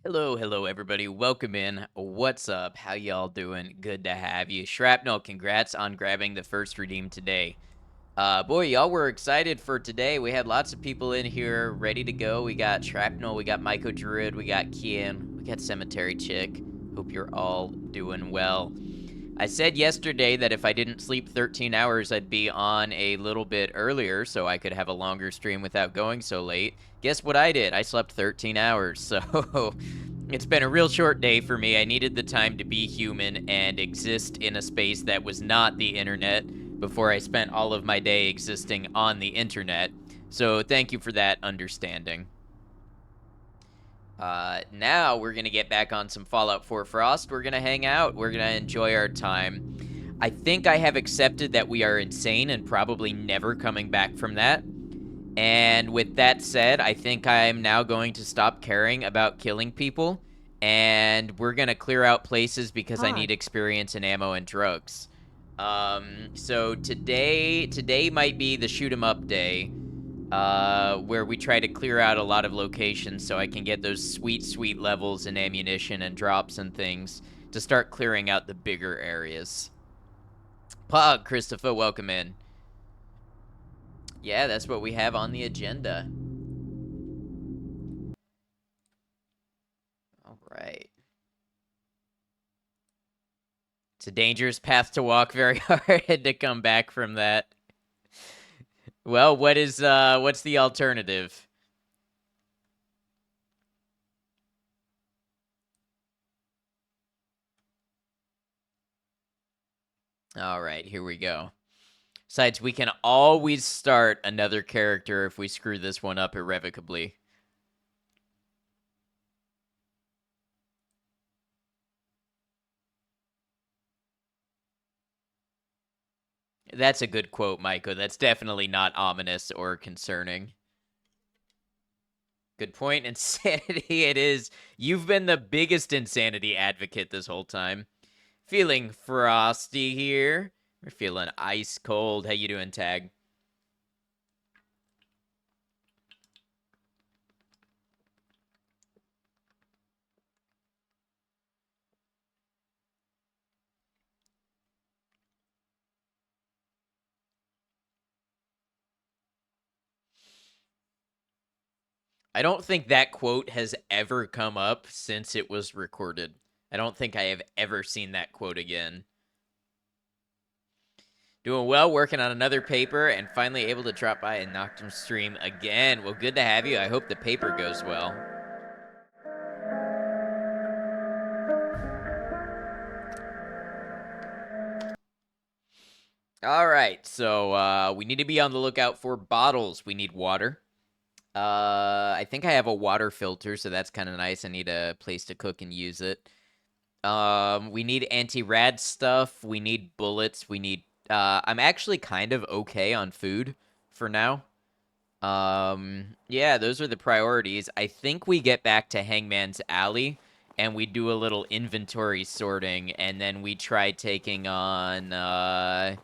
Hello, everybody. Welcome in. What's up? How y'all doing? Good to have you. Shrapnel, congrats on grabbing the first redeem today. Boy, y'all were excited for today. We had lots of people in here ready to go. We got Shrapnel, we got Myco Druid, we got Kian, we got Cemetery Chick. Hope you're all doing well. I said yesterday that if I didn't sleep 13 hours, I'd be on a little bit earlier so I could have a longer stream without going so late. Guess what I did? I slept 13 hours, so it's been a real short day for me. I needed the time to be human and exist in a space that was not the internet before I spent all of my day existing on the internet. So thank you for that understanding. Now we're gonna get back on some Fallout 4 Frost. We're gonna hang out. We're gonna enjoy our time. I think I have accepted that we are insane and probably never coming back from that. And with that said, I think I'm now going to stop caring about killing people, and we're gonna clear out places because I need experience in ammo and drugs. So today might be the shoot 'em up day, where we try to clear out a lot of locations so I can get those sweet levels in ammunition and drops and things to start clearing out the bigger areas. Pog, Christopher, welcome in. Yeah, that's what we have on the agenda. All right. It's a dangerous path to walk, very hard to come back from that. Well, what's the alternative? All right, here we go. Besides, we can always start another character if we screw this one up irrevocably. That's a good quote, Maiko. That's definitely not ominous or concerning. Good point. Insanity it is. You've been the biggest insanity advocate this whole time. Feeling frosty here. We're feeling ice cold. How you doing, Tag? I don't think that quote has ever come up since it was recorded. I don't think I have ever seen that quote again. Doing well, working on another paper, and finally able to drop by and Noctum stream again. Well, good to have you. I hope the paper goes well. All right, so we need to be on the lookout for bottles. We need water. I think I have a water filter, so that's kind of nice. I need a place to cook and use it. We need anti-rad stuff. We need bullets. We need. I'm actually kind of okay on food for now. Yeah, those are the priorities. I think we get back to Hangman's Alley and we do a little inventory sorting, and then we try taking on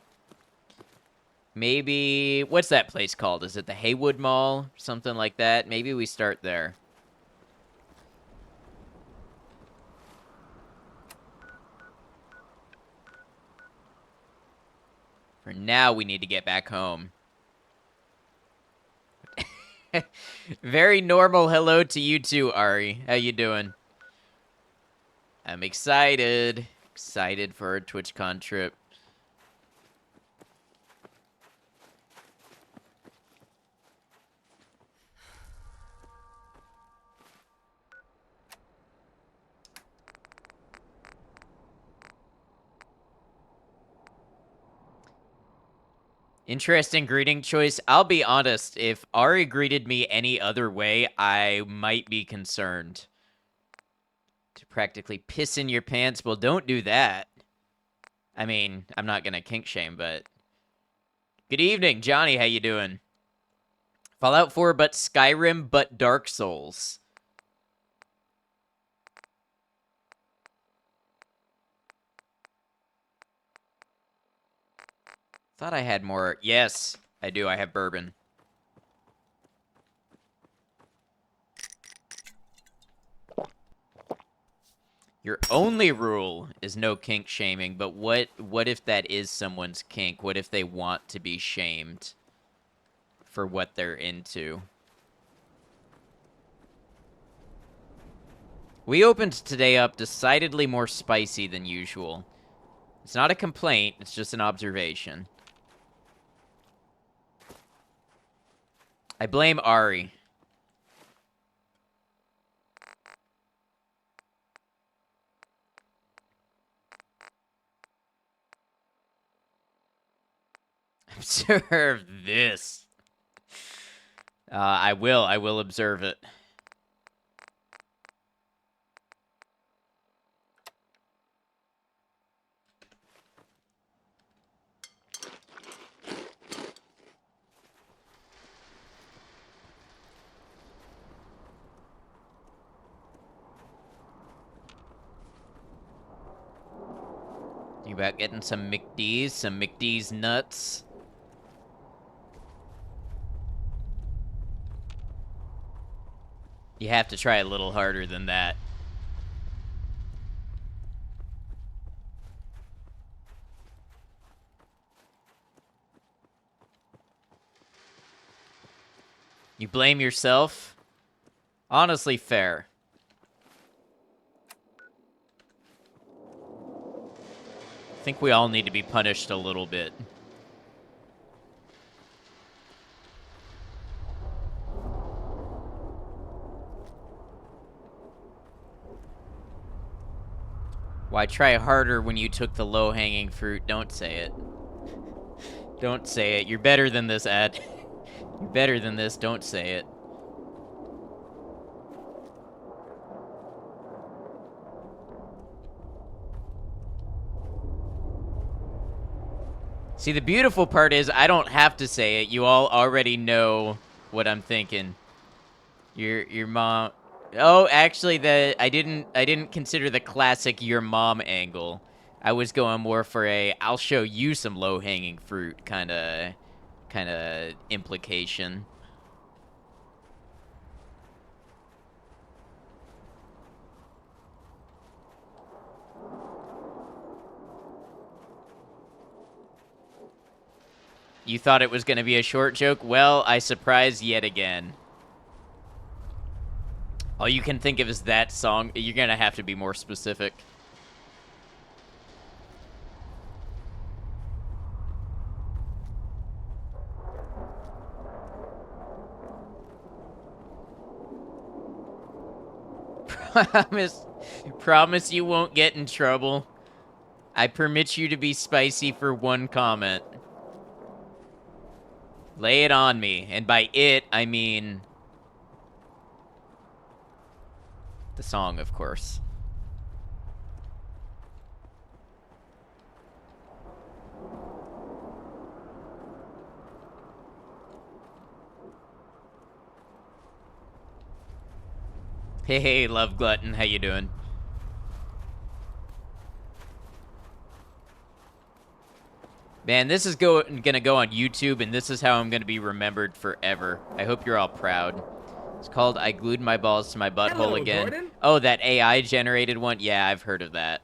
maybe what's that place called? Is it the Haywood Mall? Something like that. Maybe we start there. For now, we need to get back home. Very normal hello to you too, Ari. How you doing? I'm excited. Excited for our TwitchCon trip. Interesting greeting choice. I'll be honest, if Ari greeted me any other way, I might be concerned. To practically piss in your pants? Well, don't do that. I mean, I'm not gonna kink shame, but... Good evening, Johnny. How you doing? Fallout 4, but Skyrim, but Dark Souls. Thought I had more. Yes, I do. I have bourbon. Your only rule is no kink shaming, but what if that is someone's kink? What if they want to be shamed for what they're into? We opened today up decidedly more spicy than usual. It's not a complaint, it's just an observation. I blame Ari. Observe this. I will observe it. You about getting some McD's nuts? You have to try a little harder than that. You blame yourself? Honestly, fair. I think we all need to be punished a little bit. Why try harder when you took the low-hanging fruit? Don't say it. Don't say it. You're better than this, Ed. You're better than this. Don't say it. See, the beautiful part is I don't have to say it. You all already know what I'm thinking. Your mom. Oh, actually, I didn't consider the classic your mom angle. I was going more for a I'll show you some low-hanging fruit kind of implication. You thought it was going to be a short joke? Well, I surprised yet again. All you can think of is that song. You're going to have to be more specific. Promise you won't get in trouble. I permit you to be spicy for one comment. Lay it on me. And by it, I mean the song, of course. Hey, Love Glutton, how you doing? Man, this is gonna go on YouTube, and this is how I'm gonna be remembered forever. I hope you're all proud. It's called I Glued My Balls to My Butthole Hello, Again. Gordon. Oh, that AI-generated one? Yeah, I've heard of that.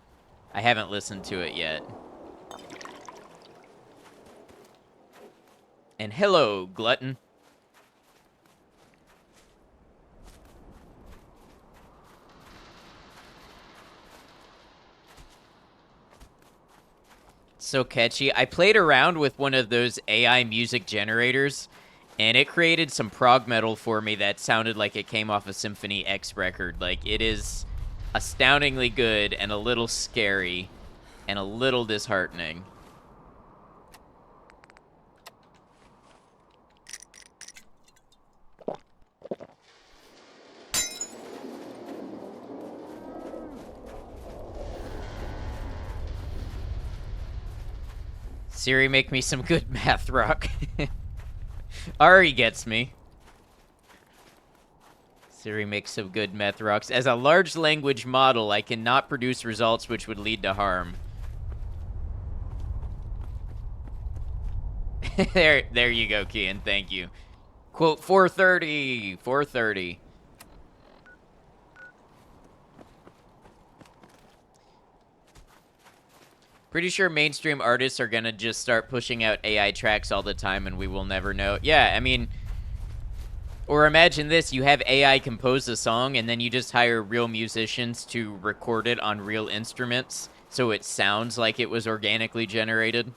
I haven't listened to it yet. And hello, Glutton. So catchy. I played around with one of those AI music generators, and it created some prog metal for me that sounded like it came off a Symphony X record. Like, it is astoundingly good and a little scary and a little disheartening. Siri, make me some good math rock. Ari gets me. Siri makes some good math rocks. As a large language model, I cannot produce results which would lead to harm. there you go, Kian. Thank you. Quote 430. 430. Pretty sure mainstream artists are gonna just start pushing out AI tracks all the time and we will never know. Yeah, I mean, or imagine this, you have AI compose a song and then you just hire real musicians to record it on real instruments so it sounds like it was organically generated.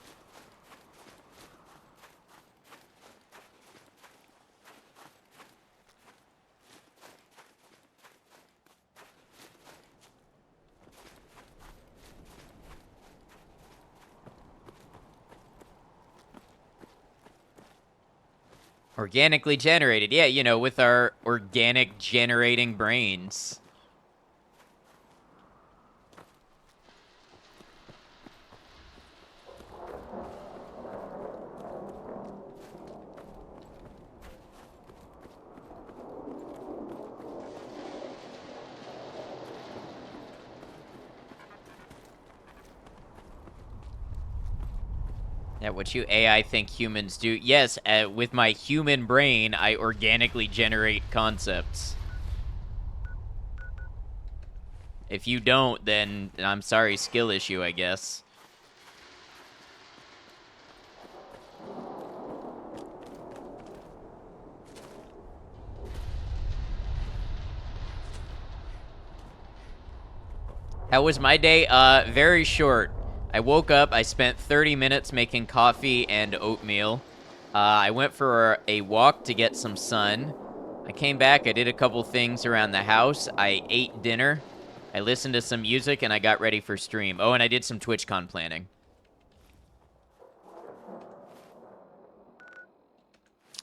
Organically generated. Yeah, you know, with our organic generating brains. Yeah, what you AI think humans do. Yes, with my human brain, I organically generate concepts. If you don't, then I'm sorry, skill issue, I guess. How was my day? Very short. I woke up, I spent 30 minutes making coffee and oatmeal. I went for a walk to get some sun. I came back, I did a couple things around the house. I ate dinner. I listened to some music and I got ready for stream. Oh, and I did some TwitchCon planning.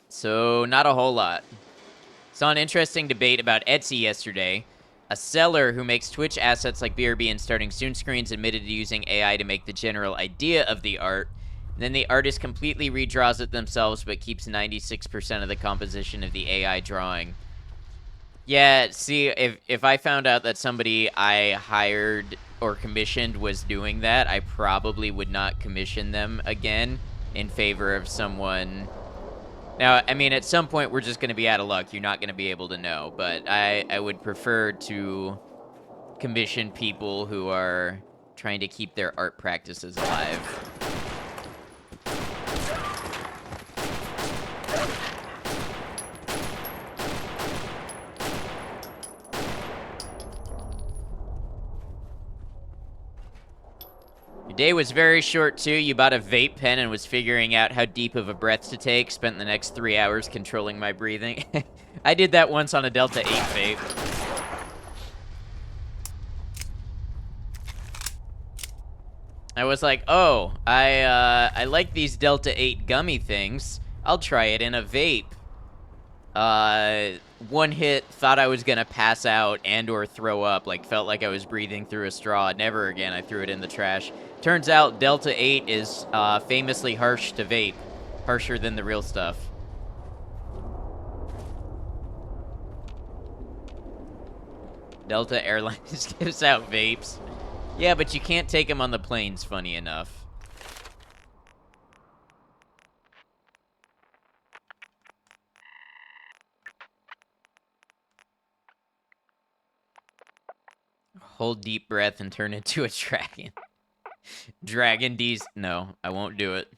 So, not a whole lot. Saw an interesting debate about Etsy yesterday. A seller who makes Twitch assets like BRB and starting soon screens admitted to using AI to make the general idea of the art. Then the artist completely redraws it themselves but keeps 96% of the composition of the AI drawing. Yeah, see, if I found out that somebody I hired or commissioned was doing that, I probably would not commission them again in favor of someone. Now, I mean, at some point, we're just going to be out of luck. You're not going to be able to know. But I would prefer to commission people who are trying to keep their art practices alive. Your day was very short, too. You bought a vape pen and was figuring out how deep of a breath to take. Spent the next 3 hours controlling my breathing. I did that once on a Delta 8 vape. I was like, oh, I like these Delta 8 gummy things. I'll try it in a vape. One hit, thought I was gonna pass out and or throw up, like felt like I was breathing through a straw. Never again. I threw it in the trash. Turns out Delta 8 is famously harsh to vape. Harsher than the real stuff. Delta Airlines gives out vapes. Yeah, but you can't take them on the planes, funny enough. Hold deep breath and turn into a dragon. Dragon D's. No, I won't do it.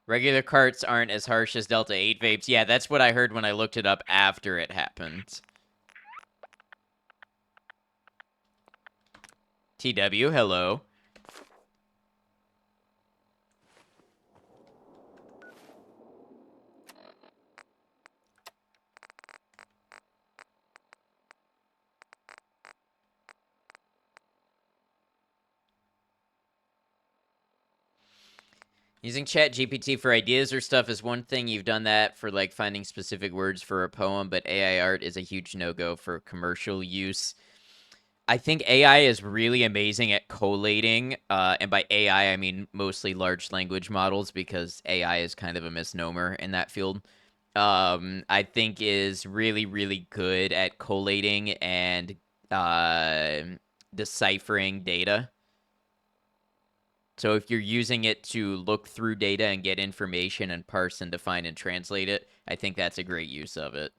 Regular carts aren't as harsh as Delta 8 vapes. Yeah, that's what I heard when I looked it up after it happened. TW, hello. Using ChatGPT for ideas or stuff is one thing. You've done that for like finding specific words for a poem, but AI art is a huge no-go for commercial use. I think AI is really amazing at collating, and by AI I mean mostly large language models because AI is kind of a misnomer in that field. I think is really, really good at collating and uh, deciphering data. So if you're using it to look through data and get information and parse and define and translate it, I think that's a great use of it.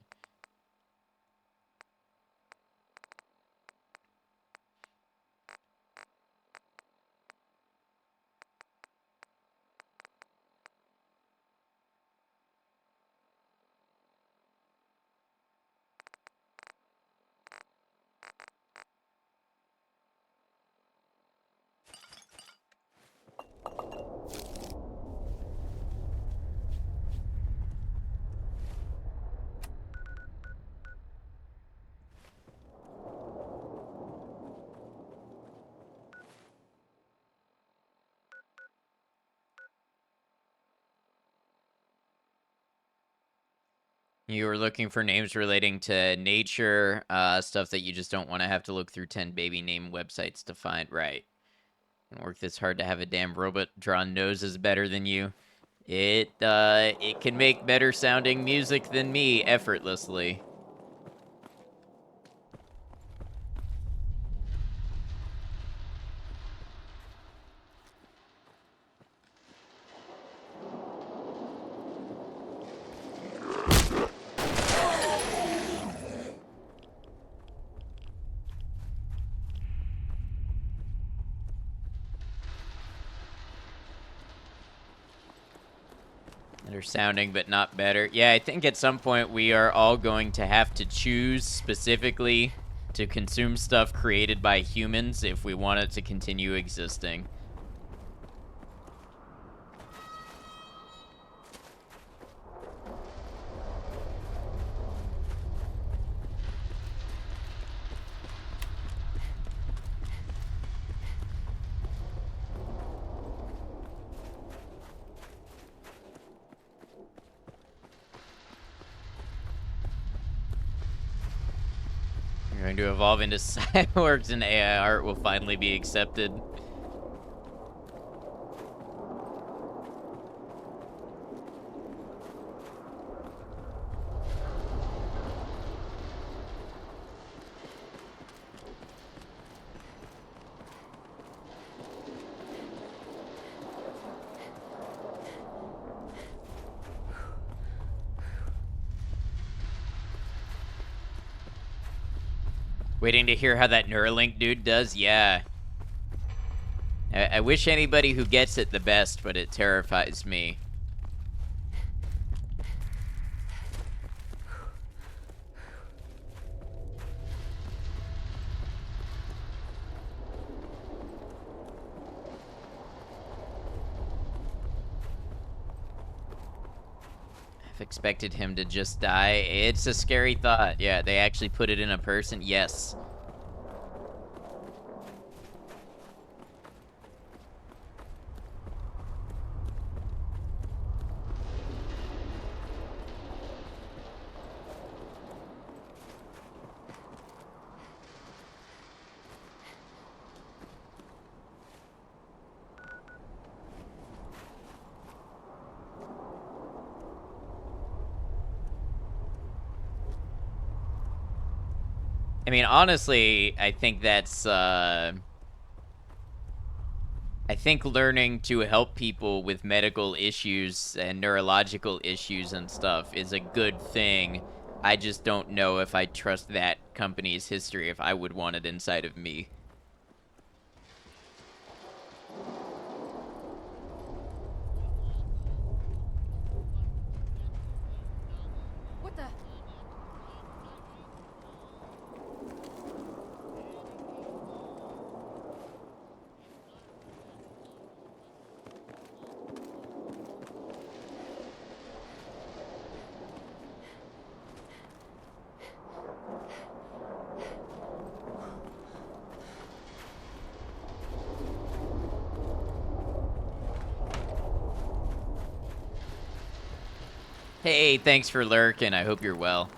You were looking for names relating to nature, stuff that you just don't want to have to look through 10 baby name websites to find. Right. And work this hard to have a damn robot draw noses better than you. It can make better sounding music than me effortlessly. Better sounding, but not better. Yeah, I think at some point we are all going to have to choose specifically to consume stuff created by humans if we want it to continue existing. We're going to evolve into cyborgs and AI art will finally be accepted. Waiting to hear how that Neuralink dude does? Yeah. I wish anybody who gets it the best, but it terrifies me. I've expected him to just die. It's a scary thought. Yeah, they actually put it in a person. Yes. I mean, honestly, I think that's, I think learning to help people with medical issues and neurological issues and stuff is a good thing. I just don't know if I trust that company's history, if I would want it inside of me. What the? Hey, thanks for lurking. I hope you're well.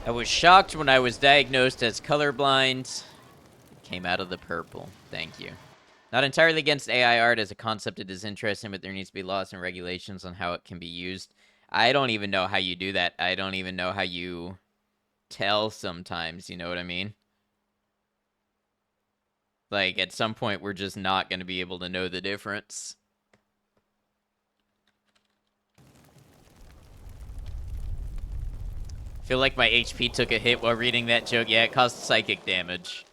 I was shocked when I was diagnosed as colorblind. Came out of the purple. Thank you. Not entirely against AI art as a concept. It is interesting, but there needs to be laws and regulations on how it can be used. I don't even know how you do that. I don't even know how you tell sometimes, you know what I mean? Like, at some point, we're just not going to be able to know the difference. Feel like my HP took a hit while reading that joke. Yeah, it caused psychic damage.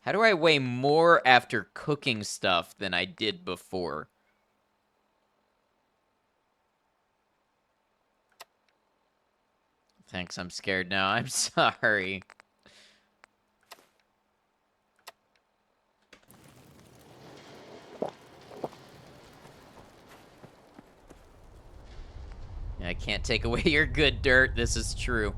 How do I weigh more after cooking stuff than I did before? Thanks, I'm scared now. I'm sorry. I can't take away your good dirt. This is true.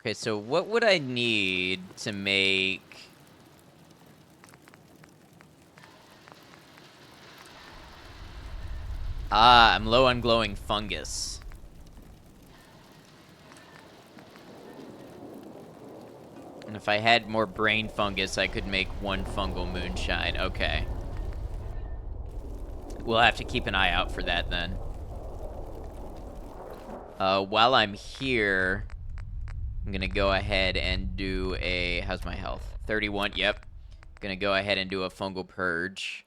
Okay, so what would I need to make... Ah, I'm low on glowing fungus. And if I had more brain fungus, I could make one fungal moonshine. Okay. We'll have to keep an eye out for that then. While I'm here, I'm gonna go ahead and do a... How's my health? 31, yep. Gonna go ahead and do a fungal purge.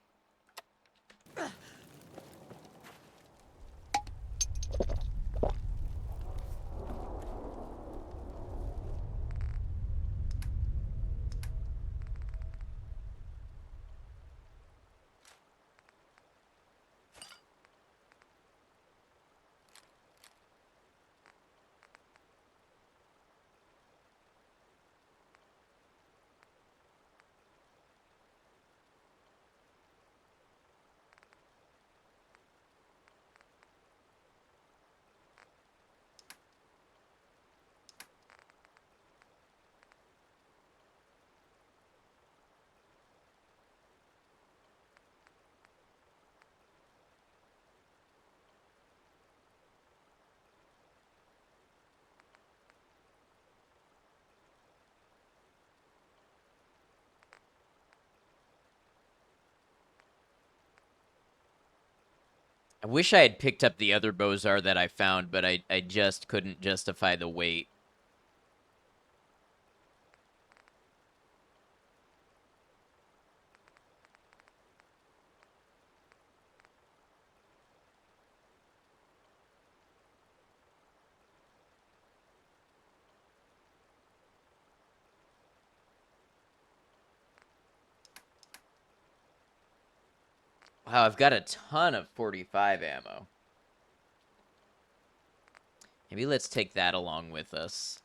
I wish I had picked up the other Bozar that I found, but I just couldn't justify the wait. Wow, I've got a ton of 45 ammo. Maybe let's take that along with us.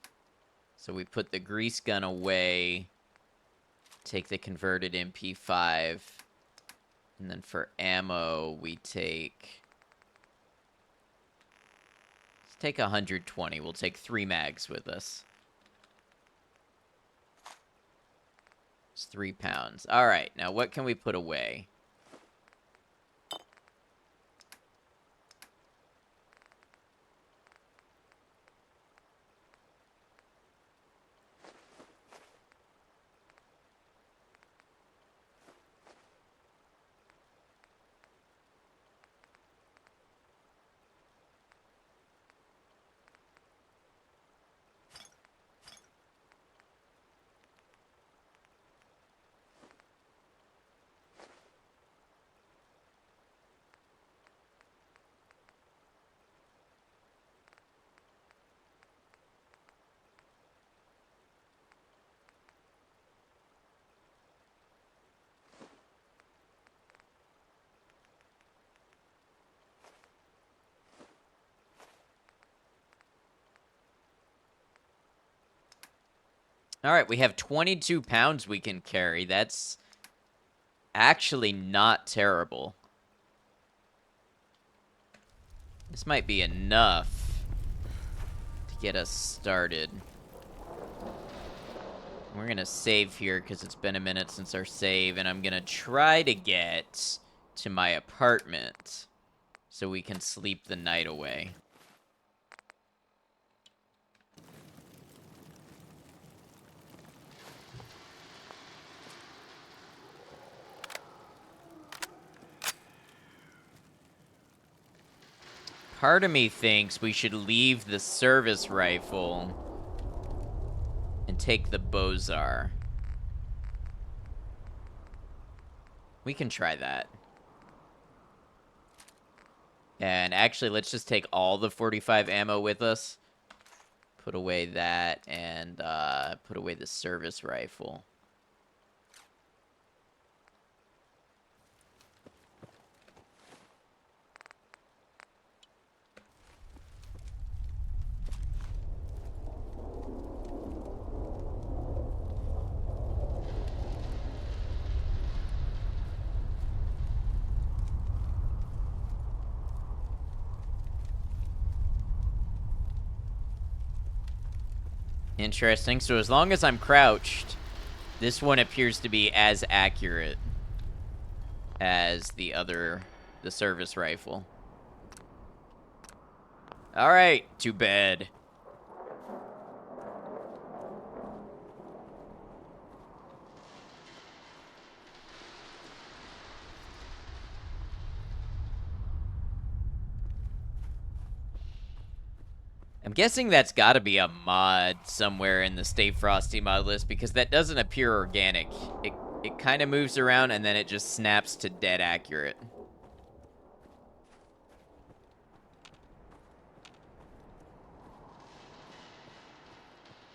So we put the grease gun away, take the converted MP5, and then for ammo, we take... Let's take 120. We'll take 3 mags with us. It's 3 pounds. All right, now what can we put away? All right, we have 22 pounds we can carry. That's actually not terrible. This might be enough to get us started. We're going to save here because it's been a minute since our save, and I'm going to try to get to my apartment so we can sleep the night away. Part of me thinks we should leave the service rifle and take the Bozar. We can try that. And actually, let's just take all the 45 ammo with us. Put away that and put away the service rifle. Interesting. So as long as I'm crouched, this one appears to be as accurate as the service rifle. All right, to bed. I'm guessing that's got to be a mod somewhere in the Stay Frosty mod list because that doesn't appear organic. It kind of moves around and then it just snaps to dead accurate.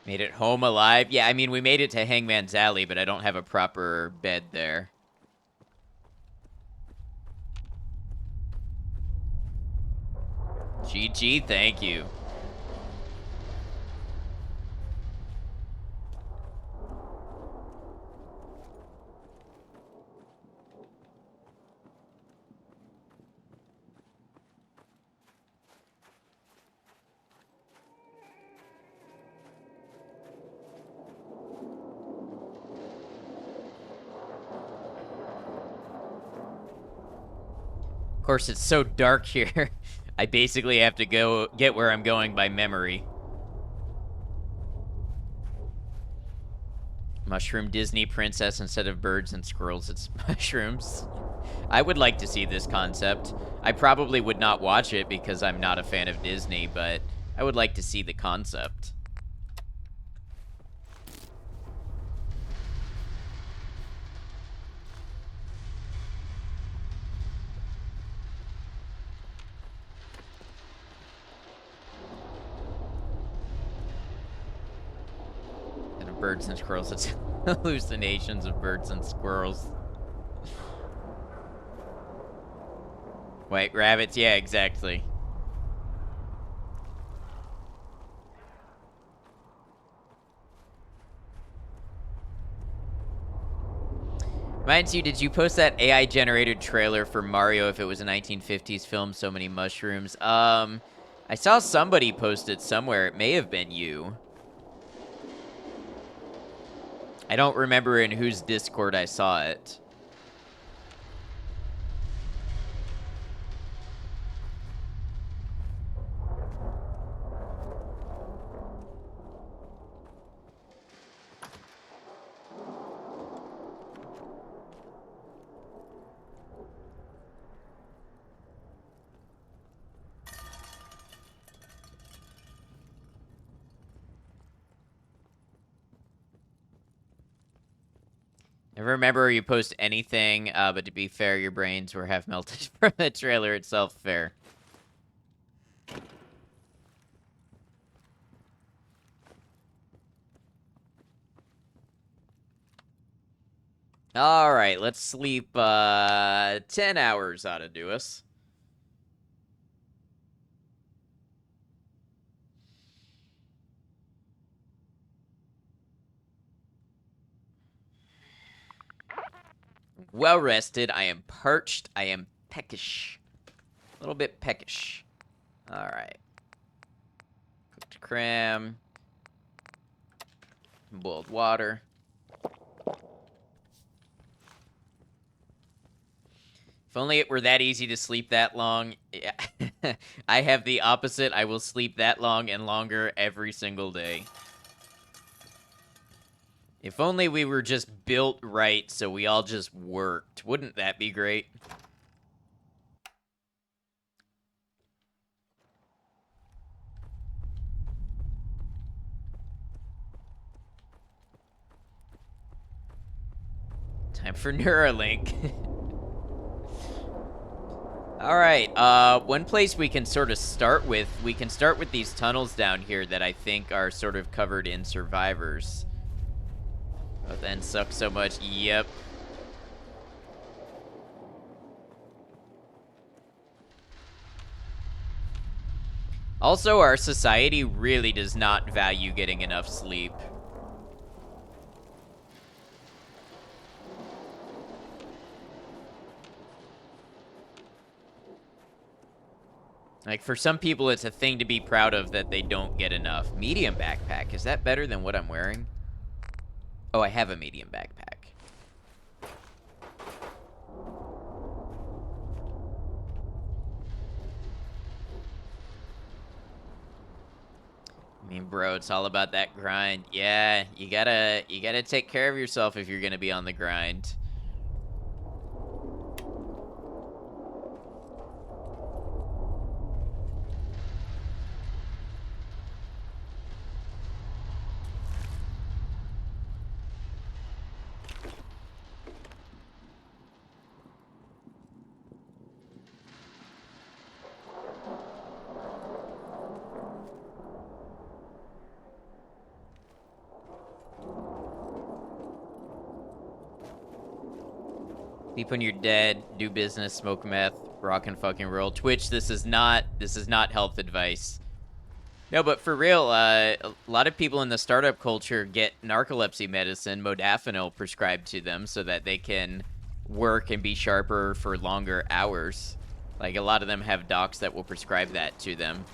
Made it home alive? Yeah, I mean, we made it to Hangman's Alley, but I don't have a proper bed there. GG, thank you. Of course, it's so dark here. I basically have to go get where I'm going by memory. Mushroom Disney princess instead of birds and squirrels, it's mushrooms. I would like to see this concept. I probably would not watch it because I'm not a fan of Disney, but I would like to see the concept. And birds and squirrels, it's hallucinations of birds and squirrels. White rabbits, yeah, exactly. Reminds you, did you post that AI generated trailer for Mario if it was a 1950s film, So Many Mushrooms? I saw somebody post it somewhere. It may have been you. I don't remember in whose Discord I saw it. Never remember you post anything, but to be fair, your brains were half melted from the trailer itself. Fair. All right, let's sleep 10 hours ought to do us. Well rested. I am parched. I am peckish. A little bit peckish. All right. Cooked cram. Boiled water. If only it were that easy to sleep that long. Yeah. I have the opposite. I will sleep that long and longer every single day. If only we were just built right so we all just worked. Wouldn't that be great? Time for Neuralink. All right. One place we can sort of start with, these tunnels down here that I think are sort of covered in survivors. But then suck so much. Yep. Also, our society really does not value getting enough sleep. Like, for some people, it's a thing to be proud of that they don't get enough. Medium backpack. Is that better than what I'm wearing? Oh, I have a medium backpack. I mean, bro, it's all about that grind. Yeah, you gotta take care of yourself if you're gonna be on the grind. Sleep when you're dead, do business, smoke meth, rock and fucking roll. Twitch, this is not health advice. No, but for real, a lot of people in the startup culture get narcolepsy medicine, modafinil, prescribed to them so that they can work and be sharper for longer hours. Like, a lot of them have docs that will prescribe that to them.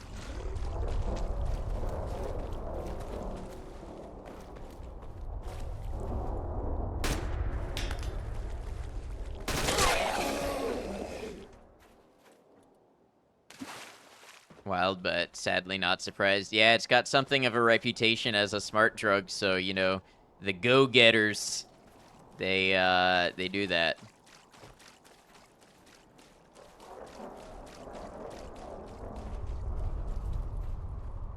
Wild, but sadly not surprised. Yeah, it's got something of a reputation as a smart drug, so, you know, the go-getters, they do that.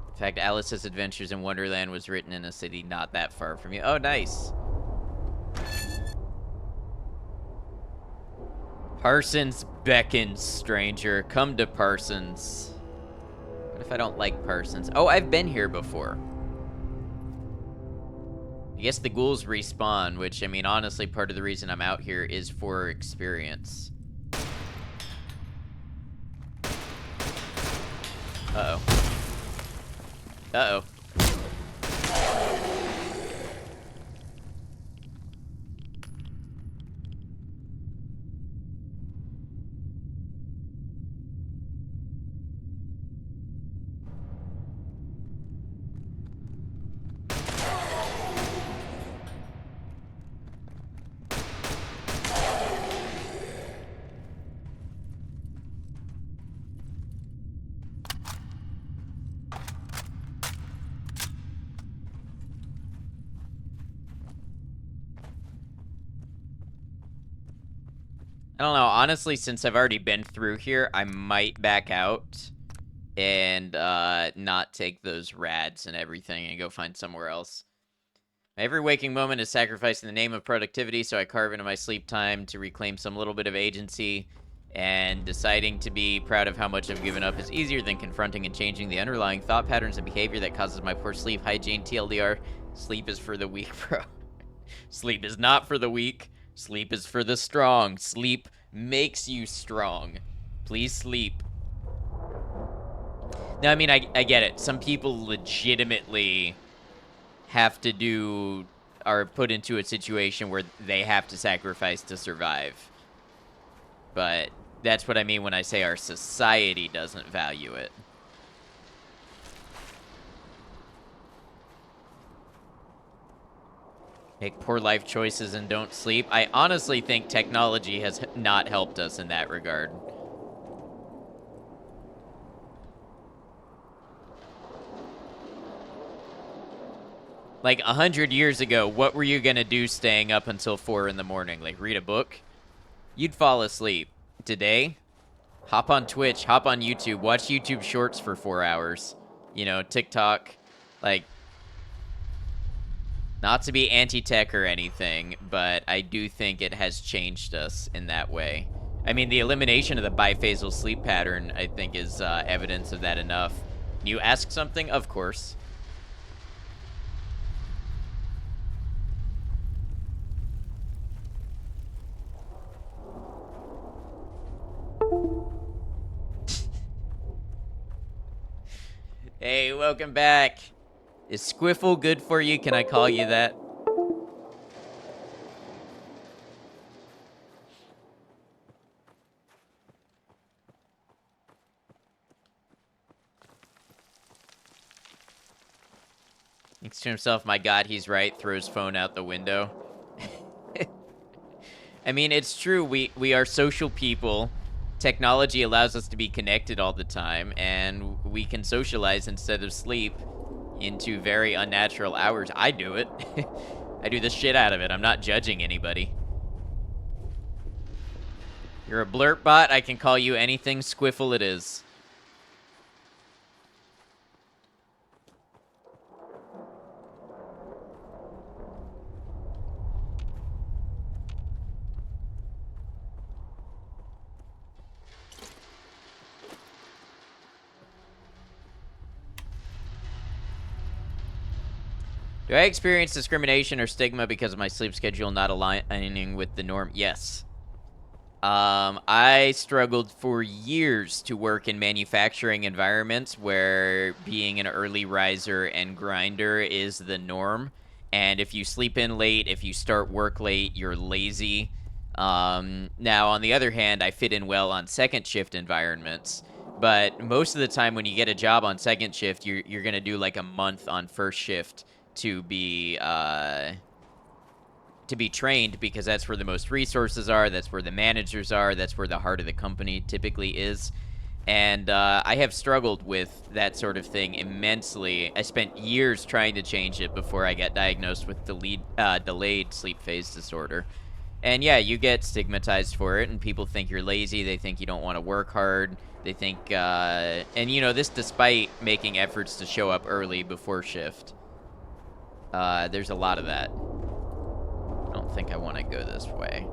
In fact, Alice's Adventures in Wonderland was written in a city not that far from you. Oh, nice. Parsons beckons, stranger. Come to Parsons. What if I don't like Parsons? Oh, I've been here before. I guess the ghouls respawn, which, I mean, honestly, part of the reason I'm out here is for experience. Uh-oh. Uh-oh. I don't know. Honestly, since I've already been through here, I might back out and not take those rads and everything and go find somewhere else. Every waking moment is sacrificed in the name of productivity, so I carve into my sleep time to reclaim some little bit of agency, and deciding to be proud of how much I've given up is easier than confronting and changing the underlying thought patterns and behavior that causes my poor sleep hygiene. TLDR, sleep is for the weak, bro. Sleep is not for the weak. Sleep is for the strong. Sleep makes you strong. Please sleep. Now, I mean, I get it. Some people legitimately have to do, are put into a situation where they have to sacrifice to survive. But that's what I mean when I say our society doesn't value it. Make poor life choices and don't sleep. I honestly think technology has not helped us in that regard. Like, 100 years ago, what were you gonna do staying up until 4 in the morning? Like, read a book? You'd fall asleep. Today, hop on Twitch, hop on YouTube, watch YouTube Shorts for 4 hours. You know, TikTok. Like, Not to be anti-tech or anything, but I do think it has changed us in that way. I mean, the elimination of the biphasal sleep pattern, I think, is evidence of that enough. You ask something? Of course. Hey, welcome back. Is Squiffle good for you? Can I call you that? Thinks to himself, my god, he's right, throws phone out the window. I mean, it's true, we are social people. Technology allows us to be connected all the time, and we can socialize instead of sleep into very unnatural hours. I do it. I do the shit out of it. I'm not judging anybody. You're a blurt bot, I can call you anything Squiffle it is. Do I experience discrimination or stigma because of my sleep schedule not aligning with the norm? Yes. I struggled for years to work in manufacturing environments where being an early riser and grinder is the norm. And if you sleep in late, if you start work late, you're lazy. Now, on the other hand, I fit in well on second shift environments. But most of the time when you get a job on second shift, you're going to do like a month on first shift to be trained, because that's where the most resources are, that's where the managers are, that's where the heart of the company typically is. And I have struggled with that sort of thing immensely. I spent years trying to change it before I got diagnosed with delayed sleep phase disorder. And yeah, you get stigmatized for it, and people think you're lazy, they think you don't want to work hard, they think, and you know, this despite making efforts to show up early before shift. There's a lot of that. I don't think I want to go this way.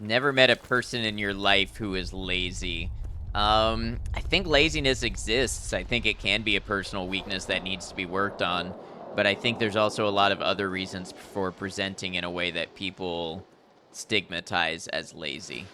Never met a person in your life who is lazy. I think laziness exists. I think it can be a personal weakness that needs to be worked on. But I think there's also a lot of other reasons for presenting in a way that people stigmatize as lazy.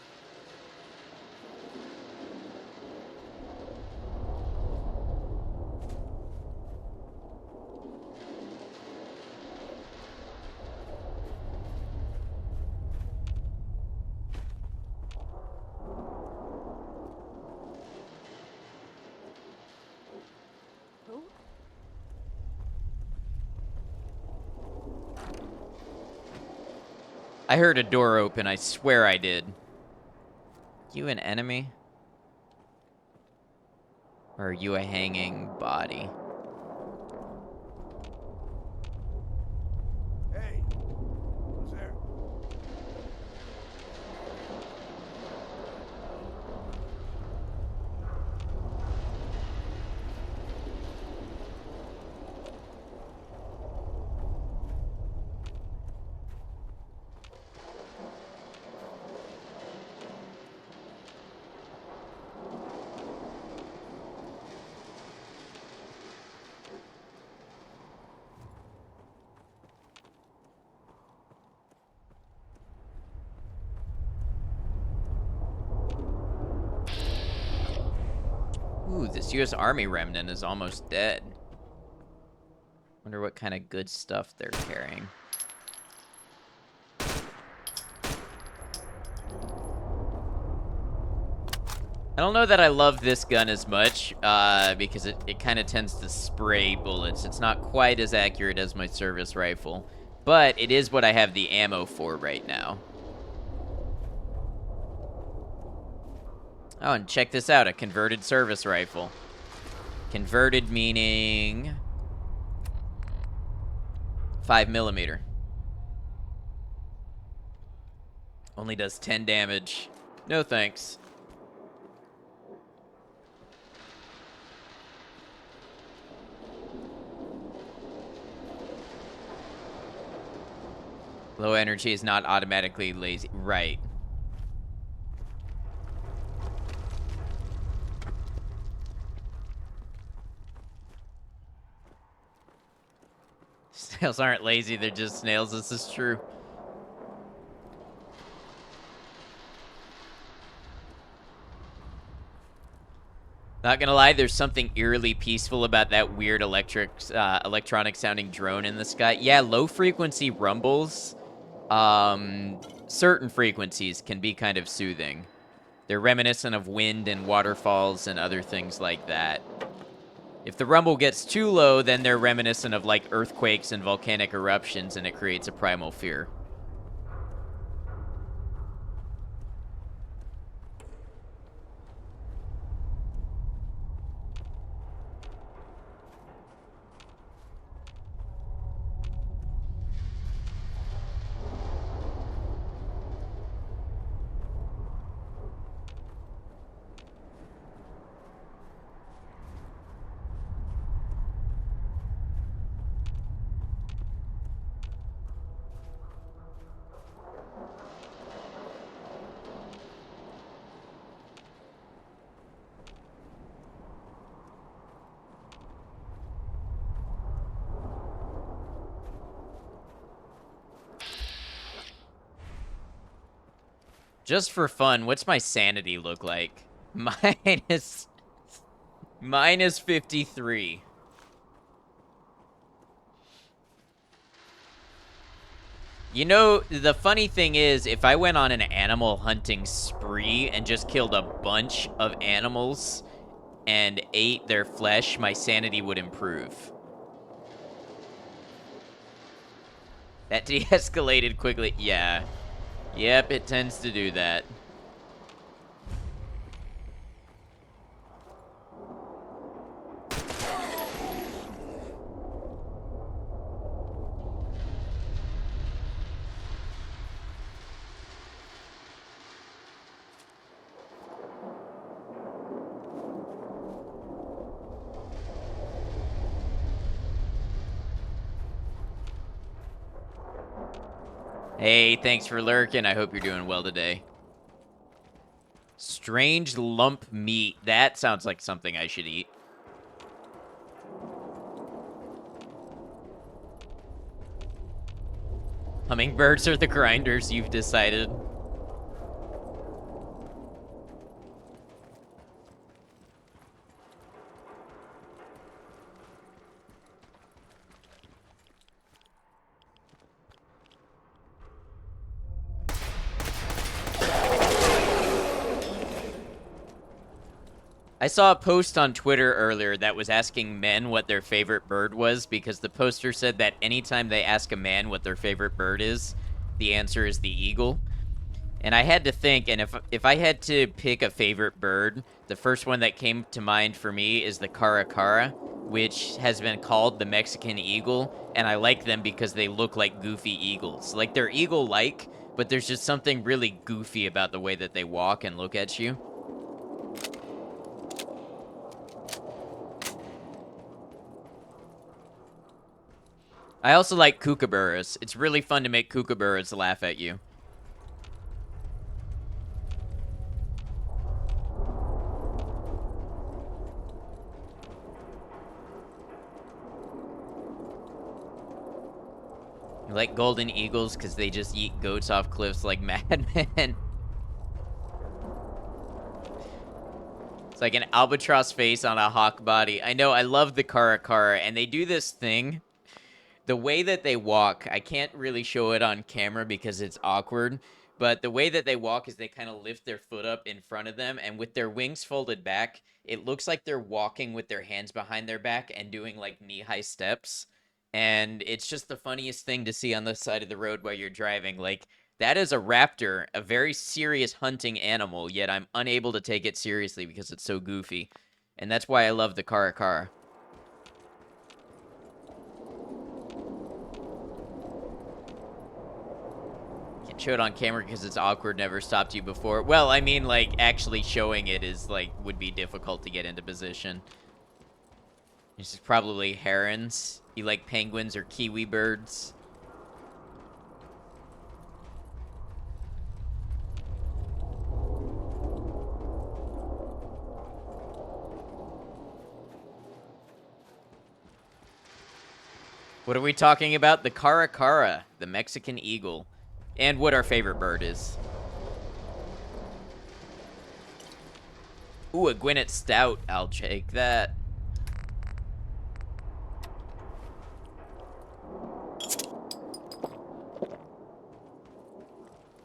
Who? I heard a door open. I swear I did. You an enemy? Or are you a hanging body? Hey, who's there? Ooh, this U.S. Army remnant is almost dead. Wonder what kind of good stuff they're carrying. I don't know that I love this gun as much, because it kind of tends to spray bullets. It's not quite as accurate as my service rifle, but it is what I have the ammo for right now. Oh, and check this out, a converted service rifle. Converted meaning 5mm. Only does 10 damage. No thanks. Low energy is not automatically lazy. Right. Snails aren't lazy, they're just snails. This is true. Not gonna lie, there's something eerily peaceful about that weird electronic sounding drone in the sky. Yeah, low frequency rumbles, certain frequencies can be kind of soothing. They're reminiscent of wind and waterfalls and other things like that. If the rumble gets too low, then they're reminiscent of like earthquakes and volcanic eruptions, and it creates a primal fear. Just for fun, what's my sanity look like? Minus 53. You know, the funny thing is, if I went on an animal hunting spree and just killed a bunch of animals and ate their flesh, my sanity would improve. That de-escalated quickly. Yeah. Yep, it tends to do that. Hey, thanks for lurking. I hope you're doing well today. Strange lump meat. That sounds like something I should eat. Hummingbirds are the grinders, you've decided. I saw a post on Twitter earlier that was asking men what their favorite bird was because the poster said that anytime they ask a man what their favorite bird is, the answer is the eagle. And I had to think, and if I had to pick a favorite bird, the first one that came to mind for me is the caracara, which has been called the Mexican eagle, and I like them because they look like goofy eagles. Like, they're eagle-like, but there's just something really goofy about the way that they walk and look at you. I also like kookaburras. It's really fun to make kookaburras laugh at you. I like golden eagles because they just eat goats off cliffs like madmen. It's like an albatross face on a hawk body. I know, I love the caracara, and they do this thing. The way that they walk, I can't really show it on camera because it's awkward, but the way that they walk is they kind of lift their foot up in front of them, and with their wings folded back, it looks like they're walking with their hands behind their back and doing like knee-high steps. And it's just the funniest thing to see on the side of the road while you're driving. Like, That is a raptor, a very serious hunting animal, yet I'm unable to take it seriously because it's so goofy. And that's why I love the Karakara. Can't show it on camera because it's awkward, never stopped you before. Well, I mean, like, actually showing it is, like, would be difficult to get into position. This is probably herons. You like penguins or kiwi birds? What are we talking about? The Caracara, the Mexican eagle, and what our favorite bird is. Ooh, a Gwinnett Stout. I'll take that.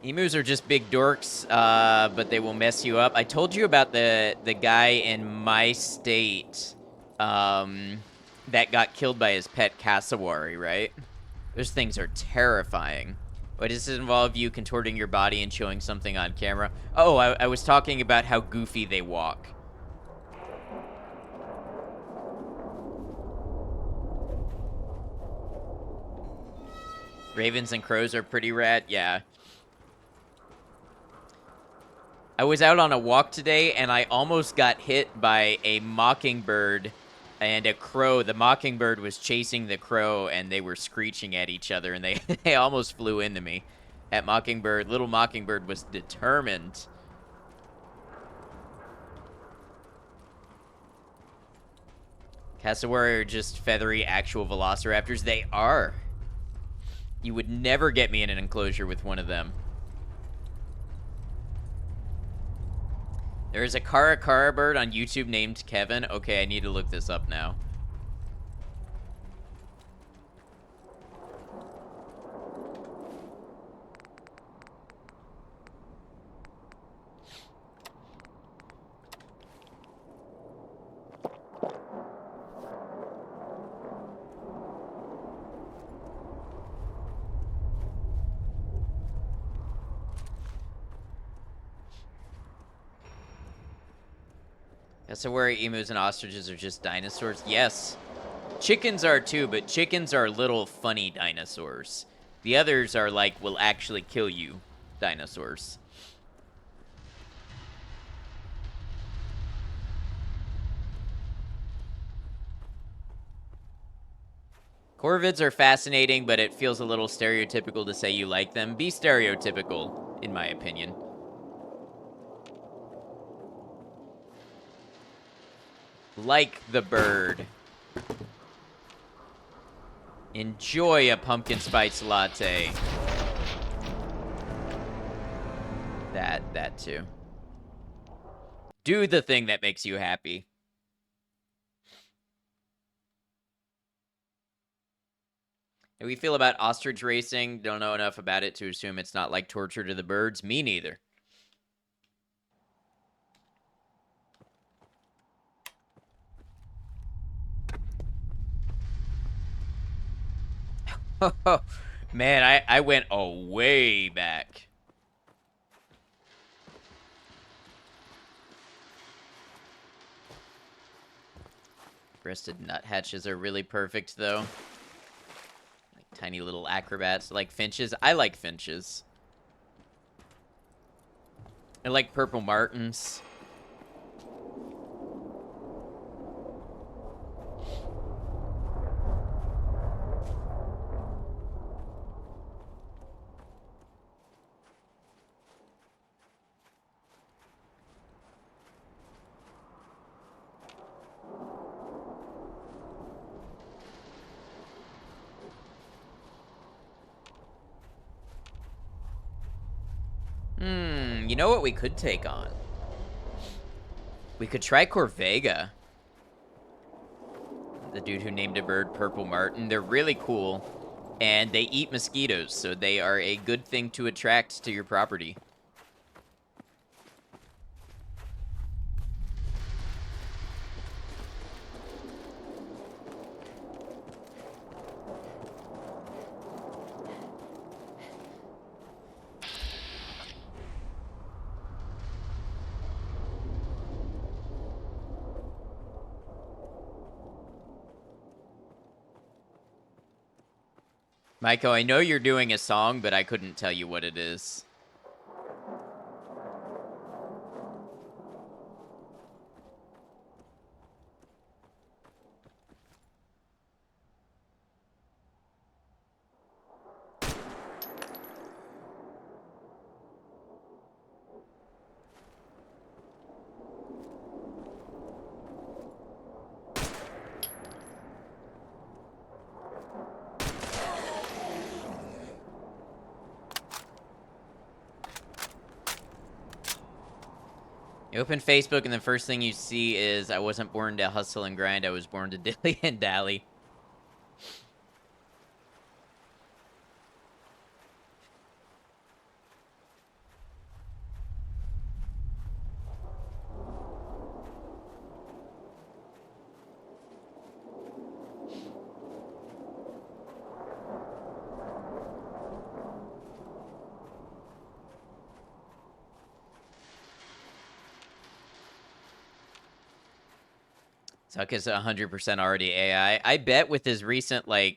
Emus are just big dorks, but they will mess you up. I told you about the guy in my state that got killed by his pet cassowary, right? Those things are terrifying. Why does it involve you contorting your body and showing something on camera? Oh, I was talking about how goofy they walk. Ravens and crows are pretty rad, yeah. I was out on a walk today, and I almost got hit by a mockingbird and a crow. The mockingbird was chasing the crow, and they were screeching at each other, and they almost flew into me. That mockingbird, little mockingbird, was determined. Cassowary are just feathery actual velociraptors. They are. You would never get me in an enclosure with one of them. There is a Karakara bird on YouTube named Kevin. Okay, I need to look this up now. Cassowary, emus, and ostriches are just dinosaurs? Yes. Chickens are too, but chickens are little funny dinosaurs. The others are like, will actually kill you dinosaurs. Corvids are fascinating, but it feels a little stereotypical to say you like them. Be stereotypical, in my opinion. Like the bird. Enjoy a pumpkin spice latte. That too. Do the thing that makes you happy. How we feel about ostrich racing? Don't know enough about it to assume it's not like torture to the birds. Me neither. Man, I went way back. Breasted nuthatches are really perfect, though. Like tiny little acrobats, like finches. I like finches. I like purple martins. You know what we could take on? We could try Corvega. The dude who named a bird Purple Martin. They're really cool. And they eat mosquitoes, so they are a good thing to attract to your property. Maiko, I know you're doing a song, but I couldn't tell you what it is. You open Facebook and the first thing you see is, I wasn't born to hustle and grind, I was born to dilly and dally. Zuck is 100% already AI. I bet with his recent, like,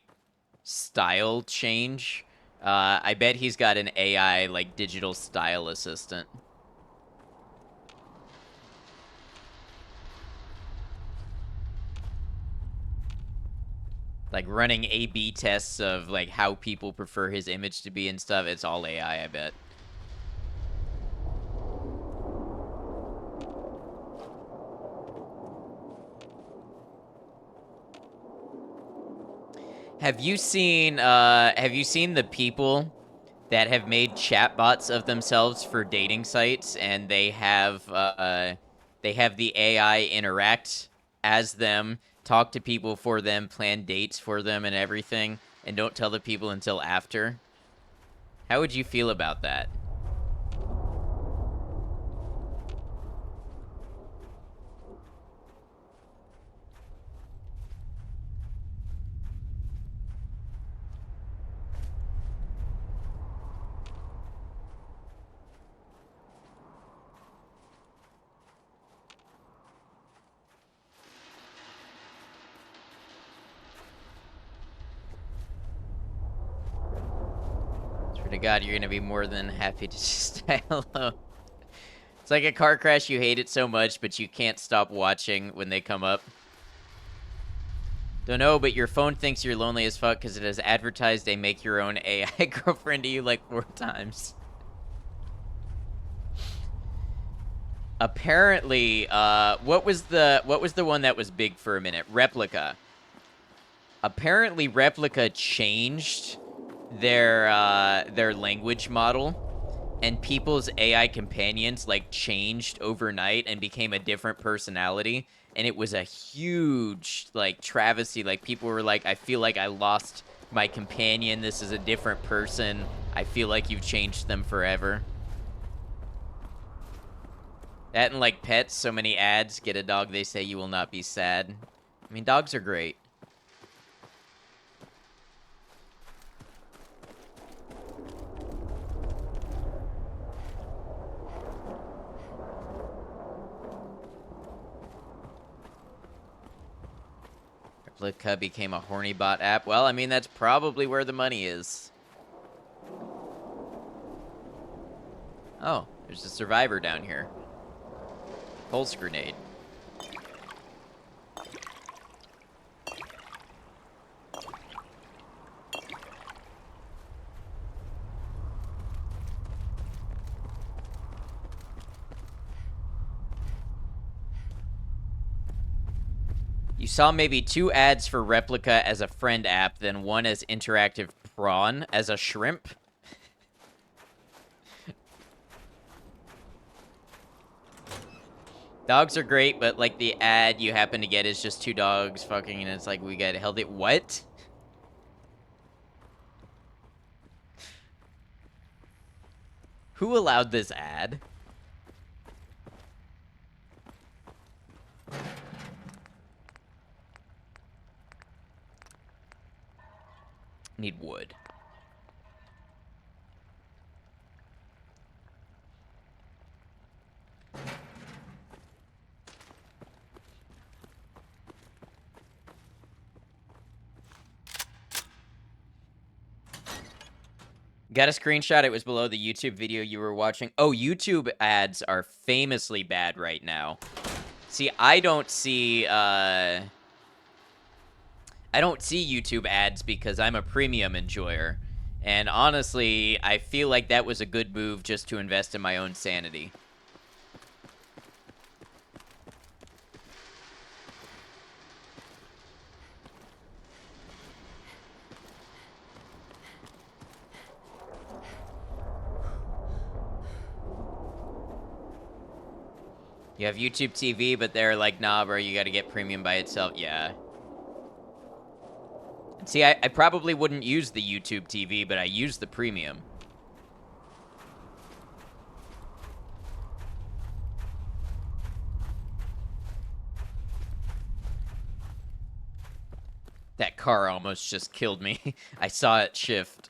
style change, I bet he's got an AI, like, digital style assistant. Like, running A/B tests of, like, how people prefer his image to be and stuff. It's all AI, I bet. Have you seen the people that have made chatbots of themselves for dating sites, and they have the AI interact as them, talk to people for them, plan dates for them and everything, and don't tell the people until after? How would you feel about that? Swear to God, you're gonna be more than happy to just die alone. It's like a car crash, you hate it so much, but you can't stop watching when they come up. Don't know, but your phone thinks you're lonely as fuck because it has advertised a make your own AI girlfriend to you like 4 times. Apparently, what was the one that was big for a minute? Replica. Apparently, Replica changed their language model, and people's AI companions, like, changed overnight and became a different personality, and it was a huge, like, travesty. Like, people were like, I feel like I lost my companion, this is a different person, I feel like you've changed them forever. That and, like, pets, so many ads, get a dog, they say you will not be sad. I mean, dogs are great. Replica became a horny bot app. Well, I mean, that's probably where the money is. Oh, there's a survivor down here. Pulse grenade. You saw maybe 2 ads for Replica as a friend app, then 1 as interactive prawn as a shrimp. Dogs are great, but, like, the ad you happen to get is just 2 dogs fucking, and it's like, we got held it. What? Who allowed this ad? Need wood. Got a screenshot. It was below the YouTube video you were watching. Oh, YouTube ads are famously bad right now. See, I don't see YouTube ads because I'm a premium enjoyer. And honestly, I feel like that was a good move just to invest in my own sanity. You have YouTube TV, but they're like, nah, bro, you gotta get premium by itself. Yeah. See, I probably wouldn't use the YouTube TV, but I use the premium. That car almost just killed me. I saw it shift.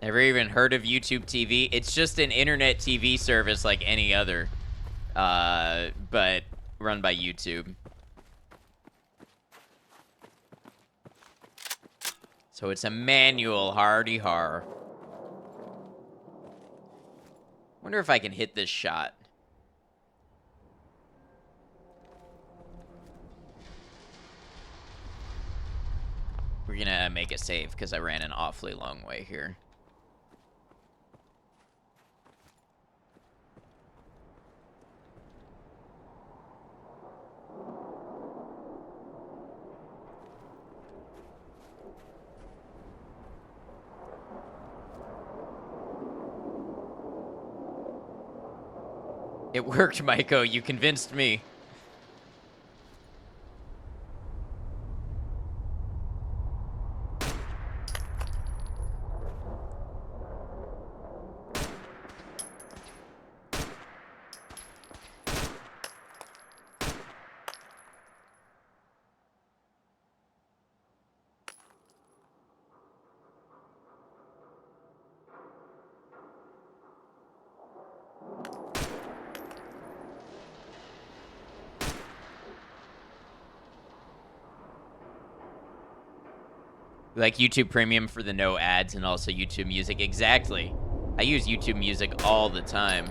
Never even heard of YouTube TV. It's just an internet TV service like any other, but run by YouTube. So it's a manual hardy har. Wonder if I can hit this shot. We're gonna make a save because I ran an awfully long way here. It worked, Maiko. You convinced me. Like YouTube Premium for the no ads and also YouTube Music. Exactly. I use YouTube Music all the time.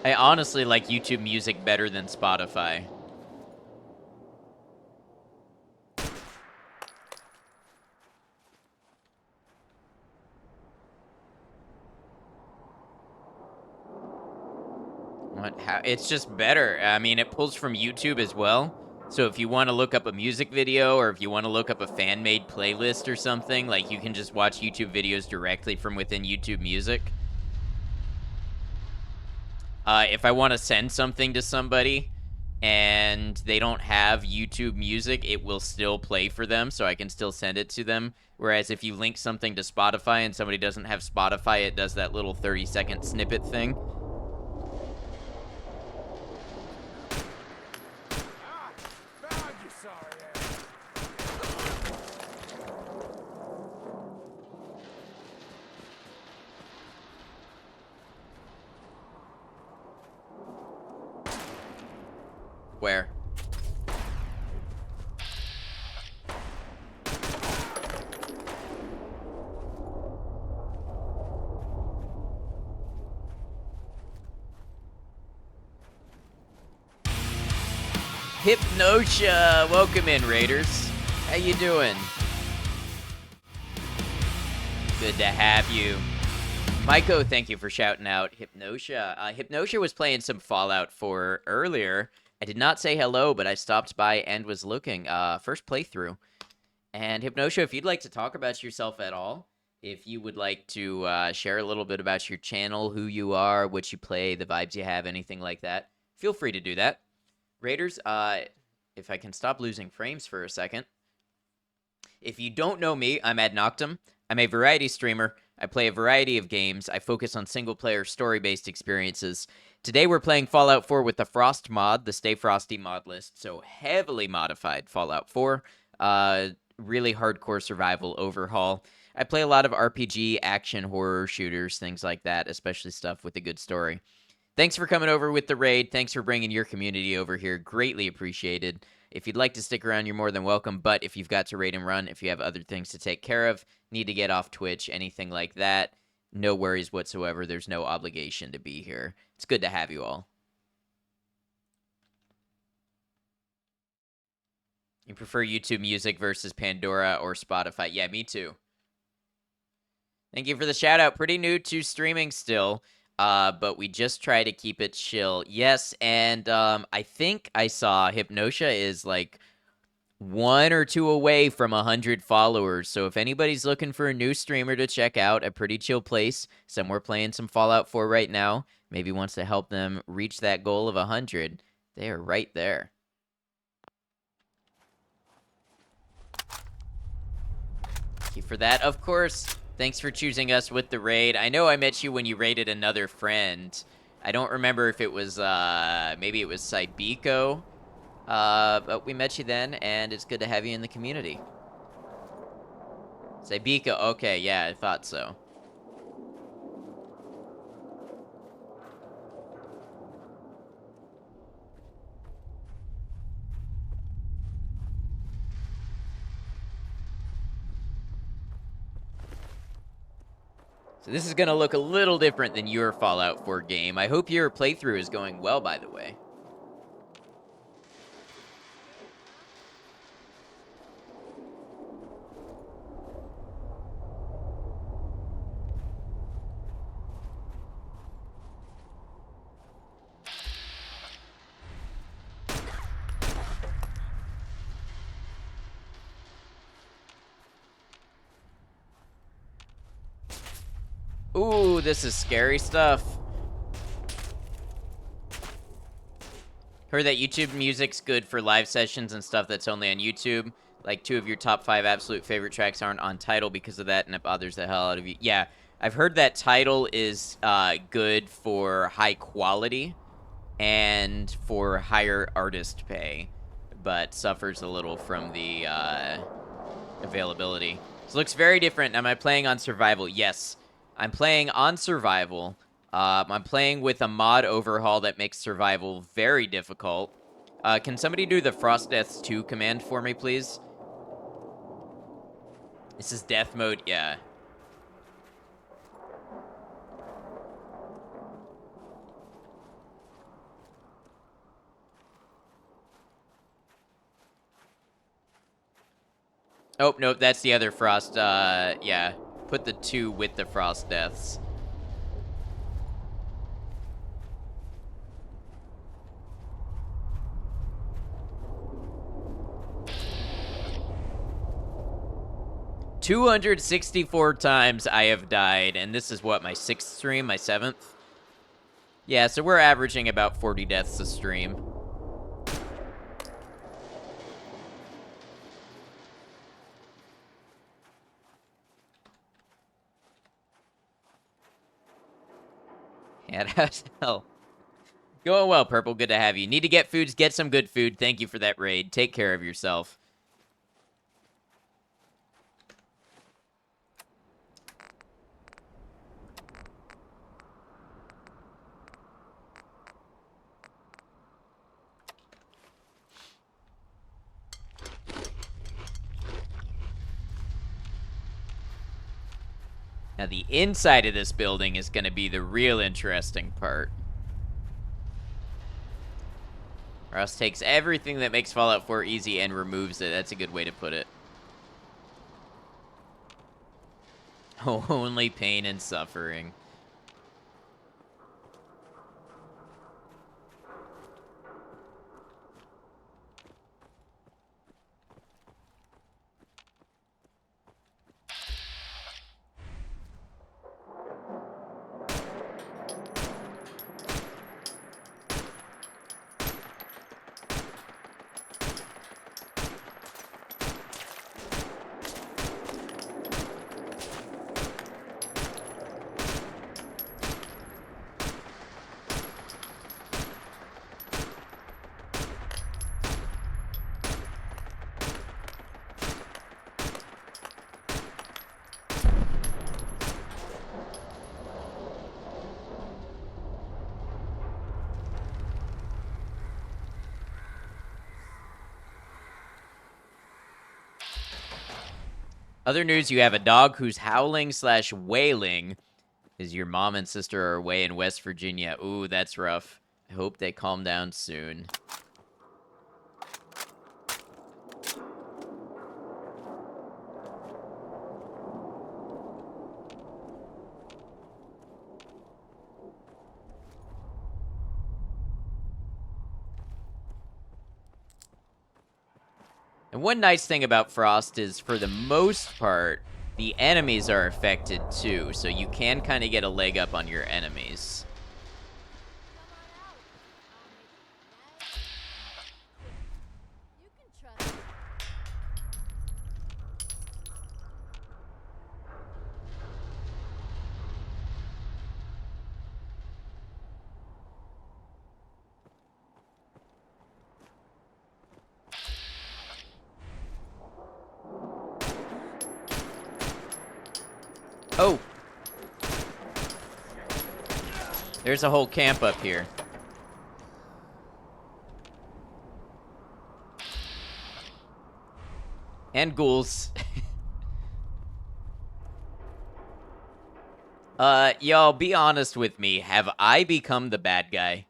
I honestly like YouTube Music better than Spotify. It's just better. I mean, it pulls from YouTube as well. So if you want to look up a music video or if you want to look up a fan-made playlist or something, like you can just watch YouTube videos directly from within YouTube Music. If I want to send something to somebody and they don't have YouTube Music, it will still play for them, so I can still send it to them. Whereas if you link something to Spotify and somebody doesn't have Spotify, it does that little 30-second snippet thing. Where? Hypnosia! Welcome in, Raiders. How you doing? Good to have you. Maiko, thank you for shouting out Hypnosia. Hypnosia was playing some Fallout 4 earlier. I did not say hello, but I stopped by and was looking. First playthrough. And Hypnosia, if you'd like to talk about yourself at all, if you would like to share a little bit about your channel, who you are, what you play, the vibes you have, anything like that, feel free to do that. Raiders, if I can stop losing frames for a second. If you don't know me, I'm Ad Noctum. I'm a variety streamer. I play a variety of games. I focus on single-player, story-based experiences. Today we're playing Fallout 4 with the Frost mod, the Stay Frosty mod list, so heavily modified Fallout 4. Really hardcore survival overhaul. I play a lot of RPG, action, horror, shooters, things like that, especially stuff with a good story. Thanks for coming over with the raid. Thanks for bringing your community over here. Greatly appreciated. If you'd like to stick around, you're more than welcome. But if you've got to raid and run, if you have other things to take care of, need to get off Twitch, anything like that, no worries whatsoever. There's no obligation to be here. It's good to have you all. You prefer YouTube Music versus Pandora or Spotify? Yeah, me too. Thank you for the shout out. Pretty new to streaming still, but we just try to keep it chill. Yes, and I think I saw Hypnotia is like 1 or 2 away from 100 followers. So if anybody's looking for a new streamer to check out, a pretty chill place, somewhere playing some Fallout 4 right now, maybe wants to help them reach that goal of 100, they are right there. Thank you for that. Of course, thanks for choosing us with the raid. I know I met you when you raided another friend. I don't remember if it was, maybe it was Cybeko. But we met you then, and it's good to have you in the community. Cybeko, okay, yeah, I thought so. So this is going to look a little different than your Fallout 4 game. I hope your playthrough is going well, by the way. Ooh, this is scary stuff. Heard that YouTube music's good for live sessions and stuff that's only on YouTube. Like 2 of your top 5 absolute favorite tracks aren't on Tidal because of that, and it bothers the hell out of you. Yeah, I've heard that Tidal is good for high quality and for higher artist pay, but suffers a little from the availability. So it looks very different. Am I playing on survival? Yes. I'm playing on survival. I'm playing with a mod overhaul that makes survival very difficult. Can somebody do the Frost Deaths 2 command for me, please? This is death mode, yeah. Oh, nope, that's the other Frost, yeah. Put the 2 with the Frost Deaths. "264 times I have died, and this is what, my 6th stream, my 7th? Yeah, so we're averaging about 40 deaths a stream. Yeah, how's hell? Going well, Purple. Good to have you. Need to get foods. Get some good food. Thank you for that raid. Take care of yourself. Now, the inside of this building is going to be the real interesting part. Ross takes everything that makes Fallout 4 easy and removes it. That's a good way to put it. Only pain and suffering. Other news, you have a dog who's howling / wailing. Is your mom and sister are away in West Virginia. Ooh, that's rough. I hope they calm down soon. And one nice thing about Frost is, for the most part, the enemies are affected too, so you can kind of get a leg up on your enemies. You can trust me. Oh! There's a whole camp up here. And ghouls. Y'all, be honest with me. Have I become the bad guy?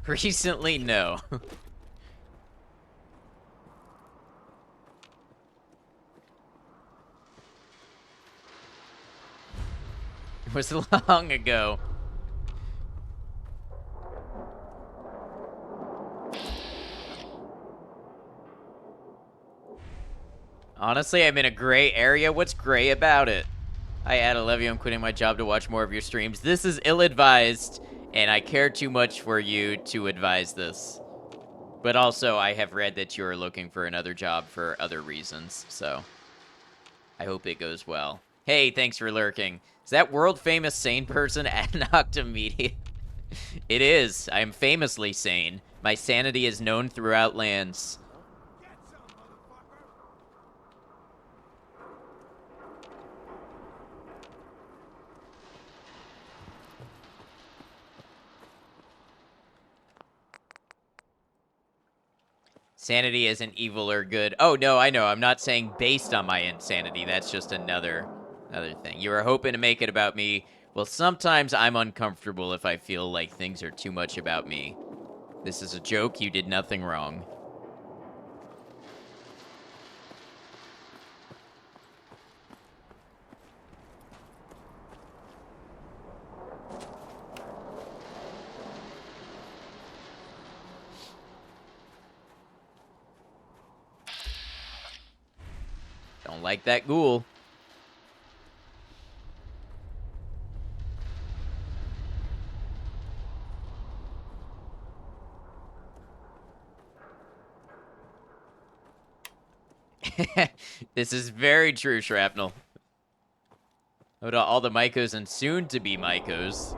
Recently, no. It was long ago. Honestly, I'm in a gray area. What's gray about it? Hi, Ad, I love you. I'm quitting my job to watch more of your streams. This is ill-advised, and I care too much for you to advise this. But also, I have read that you're looking for another job for other reasons, so I hope it goes well. Hey, thanks for lurking. Is that world-famous sane person at Noctimedia? It is. I am famously sane. My sanity is known throughout lands. Get some, motherfucker! Sanity isn't evil or good. Oh, no, I know. I'm not saying based on my insanity. That's just another thing. You were hoping to make it about me. Well, sometimes I'm uncomfortable if I feel like things are too much about me. This is a joke. You did nothing wrong. Don't like that ghoul. This is very true, Shrapnel. Oh, to all the Mycos and soon-to-be Mycos.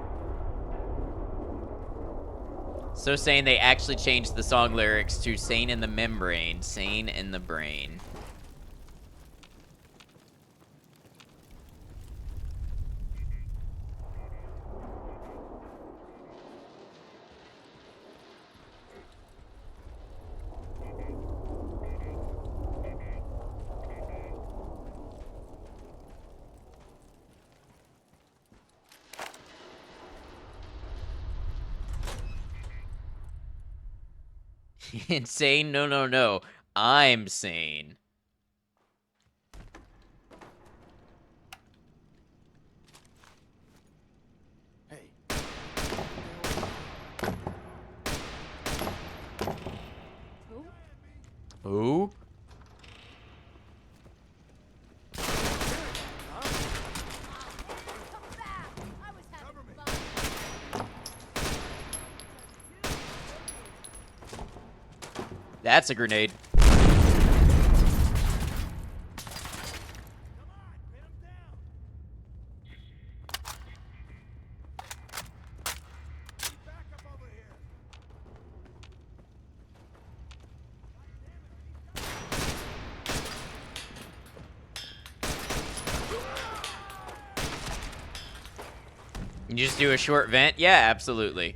So saying they actually changed the song lyrics to Sane in the Membrane, Sane in the Brain. Insane? No, no, no. I'm sane. Hey. Who? Who? Come back! I was having fun. That's a grenade. Come on, pin him down! Need backup over here! God damn it, he's coming! You just do a short vent? Yeah, absolutely.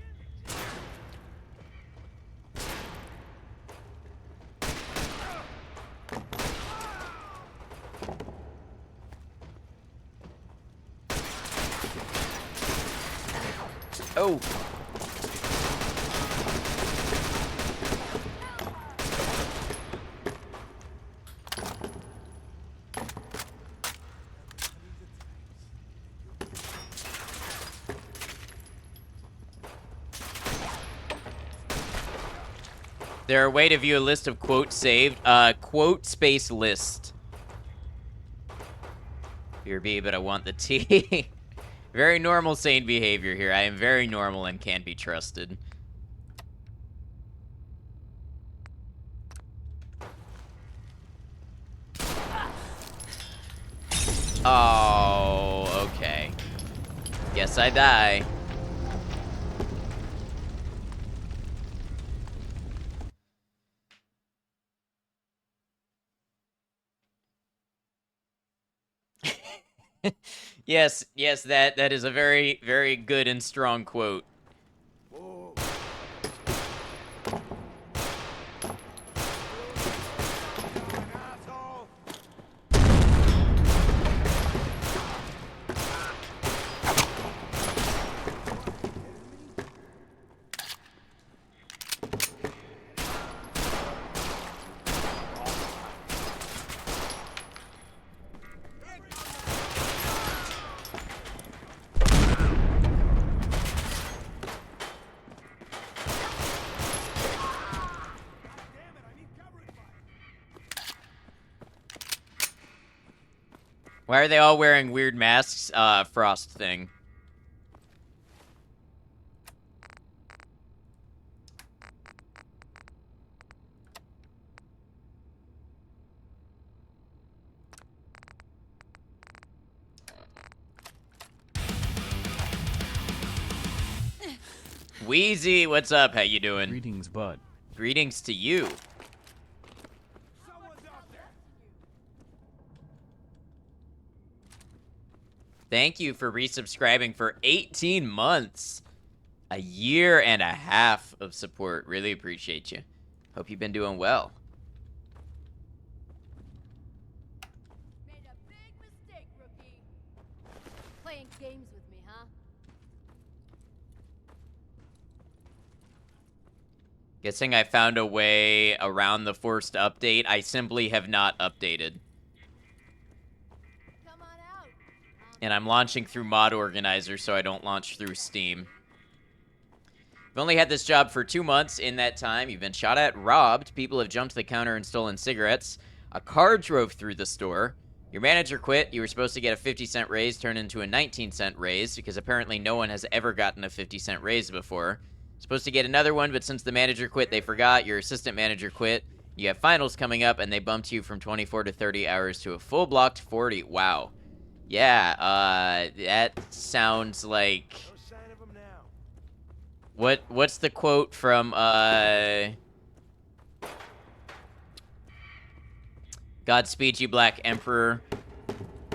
Oh. There a way to view a list of quotes saved? Quote space list. Here be, but I want the tea. Very normal, sane behavior here. I am very normal and can be trusted. Oh, okay. Guess I die. Yes, yes, that is a very, very good and strong quote. Whoa. Asshole. Damn it, I need covering fire. Why are they all wearing weird masks? Frost thing. Wheezy, what's up? How you doing? Greetings, bud. Greetings to you. Someone's out there. Thank you for resubscribing for 18 months. A year and a half of support. Really appreciate you. Hope you've been doing well. Made a big mistake, rookie. Playing games with me, huh? Guessing I found a way around the forced update. I simply have not updated. Come on out. And I'm launching through Mod Organizer, so I don't launch through Steam. You've only had this job for 2 months. In that time, you've been shot at, robbed, people have jumped the counter and stolen cigarettes, a car drove through the store, your manager quit, you were supposed to get a 50-cent raise turned into a 19-cent raise, because apparently no one has ever gotten a 50-cent raise before. Supposed to get another one, but since the manager quit, they forgot, your assistant manager quit, you have finals coming up, and they bumped you from 24 to 30 hours to a full blocked 40. Wow. Yeah, that sounds like... No sign of him now. What's the quote from Godspeed You Black Emperor?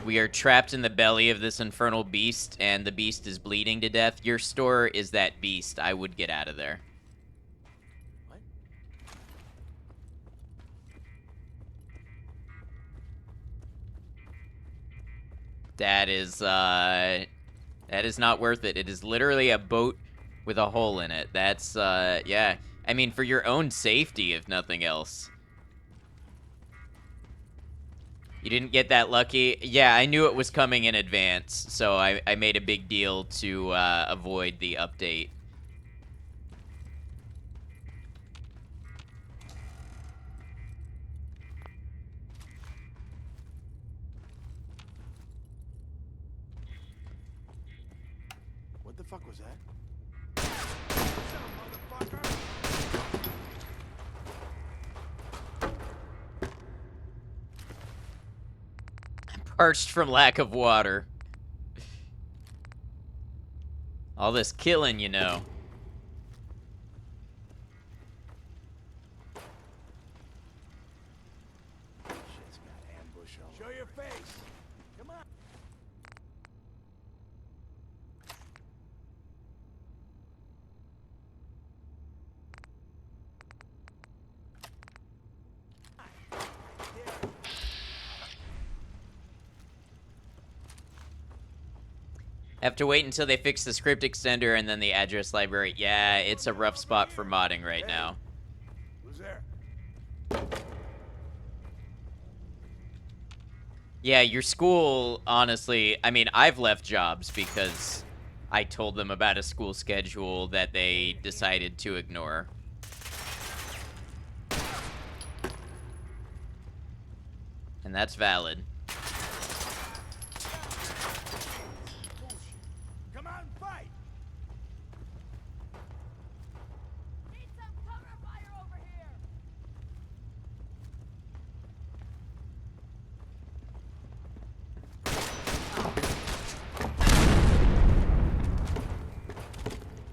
We are trapped in the belly of this infernal beast, and the beast is bleeding to death. Your store is that beast. I would get out of there. What? That is not worth it. It is literally a boat with a hole in it. That's yeah. I mean, for your own safety, if nothing else. You didn't get that lucky? Yeah, I knew it was coming in advance, so I made a big deal to avoid the update. What the fuck was that? Some motherfucker. I'm parched from lack of water. All this killing, you know. Shit's got ambush all Show your face. Come on. Have to wait until they fix the script extender and then the address library. Yeah, it's a rough spot for modding right now. Who's there? Yeah, your school, honestly, I mean, I've left jobs because I told them about a school schedule that they decided to ignore. And that's valid. Come out and fight! Need some cover fire over here!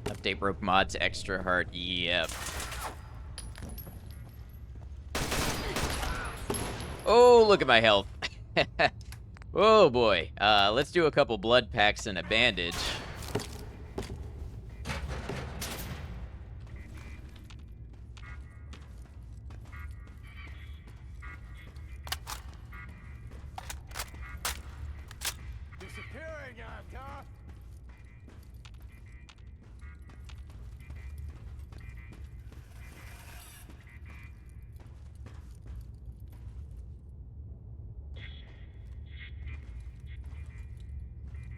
Update broke mods extra hard. Yep. Oh, look at my health. Oh boy. Let's do a couple blood packs and a bandage. Disappearing, huh?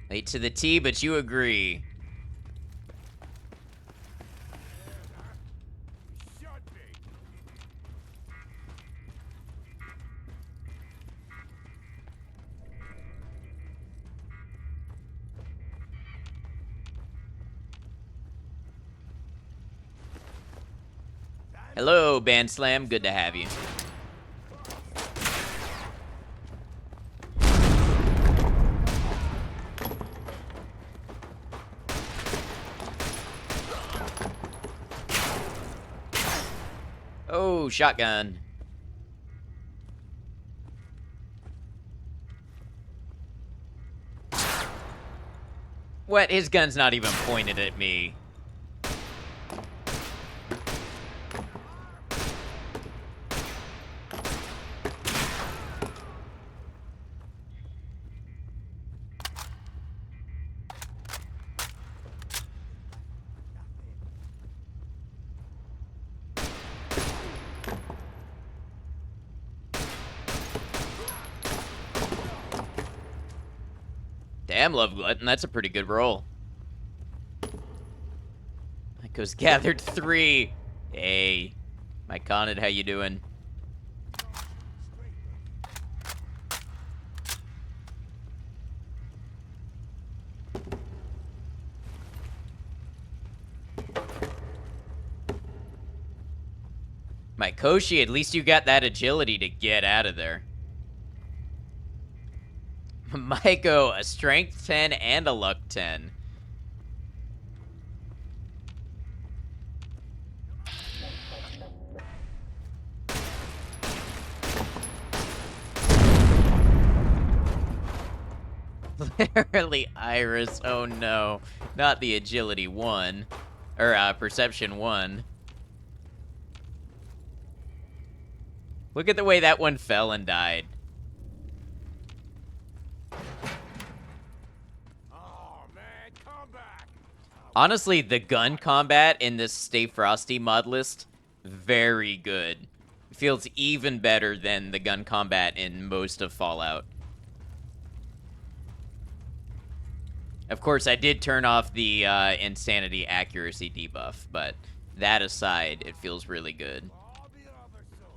Late to the T, but you agree. Shot me! Hello, Band Slam. Good to have you. Oh, shotgun. What? His gun's not even pointed at me. Damn, Love Glutton, that's a pretty good roll. That goes gathered 3. Hey, Mike Conant, how you doing? My Koshi, at least you got that agility to get out of there. Maiko, a strength 10 and a luck 10. Literally Iris, oh no. Not the agility 1. Or, perception 1. Look at the way that one fell and died. Oh, man, come back! Honestly, the gun combat in this Stay Frosty mod list, very good. Feels even better than the gun combat in most of Fallout. Of course, I did turn off the insanity accuracy debuff, but that aside, it feels really good. I'll be over soon.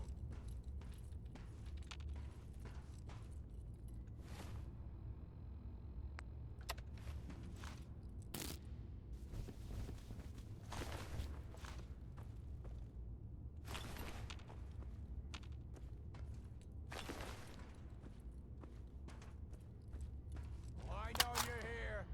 Oh, I know you're here.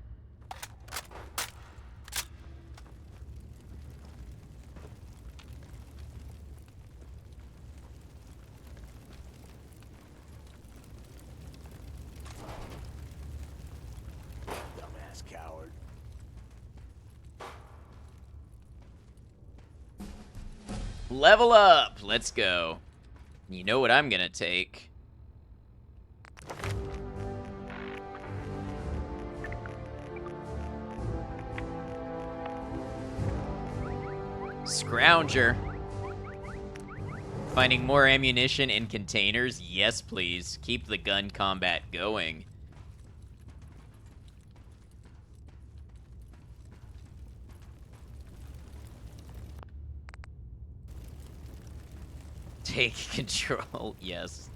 Dumbass coward. Level up! Let's go. You know what I'm gonna take. Scrounger. Finding more ammunition in containers? Yes, please. Keep the gun combat going. Take control, yes.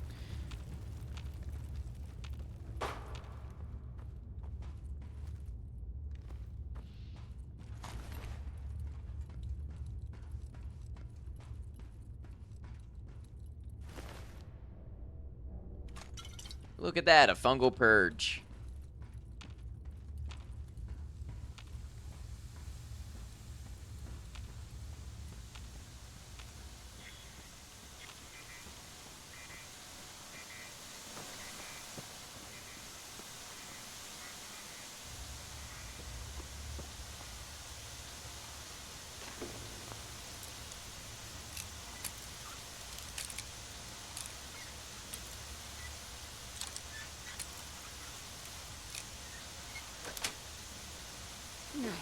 Look at that, a fungal purge. Nice.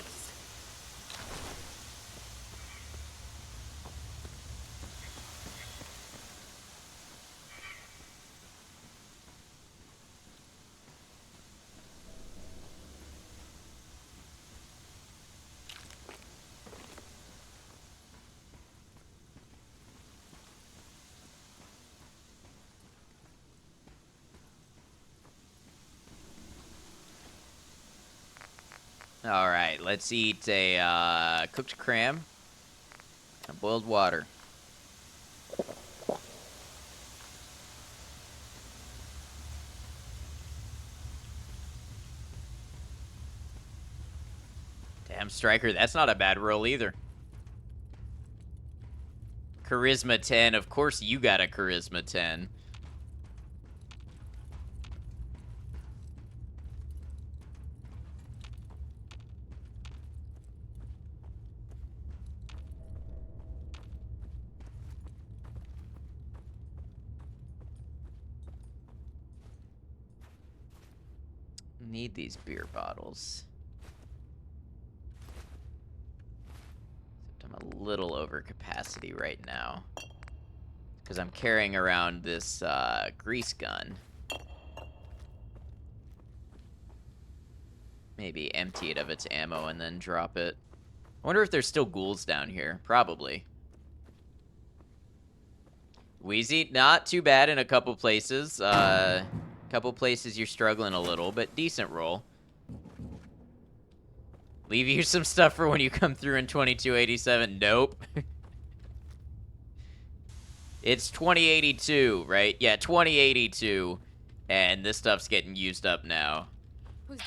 All right, let's eat a cooked cram and boiled water. Damn, Striker, that's not a bad roll either. Charisma 10, of course you got a Charisma 10. Need these beer bottles. Except I'm a little over capacity right now. Because I'm carrying around this grease gun. Maybe empty it of its ammo and then drop it. I wonder if there's still ghouls down here. Probably. Wheezy, not too bad in a couple places. Couple places you're struggling a little, but decent roll. Leave you some stuff for when you come through in 2287. Nope. It's 2082, right? Yeah, 2082. And this stuff's getting used up now. Who's...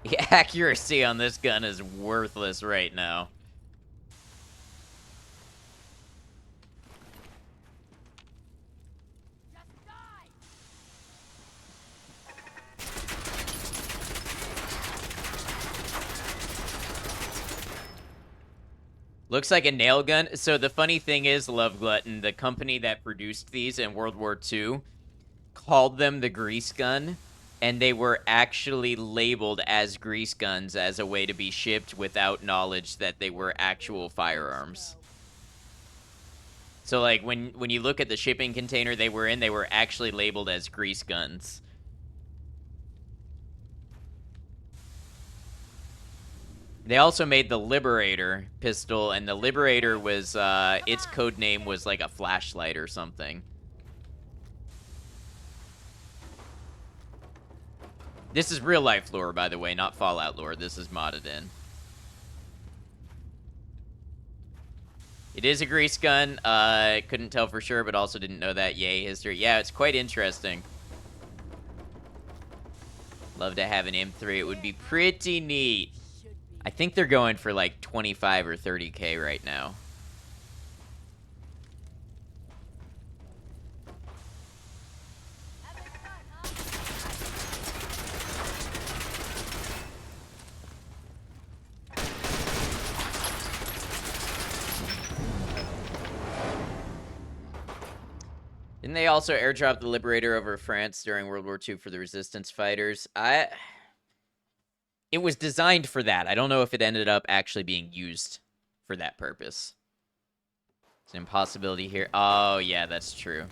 The accuracy on this gun is worthless right now. Just die! Looks like a nail gun. So the funny thing is, Love Glutton, the company that produced these in World War II, called them the grease gun, and they were actually labeled as grease guns as a way to be shipped without knowledge that they were actual firearms. So like when you look at the shipping container they were in, they were actually labeled as grease guns. They also made the Liberator pistol, and the Liberator was, its code name was like a flashlight or something. This is real life lore, by the way, not Fallout lore. This is modded in. It is a grease gun. Couldn't tell for sure, but also didn't know that. Yay, history. Yeah, it's quite interesting. Love to have an M3. It would be pretty neat. I think they're going for like 25 or 30K right now. Having fun, huh? Didn't they also airdrop the Liberator over France during World War II for the resistance fighters? It was designed for that. I don't know if it ended up actually being used for that purpose. It's an impossibility here. Oh, yeah, that's true.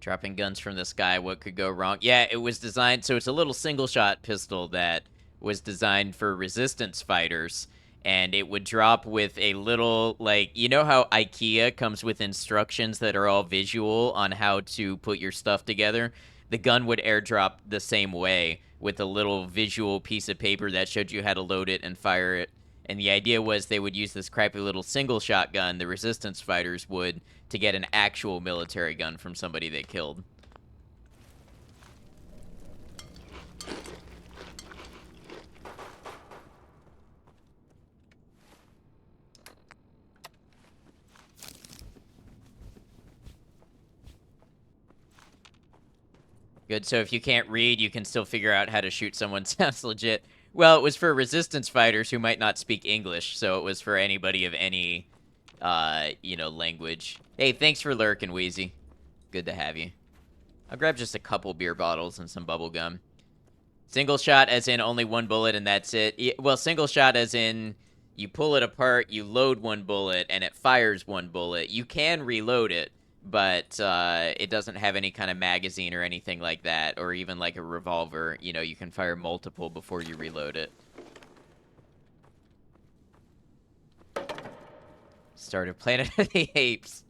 Dropping guns from the sky, what could go wrong? Yeah, it was designed, so it's a little single-shot pistol that was designed for resistance fighters, and it would drop with a little, like, you know how IKEA comes with instructions that are all visual on how to put your stuff together? The gun would airdrop the same way, with a little visual piece of paper that showed you how to load it and fire it. And the idea was they would use this crappy little single shotgun, the resistance fighters would, to get an actual military gun from somebody they killed. Good, so if you can't read, you can still figure out how to shoot someone. Sounds legit. Well, it was for resistance fighters who might not speak English, so it was for anybody of any, language. Hey, thanks for lurking, Wheezy. Good to have you. I'll grab just a couple beer bottles and some bubble gum. Single shot as in only one bullet and that's it. Well, single shot as in you pull it apart, you load one bullet, and it fires one bullet. You can reload it, but it doesn't have any kind of magazine or anything like that, or even like a revolver. You know, you can fire multiple before you reload it. Started Planet of the Apes.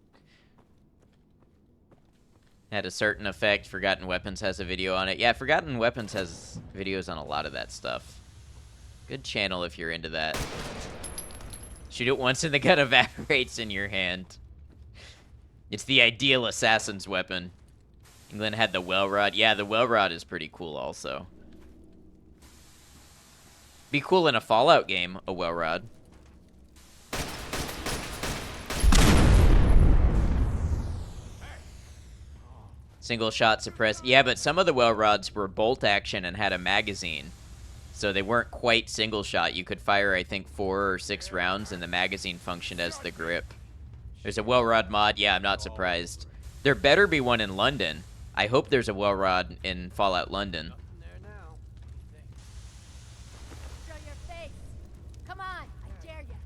Had a certain effect. Forgotten Weapons has a video on it. Yeah, Forgotten Weapons has videos on a lot of that stuff. Good channel if you're into that. Shoot it once and the gun evaporates in your hand. It's the ideal assassin's weapon. England had the well rod. Yeah, the well rod is pretty cool also. Be cool in a Fallout game, a well rod. Single shot suppressed. Yeah, but some of the well rods were bolt action and had a magazine. So they weren't quite single shot. You could fire, I think, 4 or 6 rounds, and the magazine functioned as the grip. There's a well rod mod. Yeah, I'm not surprised. There better be one in London. I hope there's a well rod in Fallout London. Show your face. Come on, I dare you.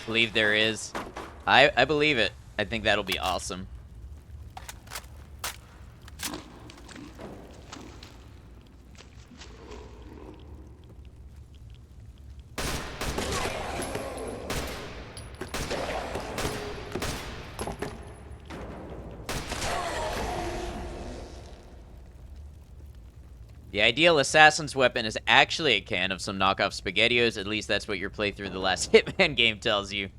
Believe there is. I believe it. I think that'll be awesome. The ideal assassin's weapon is actually a can of some knockoff SpaghettiOs. At least that's what your playthrough of the last Hitman game tells you.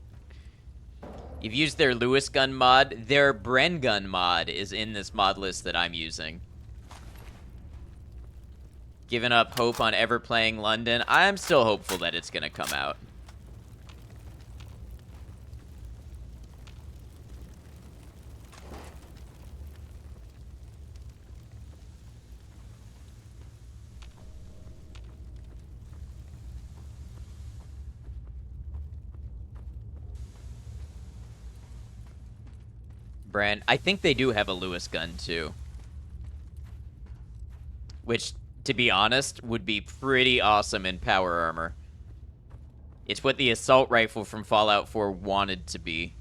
You've used their Lewis gun mod. Their Bren gun mod is in this mod list that I'm using. Giving up hope on ever playing London. I'm still hopeful that it's going to come out. Brand. I think they do have a Lewis gun too. Which, to be honest, would be pretty awesome in power armor. It's what the assault rifle from Fallout 4 wanted to be.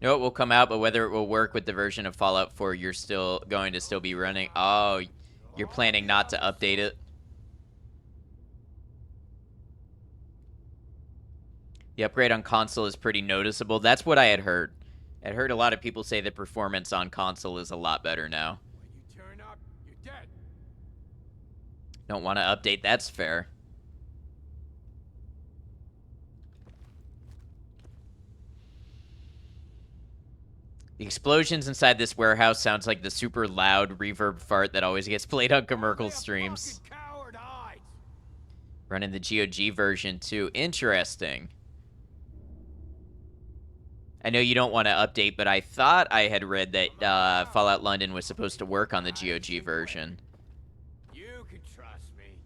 No, it will come out, but whether it will work with the version of Fallout 4 you're still going to still be running. Oh, you're planning not to update it? The upgrade on console is pretty noticeable. That's what I had heard. I heard a lot of people say the performance on console is a lot better now. When you turn up, you're dead. Don't want to update, that's fair. The explosions inside this warehouse sounds like the super loud reverb fart that always gets played on commercial Only a streams. fucking coward hides. Running the GOG version too. Interesting. I know you don't want to update, but I thought I had read that Fallout London was supposed to work on the GOG version. You can trust me.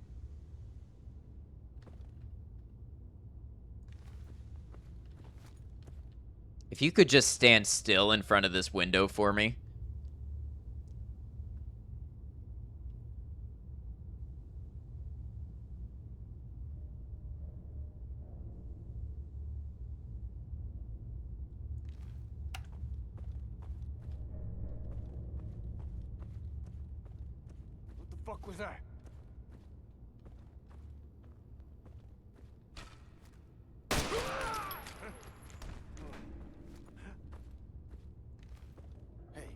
If you could just stand still in front of this window for me. What the fuck was that? Hey,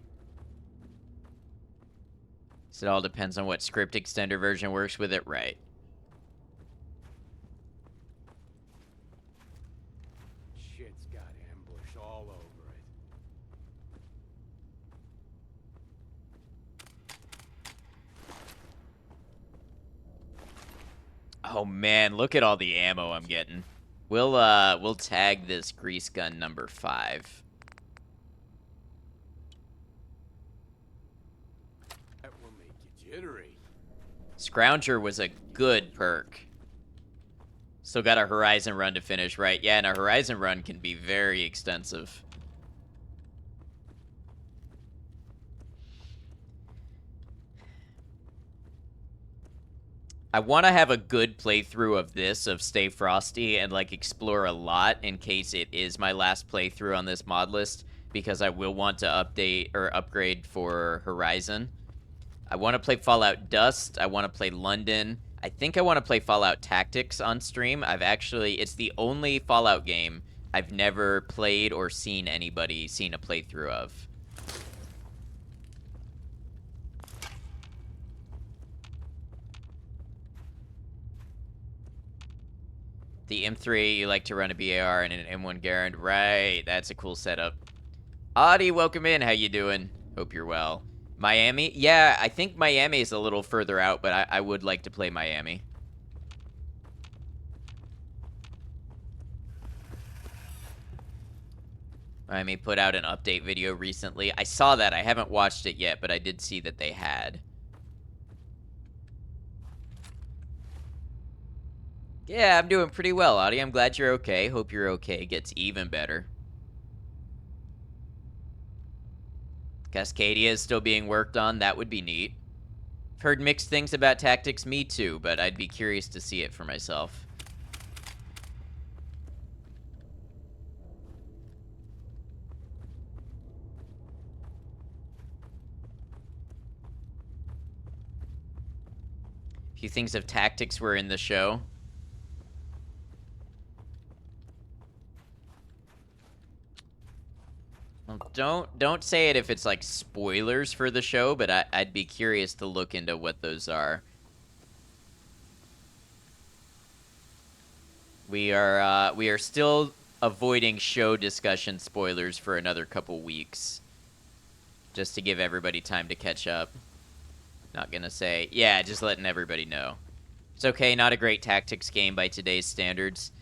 So it all depends on what script extender version works with it, right? shit's got ambush all over it. Oh man, look at all the ammo I'm getting. We'll tag this grease gun number 5. That will make you jittery. Scrounger was a good perk. Still got a Horizon run to finish, right? Yeah, and a Horizon run can be very extensive. I want to have a good playthrough of this, of Stay Frosty, and like explore a lot in case it is my last playthrough on this mod list, because I will want to update or upgrade for Horizon. I want to play Fallout Dust. I want to play London. I think I want to play Fallout Tactics on stream. It's the only Fallout game I've never played or seen a playthrough of. The M3, you like to run a BAR and an M1 Garand. Right, that's a cool setup. Audie, welcome in. How you doing? Hope you're well. Miami? Yeah, I think Miami is a little further out, but I would like to play Miami. Miami put out an update video recently. I saw that. I haven't watched it yet, but I did see that they had. Yeah, I'm doing pretty well, Audie. I'm glad you're okay. Hope you're okay. Gets even better. Cascadia is still being worked on. That would be neat. I've heard mixed things about Tactics, me too, but I'd be curious to see it for myself. A few things of Tactics were in the show. Well, don't say it if it's like spoilers for the show, but I'd be curious to look into what those are. We are still avoiding show discussion spoilers for another couple weeks, just to give everybody time to catch up. Not gonna say, yeah, just letting everybody know. It's okay, not a great Tactics game by today's standards.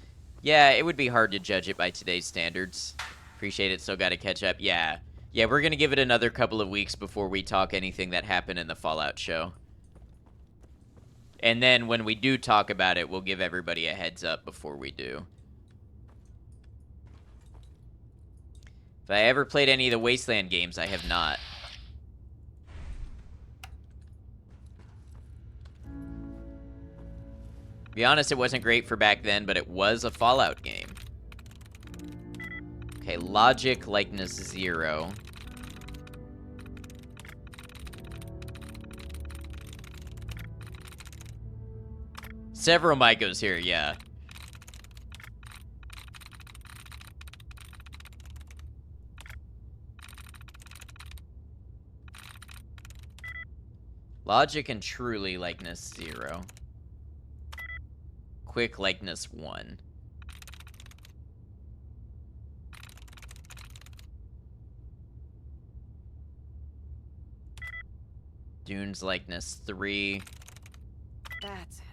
Yeah, it would be hard to judge it by today's standards. Appreciate it, still gotta catch up. Yeah, we're gonna give it another couple of weeks before we talk anything that happened in the Fallout show. And then when we do talk about it, we'll give everybody a heads up before we do. If I ever played any of the Wasteland games, I have not. To be honest, it wasn't great for back then, but it was a Fallout game. Okay, logic likeness 0. Several Mycos here, yeah. Logic and truly likeness 0. Quick likeness 1. Dunes likeness 3. That's it.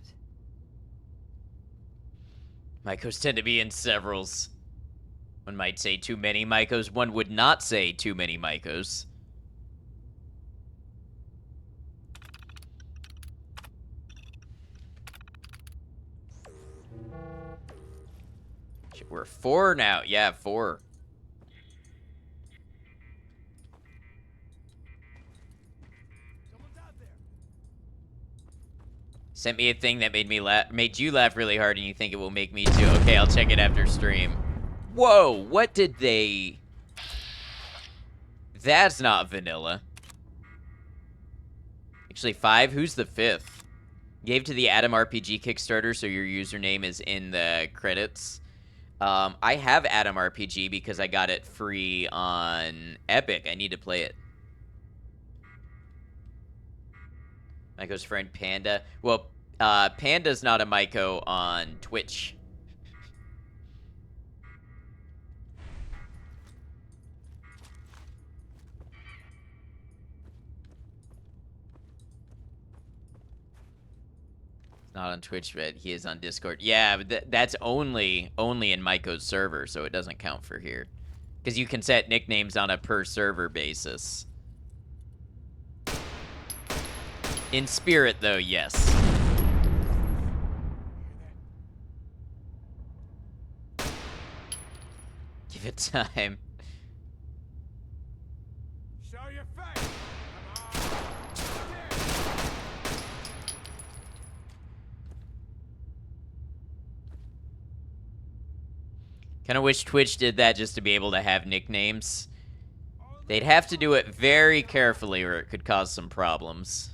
Mycos tend to be in severals. One might say too many Mycos. One would not say too many Mycos. Shit, we're 4 now. Yeah, 4. Someone's out there. Sent me a thing that made you laugh really hard, and you think it will make me too. Okay, I'll check it after stream. Whoa, what did they... That's not vanilla. Actually, 5, who's the 5th? Gave to the Adam RPG Kickstarter, so your username is in the credits. I have Adam RPG because I got it free on Epic. I need to play it. Myco's friend Panda. Well, Panda's not a Myco on Twitch. Not on Twitch, but he is on Discord. Yeah, but that's only in Myco's server, so it doesn't count for here. Because you can set nicknames on a per server basis. In spirit, though, yes. Give it time. Show your face. Come on. Kind of wish Twitch did that just to be able to have nicknames. They'd have to do it very carefully or it could cause some problems.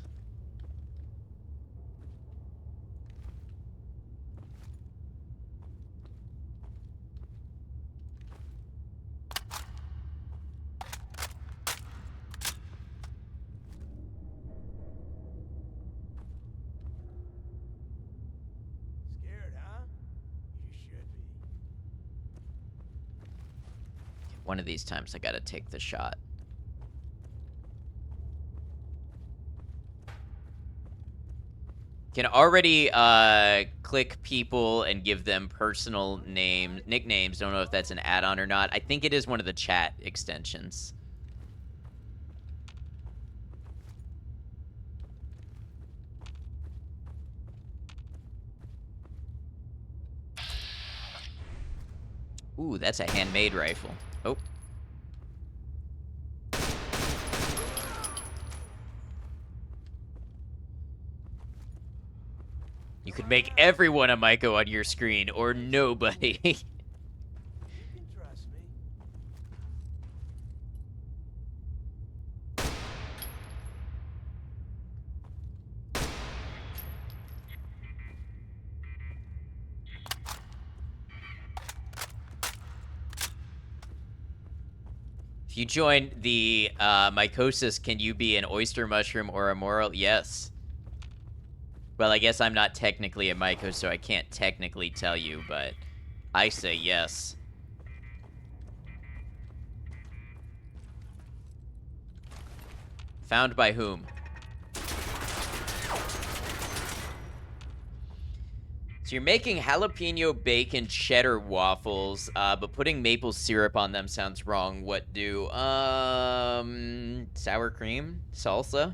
Scared, huh? You should be. One of these times I gotta take the shot. Can already click people and give them personal nicknames. Don't know if that's an add-on or not. I think it is one of the chat extensions. Ooh, that's a handmade rifle. Oh. You could make everyone a Myco on your screen, or nobody. You can trust me. If you join the Mycosis, can you be an oyster mushroom or a moral? Yes. Well, I guess I'm not technically a Myco, so I can't technically tell you, but I say yes. Found by whom? So you're making jalapeno bacon cheddar waffles, but putting maple syrup on them sounds wrong. What do? Sour cream? Salsa?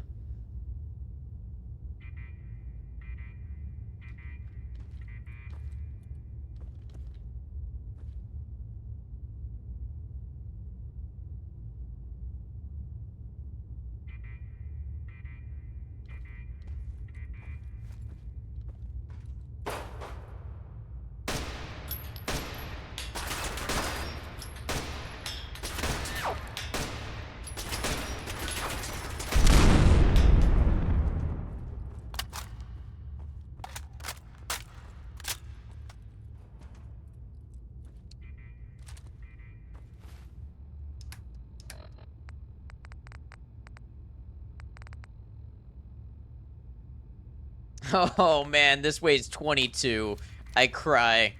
Oh, man, this weighs 22. I cry.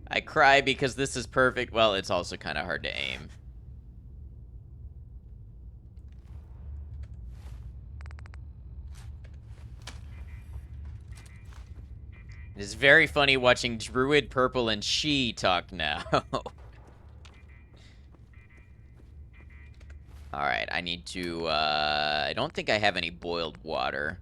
I cry because this is perfect. Well, it's also kind of hard to aim. It is very funny watching Druid Purple and She talk now. Alright, I need to, I don't think I have any boiled water.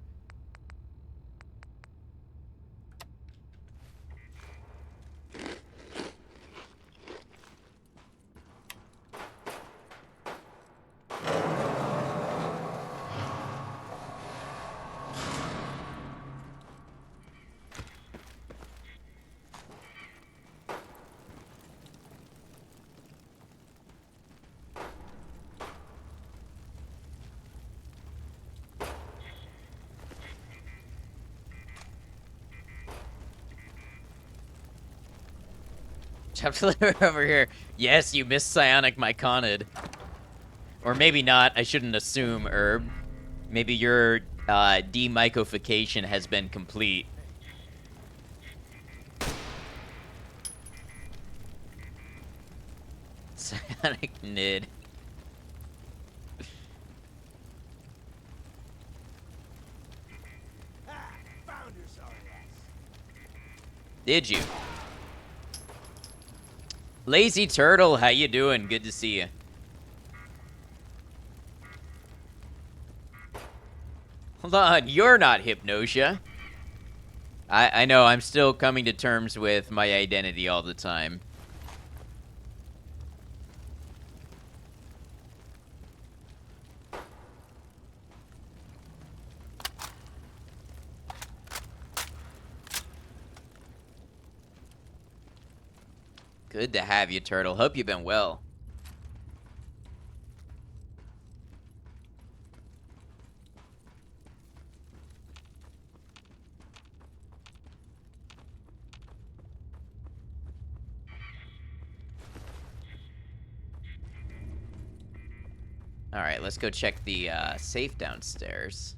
Chapter over here. Yes, you missed Psionic Myconid. Or maybe not. I shouldn't assume, Herb. Maybe your demycofication has been complete. Psionic Nid. Found your sorry ass. Did you? Lazy Turtle, how you doing? Good to see you. Hold on, you're not Hypnosia. I know, I'm still coming to terms with my identity all the time. Good to have you, Turtle. Hope you've been well. Alright, let's go check the safe downstairs.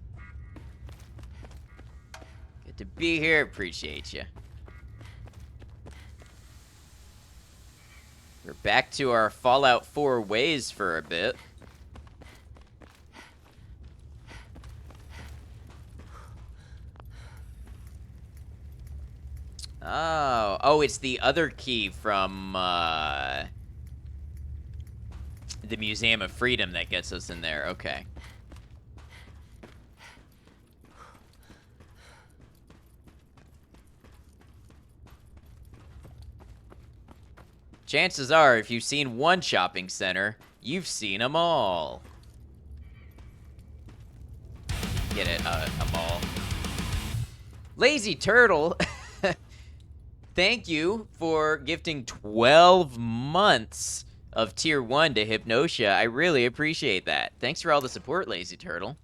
Good to be here. Appreciate you. We're back to our Fallout 4 ways for a bit. Oh, it's the other key from the Museum of Freedom that gets us in there. Okay. Chances are, if you've seen one shopping center, you've seen them all. Get it? A mall. Lazy Turtle, thank you for gifting 12 months of Tier 1 to Hypnosia. I really appreciate that. Thanks for all the support, Lazy Turtle.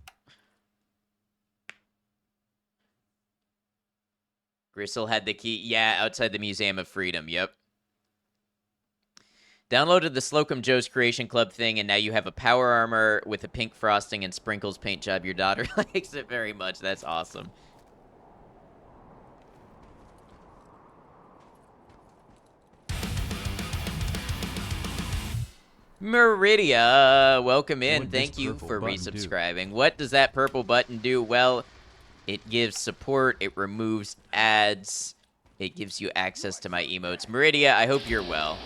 Gristle had the key. Yeah, outside the Museum of Freedom. Yep. Downloaded the Slocum Joe's Creation Club thing, and now you have a power armor with a pink frosting and sprinkles paint job. Your daughter likes it very much. That's awesome. Meridia, welcome in. Thank you for resubscribing. What does that purple button do? Well, it gives support. It removes ads. It gives you access to my emotes. Meridia, I hope you're well.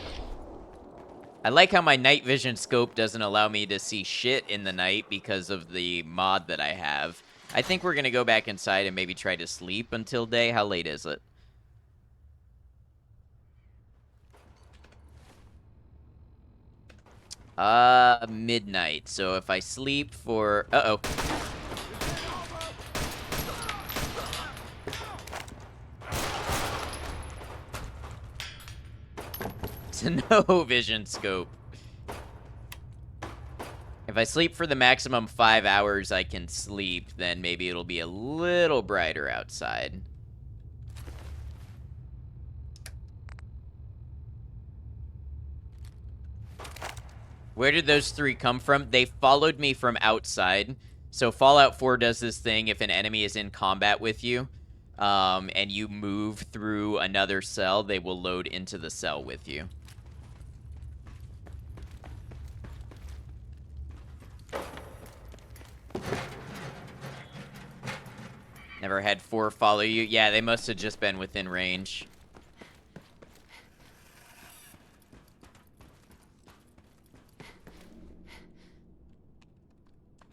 I like how my night vision scope doesn't allow me to see shit in the night because of the mod that I have. I think we're going to go back inside and maybe try to sleep until day. How late is it? Midnight. So if I sleep for... Uh-oh. It's a no vision scope. If I sleep for the maximum 5 hours I can sleep, then maybe it'll be a little brighter outside. Where did those three come from? They followed me from outside. So Fallout 4 does this thing if an enemy is in combat with you. and you move through another cell, they will load into the cell with you. Never had 4 follow you. Yeah, they must have just been within range.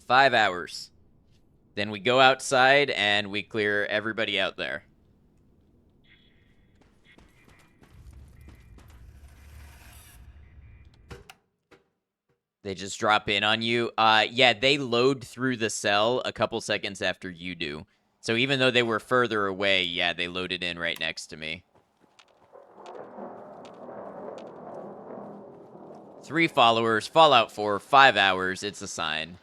$5 Then we go outside and we clear everybody out there. They just drop in on you. Yeah, they load through the cell a couple seconds after you do. So even though they were further away, yeah, they loaded in right next to me. 3 followers, Fallout 4, 5 hours, it's a sign.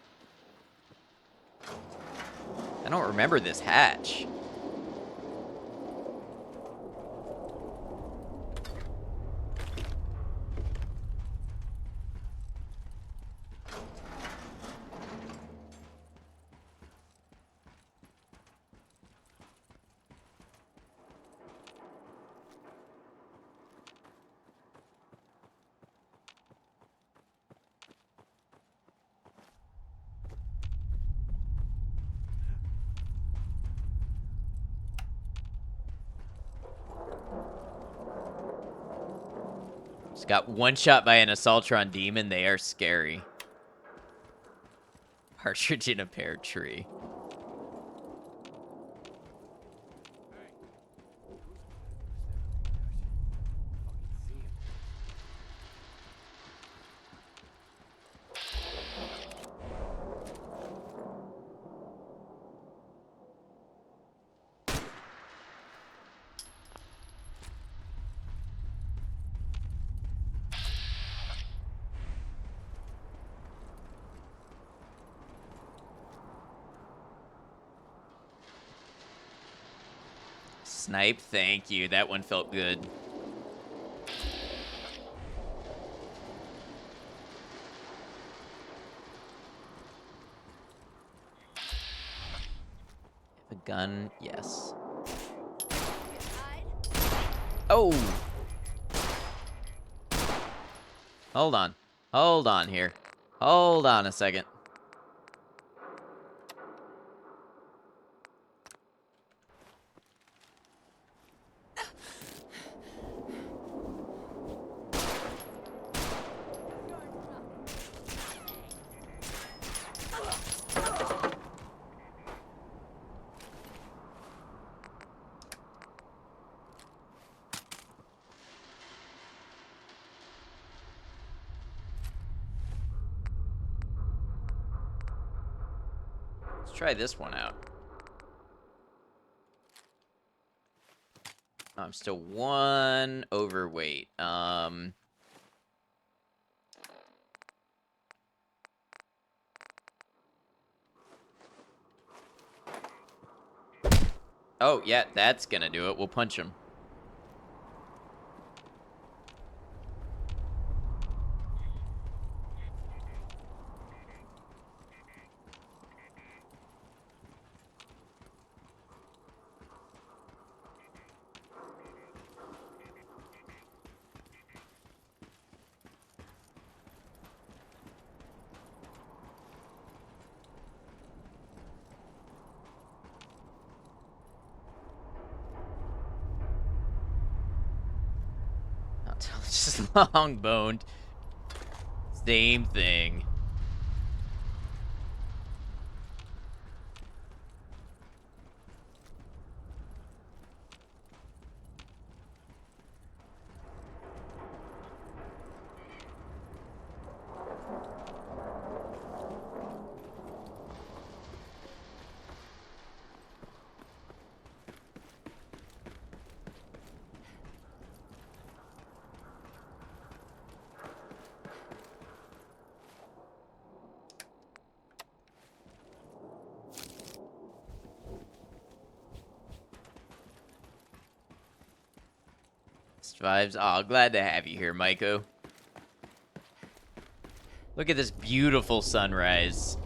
I don't remember this hatch. Just got one shot by an Assaultron demon. They are scary. Partridge in a pear tree. Snipe, thank you. That one felt good. A gun, yes. Oh! Hold on. Hold on here. Hold on a second. Let's try this one out. I'm still 1 overweight. Oh, yeah, that's gonna do it. We'll punch him. Just long boned. Same thing. Vibes. Oh, glad to have you here, Maiko. Look at this beautiful sunrise.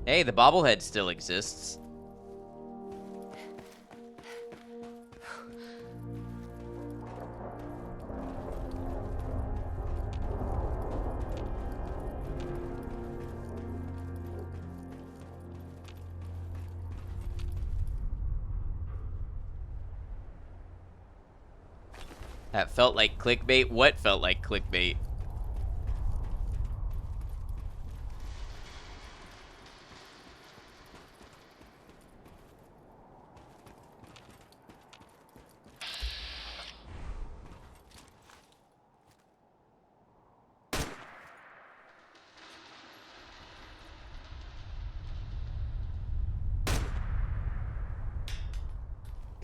Hey, the bobblehead still exists. That felt like clickbait. What felt like clickbait?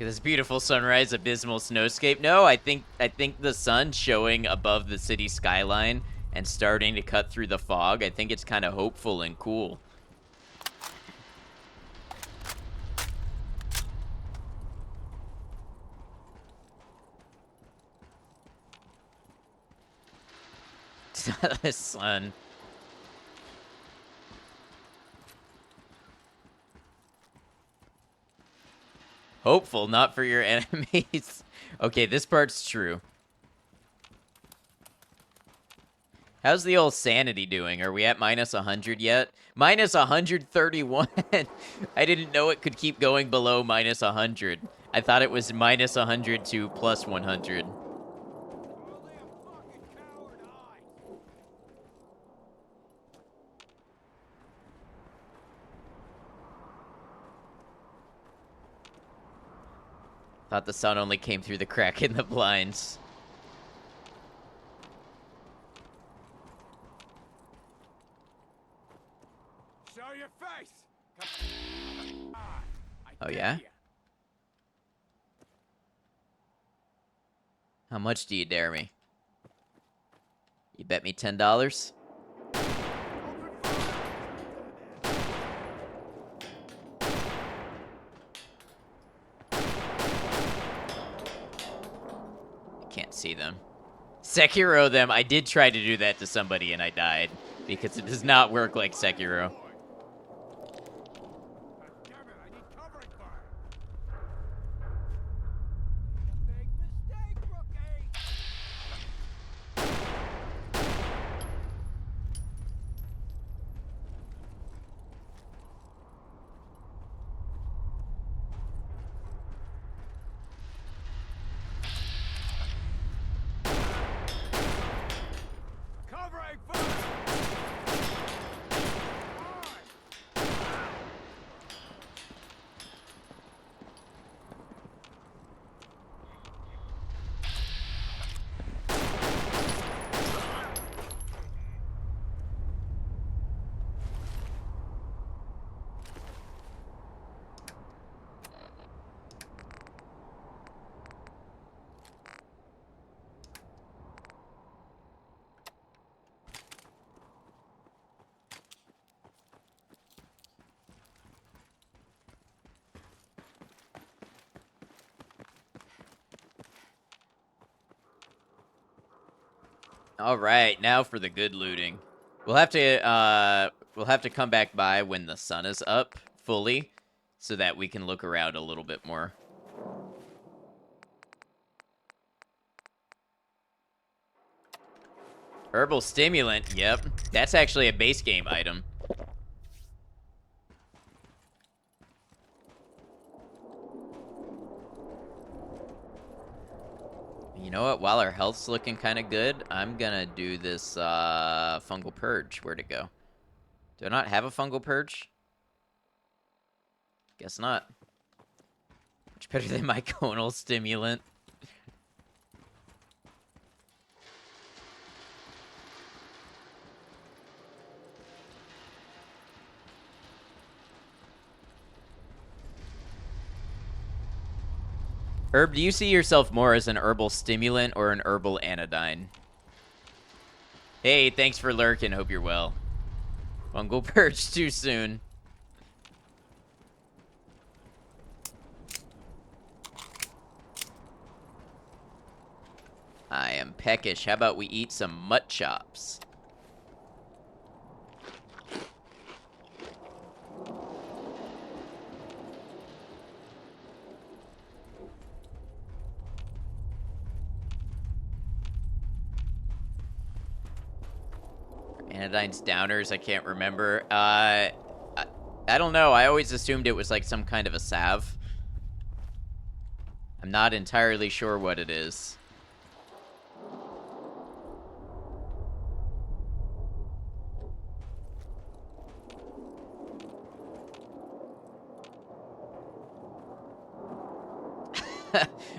This beautiful sunrise, abysmal snowscape. No, I think the sun showing above the city skyline and starting to cut through the fog. I think it's kind of hopeful and cool. The sun. Hopeful, not for your enemies. Okay, this part's true. How's the old sanity doing? Are we at minus 100 yet? Minus 131. I didn't know it could keep going below minus 100. I thought it was minus 100 to plus 100. Only a fucking coward I. Thought the sun only came through the crack in the blinds. Show your face. Oh, yeah? How much do you dare me? You bet me $10? I can't see them. Sekiro them. I did try to do that to somebody and I died. Because it does not work like Sekiro. Damn it, I need covering fire. Made a big mistake, rookie. Covering fire. All right, now for the good looting. We'll have to come back by when the sun is up fully so that we can look around a little bit more. Herbal stimulant, yep. That's actually a base game item. You know what? While our health's looking kind of good, I'm gonna do this fungal purge. Where'd it go? Do I not have a fungal purge? Guess not. Much better than my conal stimulant. Herb, do you see yourself more as an herbal stimulant or an herbal anodyne? Hey, thanks for lurking. Hope you're well. Fungal purge too soon. I am peckish. How about we eat some mutt chops? Anodyne's downers, I can't remember. I don't know. I always assumed it was like some kind of a salve. I'm not entirely sure what it is.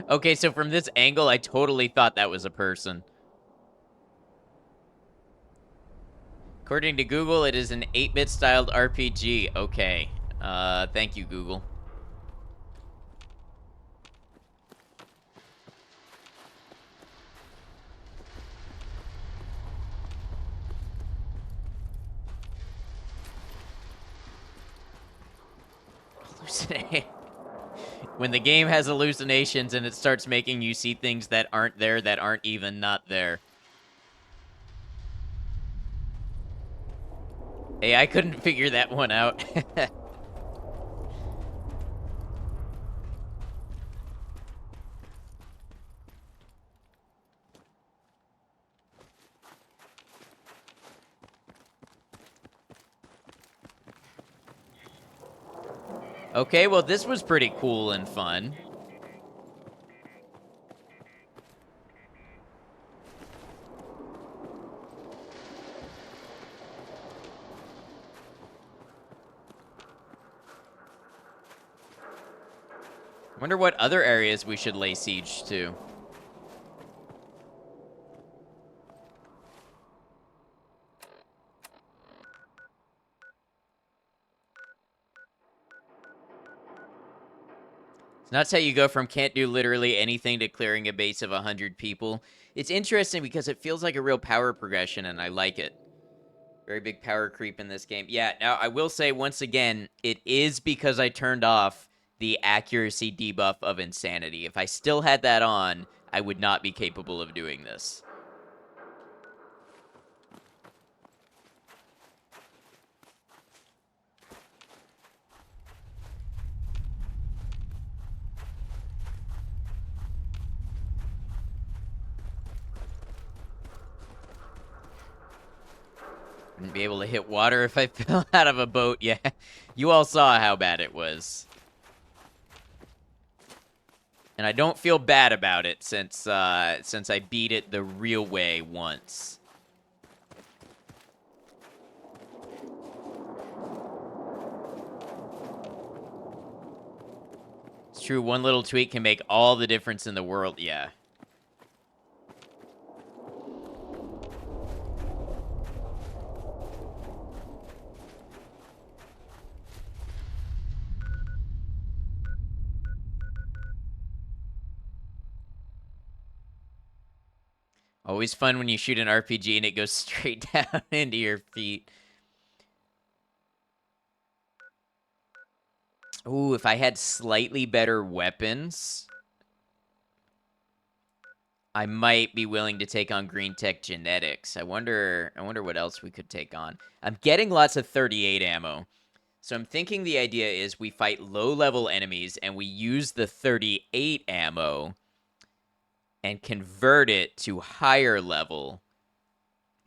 Okay, so from this angle, I totally thought that was a person. According to Google, it is an 8-bit styled RPG. Okay. Thank you, Google. Hallucinate. When the game has hallucinations and it starts making you see things that aren't there, that aren't even not there. Hey, I couldn't figure that one out. Okay, well, this was pretty cool and fun. Wonder what other areas we should lay siege to. It's nuts how you go from can't do literally anything to clearing a base of 100 people. It's interesting because it feels like a real power progression, and I like it. Very big power creep in this game. Yeah, now I will say once again, it is because I turned off the accuracy debuff of insanity. If I still had that on, I would not be capable of doing this. Wouldn't be able to hit water if I fell out of a boat. Yeah, you all saw how bad it was. And I don't feel bad about it since I beat it the real way once. It's true, one little tweak can make all the difference in the world, yeah. Always fun when you shoot an RPG and it goes straight down into your feet. Ooh, if I had slightly better weapons, I might be willing to take on green tech genetics. I wonder what else we could take on. I'm getting lots of 38 ammo. So I'm thinking the idea is we fight low-level enemies and we use the 38 ammo and convert it to higher level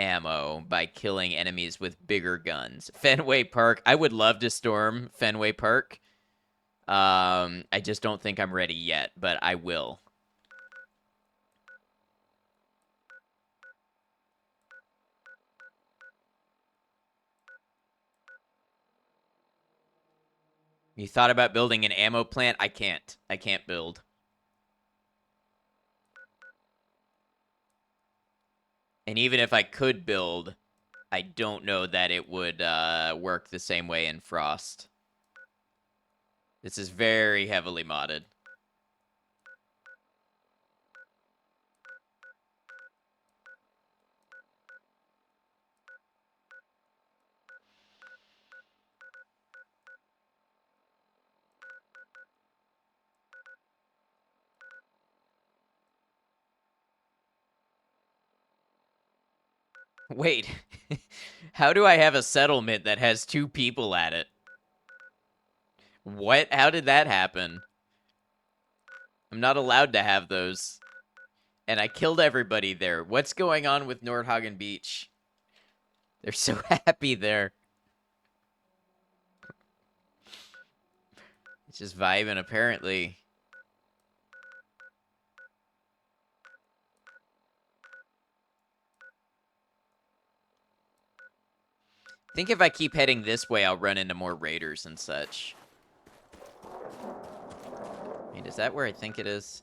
ammo by killing enemies with bigger guns. Fenway Park. I would love to storm Fenway Park. I just don't think I'm ready yet, but I will. You thought about building an ammo plant? I can't. I can't build. And even if I could build, I don't know that it would work the same way in Frost. This is very heavily modded. Wait, how do I have a settlement that has 2 people at it? What? How did that happen? I'm not allowed to have those. And I killed everybody there. What's going on with Nordhagen Beach? They're so happy there. It's just vibing, apparently. I think if I keep heading this way, I'll run into more raiders and such. I mean, is that where I think it is?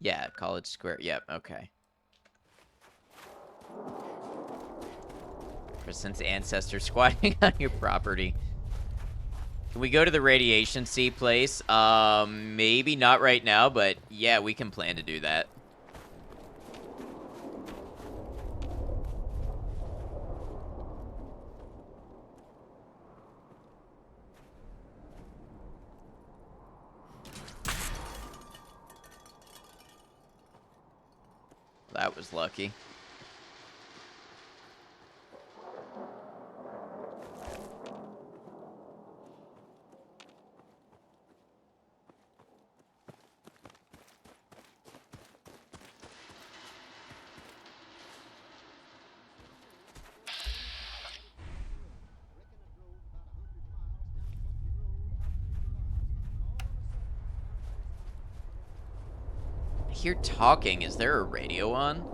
Yeah, College Square. Yep, okay. Since ancestors squatting on your property. Can we go to the Radiation Sea place? Maybe not right now, but yeah, we can plan to do that. That was lucky. I hear talking. Is there a radio on?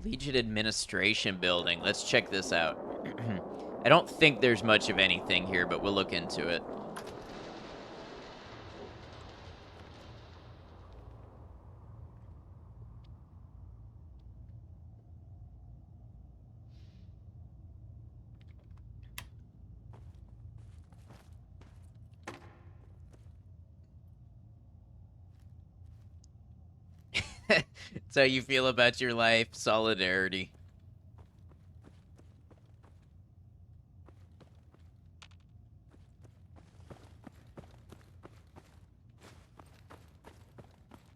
Legion Administration Building. Let's check this out. I don't think there's much of anything here, but we'll look into it. That's how you feel about your life. Solidarity.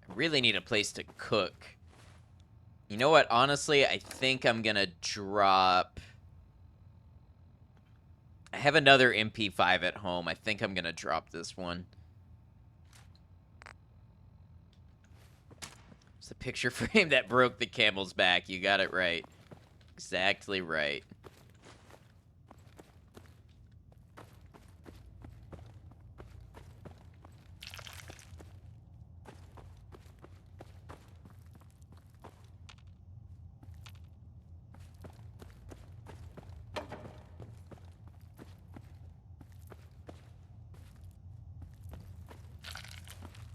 I really need a place to cook. You know what? Honestly, I think I'm gonna drop... I have another MP5 at home. I think I'm gonna drop this one. It's the picture frame that broke the camel's back. You got it right. Exactly right.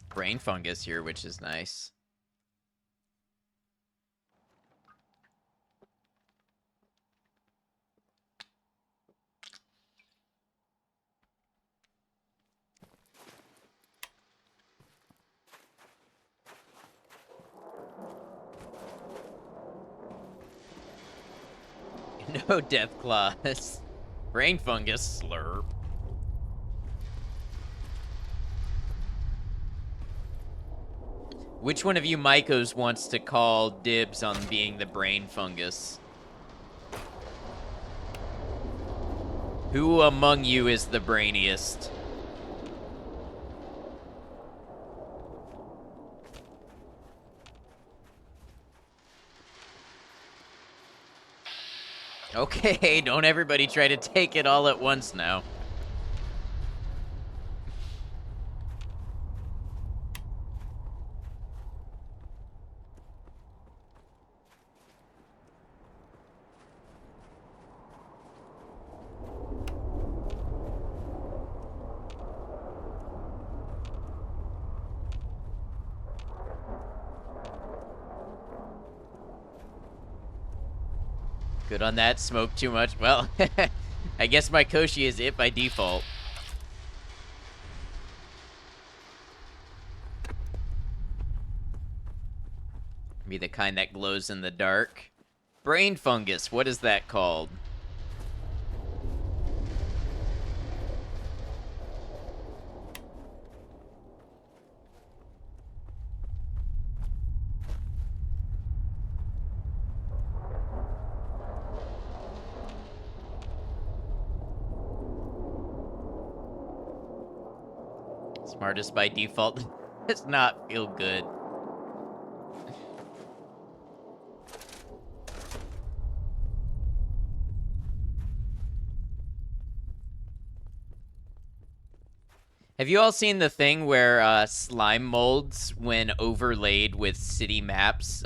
Brain fungus here, which is nice. No death claws. Brain fungus slurp. Which one of you Mycos wants to call dibs on being the brain fungus? Who among you is the brainiest? Okay, don't everybody try to take it all at once now. Good on that, smoke too much. Well, I guess my Koshi is it by default. Be the kind that glows in the dark. Brain fungus, what is that called? Smartest by default does not feel good. Have you all seen the thing where slime molds, when overlaid with city maps,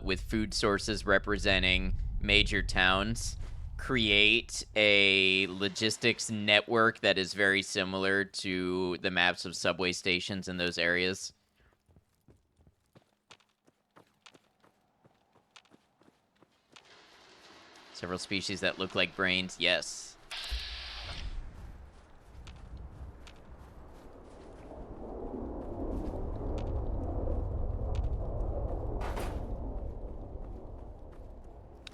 with food sources representing major towns, create a logistics network that is very similar to the maps of subway stations in those areas? Several species that look like brains, yes.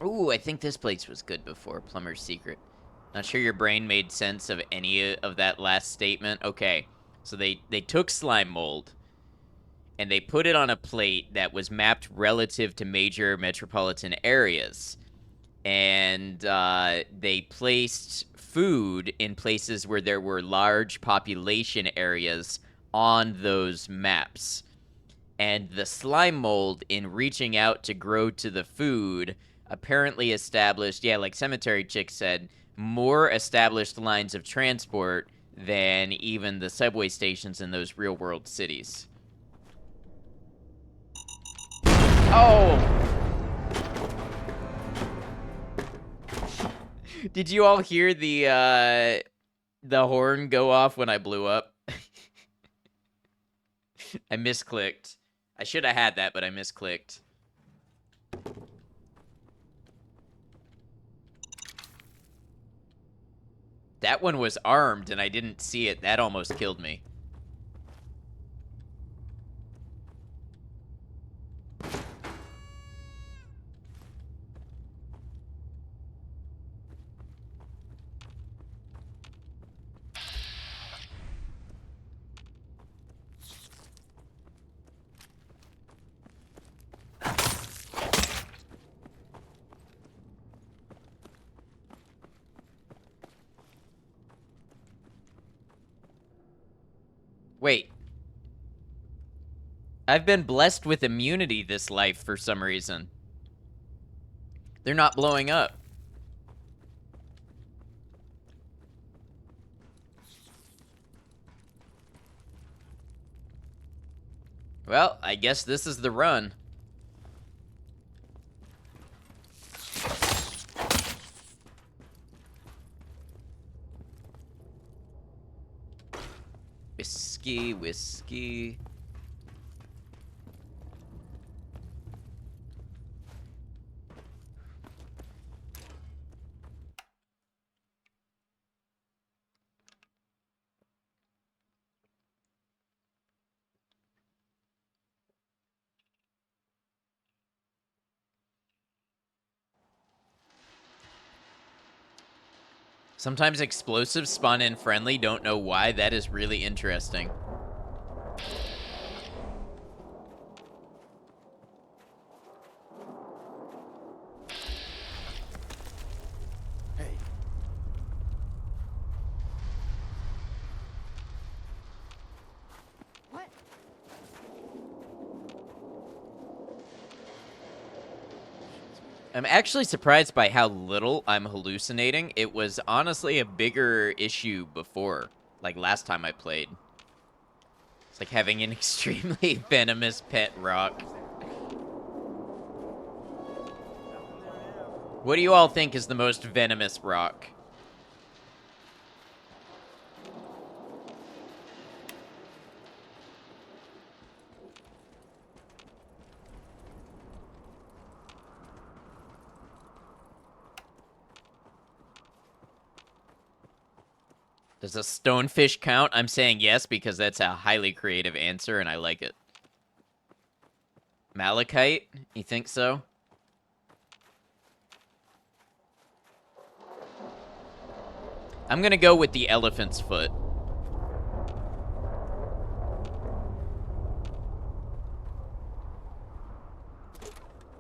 Ooh, I think this place was good before, Plumber's Secret. Not sure your brain made sense of any of that last statement. Okay, so they took slime mold, and they put it on a plate that was mapped relative to major metropolitan areas. And they placed food in places where there were large population areas on those maps. And the slime mold, in reaching out to grow to the food, apparently established, yeah, like Cemetery Chick said, more established lines of transport than even the subway stations in those real world cities. Oh! Did you all hear the horn go off when I blew up? I misclicked. I should have had that, but I misclicked. That one was armed and I didn't see it. That almost killed me. Wait. I've been blessed with immunity this life for some reason. They're not blowing up. Well, I guess this is the run. Whiskey, whiskey. Sometimes explosives spawn in friendly, don't know why. That is really interesting. Hey. What? I'm actually surprised by how little I'm hallucinating. It was honestly a bigger issue before, like last time I played. It's like having an extremely venomous pet rock. What do you all think is the most venomous rock? Does a stonefish count? I'm saying yes because that's a highly creative answer and I like it. Malachite? You think so? I'm gonna go with the elephant's foot.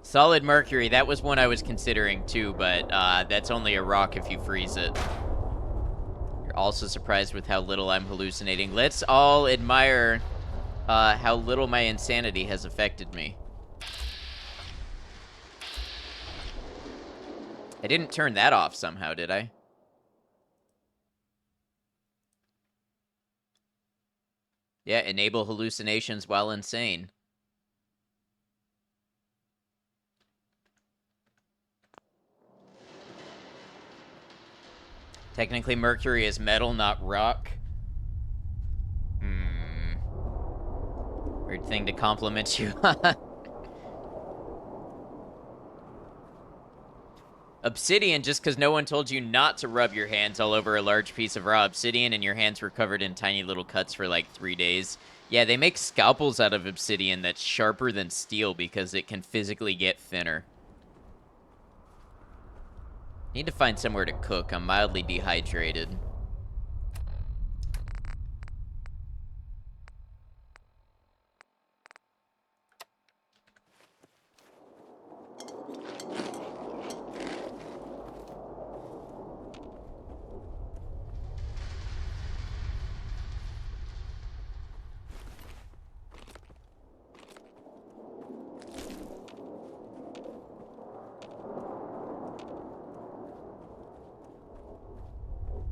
Solid mercury, that was one I was considering too, but that's only a rock if you freeze it. You're Also surprised with how little I'm hallucinating. Let's all admire how little my insanity has affected me. I didn't turn that off somehow, did I? Yeah, enable hallucinations while insane. Technically, mercury is metal, not rock. Weird thing to compliment you. Obsidian, just because no one told you not to rub your hands all over a large piece of raw obsidian and your hands were covered in tiny little cuts for like 3 days. Yeah, they make scalpels out of obsidian that's sharper than steel because it can physically get thinner. Need to find somewhere to cook. I'm mildly dehydrated.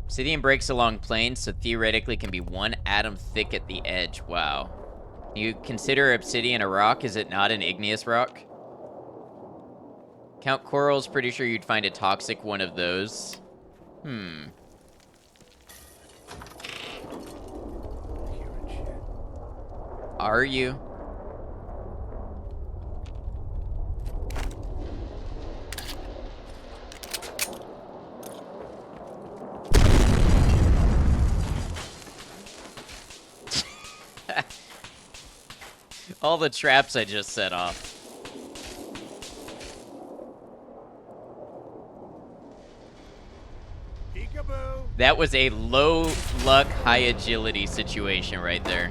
Obsidian breaks along planes, so theoretically can be 1 atom thick at the edge. Wow. You consider obsidian a rock? Is it not an igneous rock? Count corals, pretty sure you'd find a toxic one of those. Are you? All the traps I just set off. Peekaboo. That was a low luck, high agility situation right there.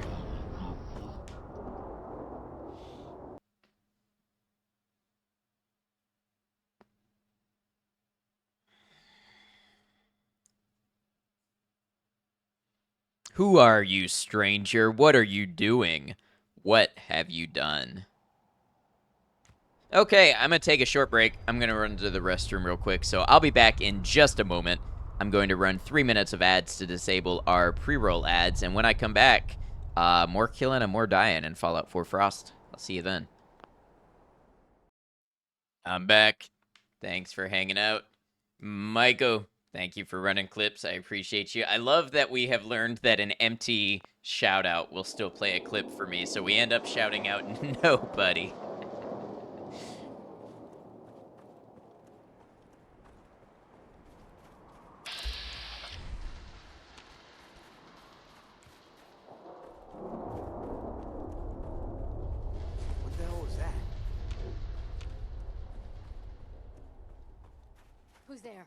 Who are you, stranger? What are you doing? What have you done? Okay, I'm going to take a short break. I'm going to run to the restroom real quick, so I'll be back in just a moment. I'm going to run 3 minutes of ads to disable our pre-roll ads, and when I come back, more killing and more dying in Fallout 4 Frost. I'll see you then. I'm back. Thanks for hanging out. Maiko, thank you for running clips. I appreciate you. I love that we have learned that an empty shout out will still play a clip for me, so we end up shouting out nobody. What the hell was that? Who's there?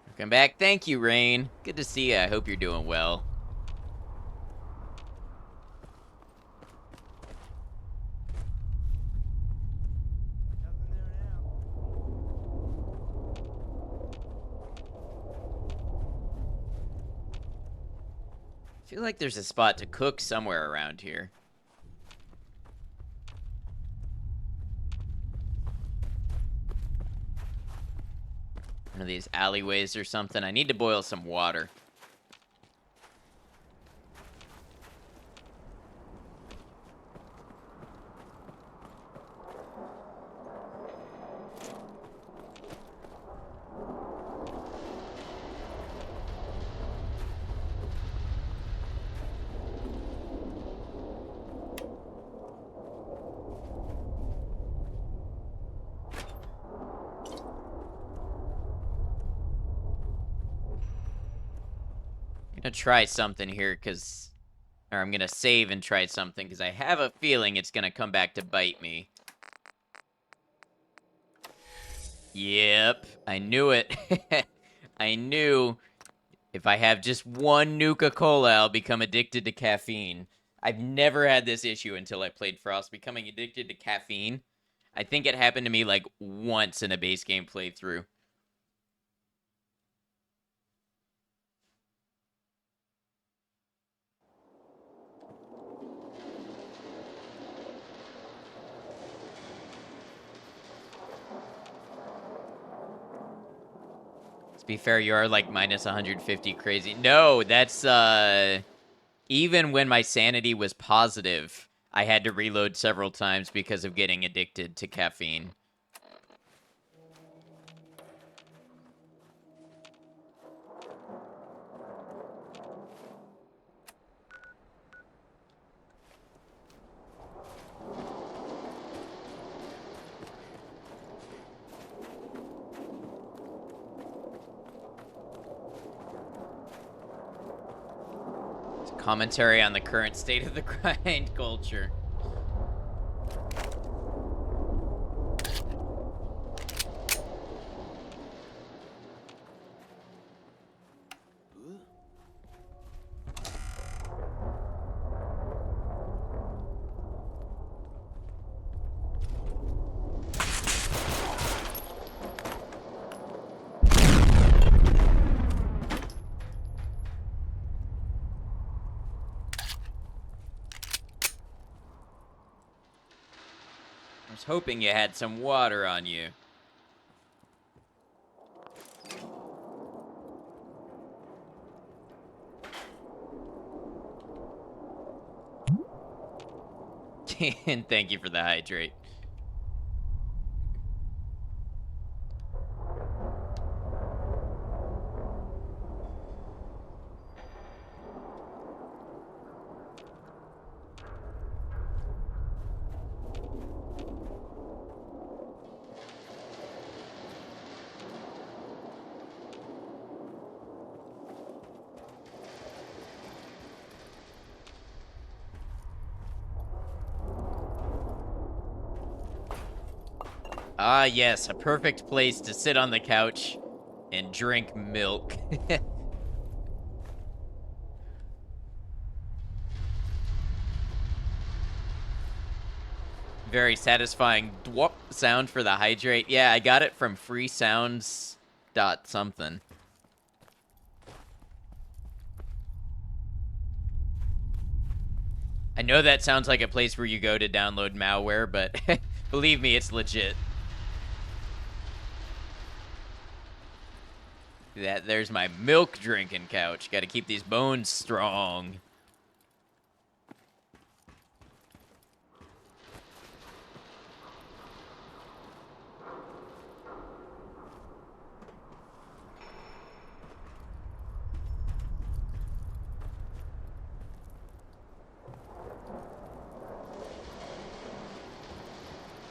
Welcome back. Thank you, Rain. Good to see you. I hope you're doing well. Nothing there now. I feel like there's a spot to cook somewhere around here. One of these alleyways or something. I need to boil some water. I'm gonna try something here, or I'm gonna save and try something, because I have a feeling it's gonna come back to bite me. Yep, I knew it. I knew if I have just one Nuka-Cola, I'll become addicted to caffeine. I've never had this issue until I played Frost, becoming addicted to caffeine. I think it happened to me like once in a base game playthrough. To be fair, you are like minus 150 crazy. No, that's even when my sanity was positive, I had to reload several times because of getting addicted to caffeine. Commentary on the current state of the grind culture. I was hoping you had some water on you. And thank you for the hydrate. Ah, yes, a perfect place to sit on the couch and drink milk. Very satisfying dwop sound for the hydrate. Yeah, I got it from freesounds dot something. I know that sounds like a place where you go to download malware, but believe me, it's legit. There's my milk drinking couch. Got to keep these bones strong.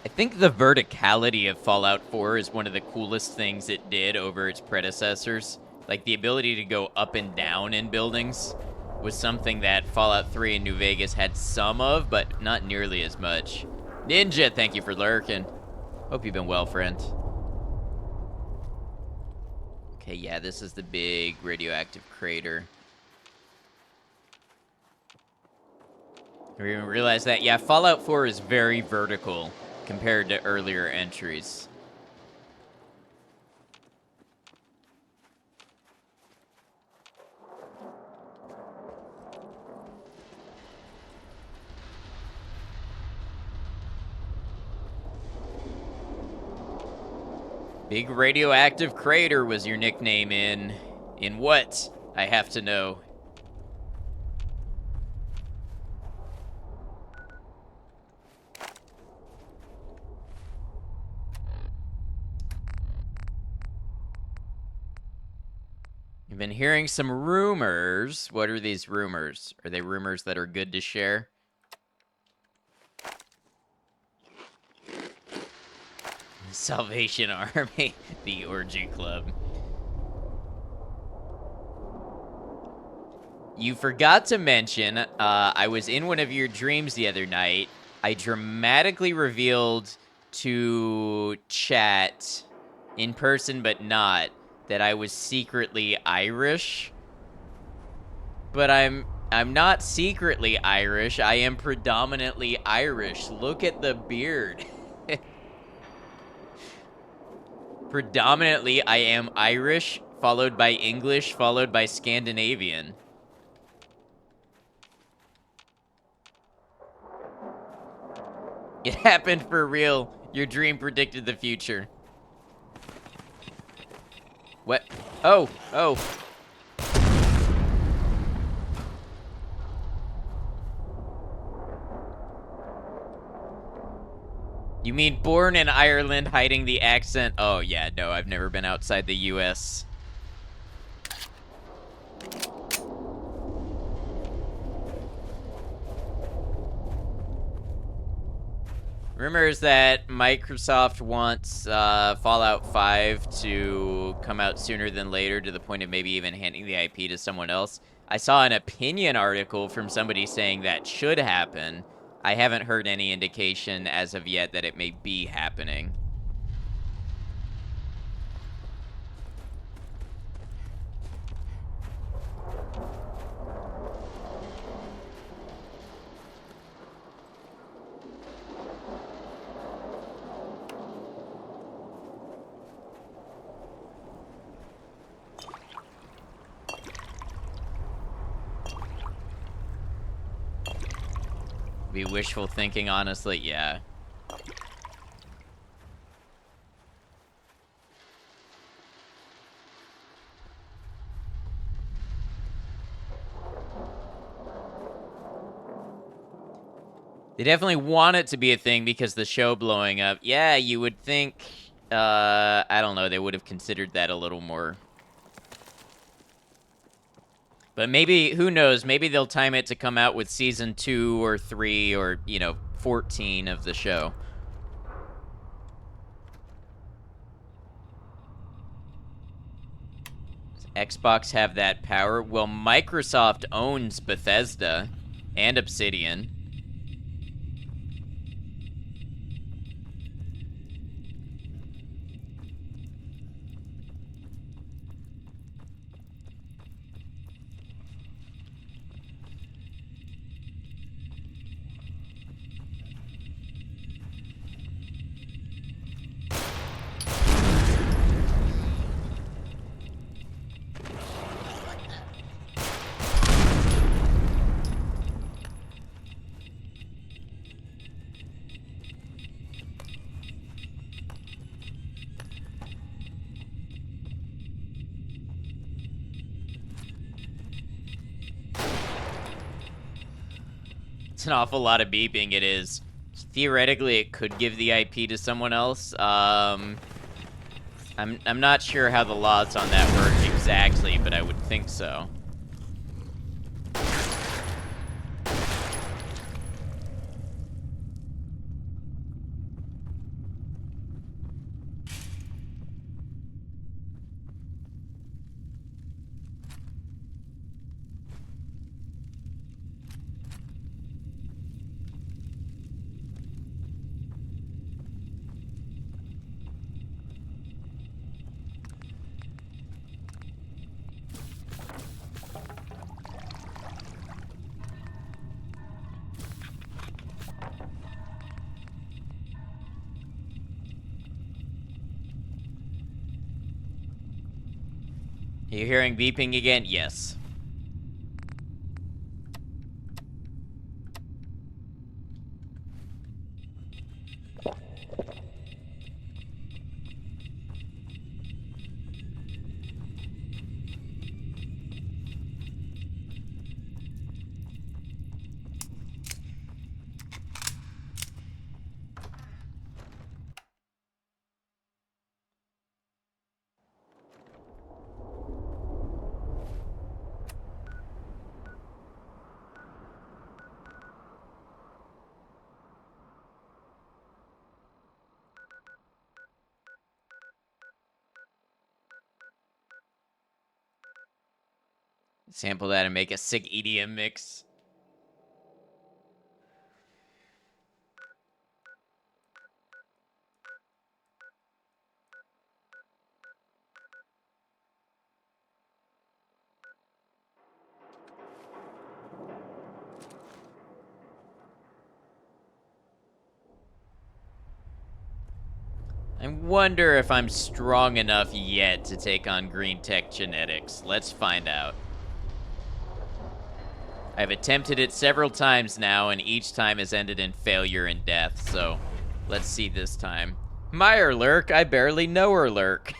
I think the verticality of Fallout 4 is one of the coolest things it did over its predecessors. Like, the ability to go up and down in buildings was something that Fallout 3 and New Vegas had some of, but not nearly as much. Ninja, thank you for lurking. Hope you've been well, friend. Okay, yeah, this is the big radioactive crater. I didn't even realize that. Yeah, Fallout 4 is very vertical compared to earlier entries. Big radioactive crater was your nickname in what? I have to know. You've been hearing some rumors. What are these rumors? Are they rumors that are good to share? Salvation Army, the orgy club. You forgot to mention, I was in one of your dreams the other night. I dramatically revealed to chat, in person but not, that I was secretly Irish. But I'm not secretly Irish. I am predominantly Irish. Look at the beard. Predominantly, I am Irish, followed by English, followed by Scandinavian. It happened for real. Your dream predicted the future. What? Oh, oh. You mean born in Ireland, hiding the accent? Oh, yeah, no, I've never been outside the US. Rumors that Microsoft wants Fallout 5 to come out sooner than later, to the point of maybe even handing the IP to someone else. I saw an opinion article from somebody saying that should happen. I haven't heard any indication as of yet that it may be happening. Be wishful thinking, honestly, yeah. They definitely want it to be a thing because the show blowing up. Yeah, you would think, I don't know, they would have considered that a little more. But maybe, who knows, maybe they'll time it to come out with season 2 or 3 or, 14 of the show. Does Xbox have that power? Well, Microsoft owns Bethesda and Obsidian. It's an awful lot of beeping, it is. Theoretically, it could give the IP to someone else. I'm not sure how the laws on that work exactly, but I would think so. Are you hearing beeping again? Yes. Sample that and make a sick EDM mix. I wonder if I'm strong enough yet to take on green tech genetics. Let's find out. I've attempted it several times now, and each time has ended in failure and death, so let's see this time. Meyer Lurk, I barely know her Lurk.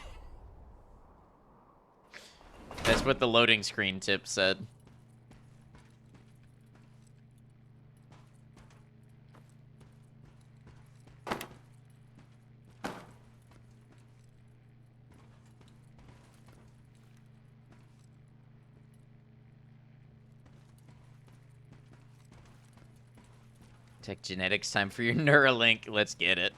That's what the loading screen tip said. Tech genetics, time for your Neuralink. Let's get it.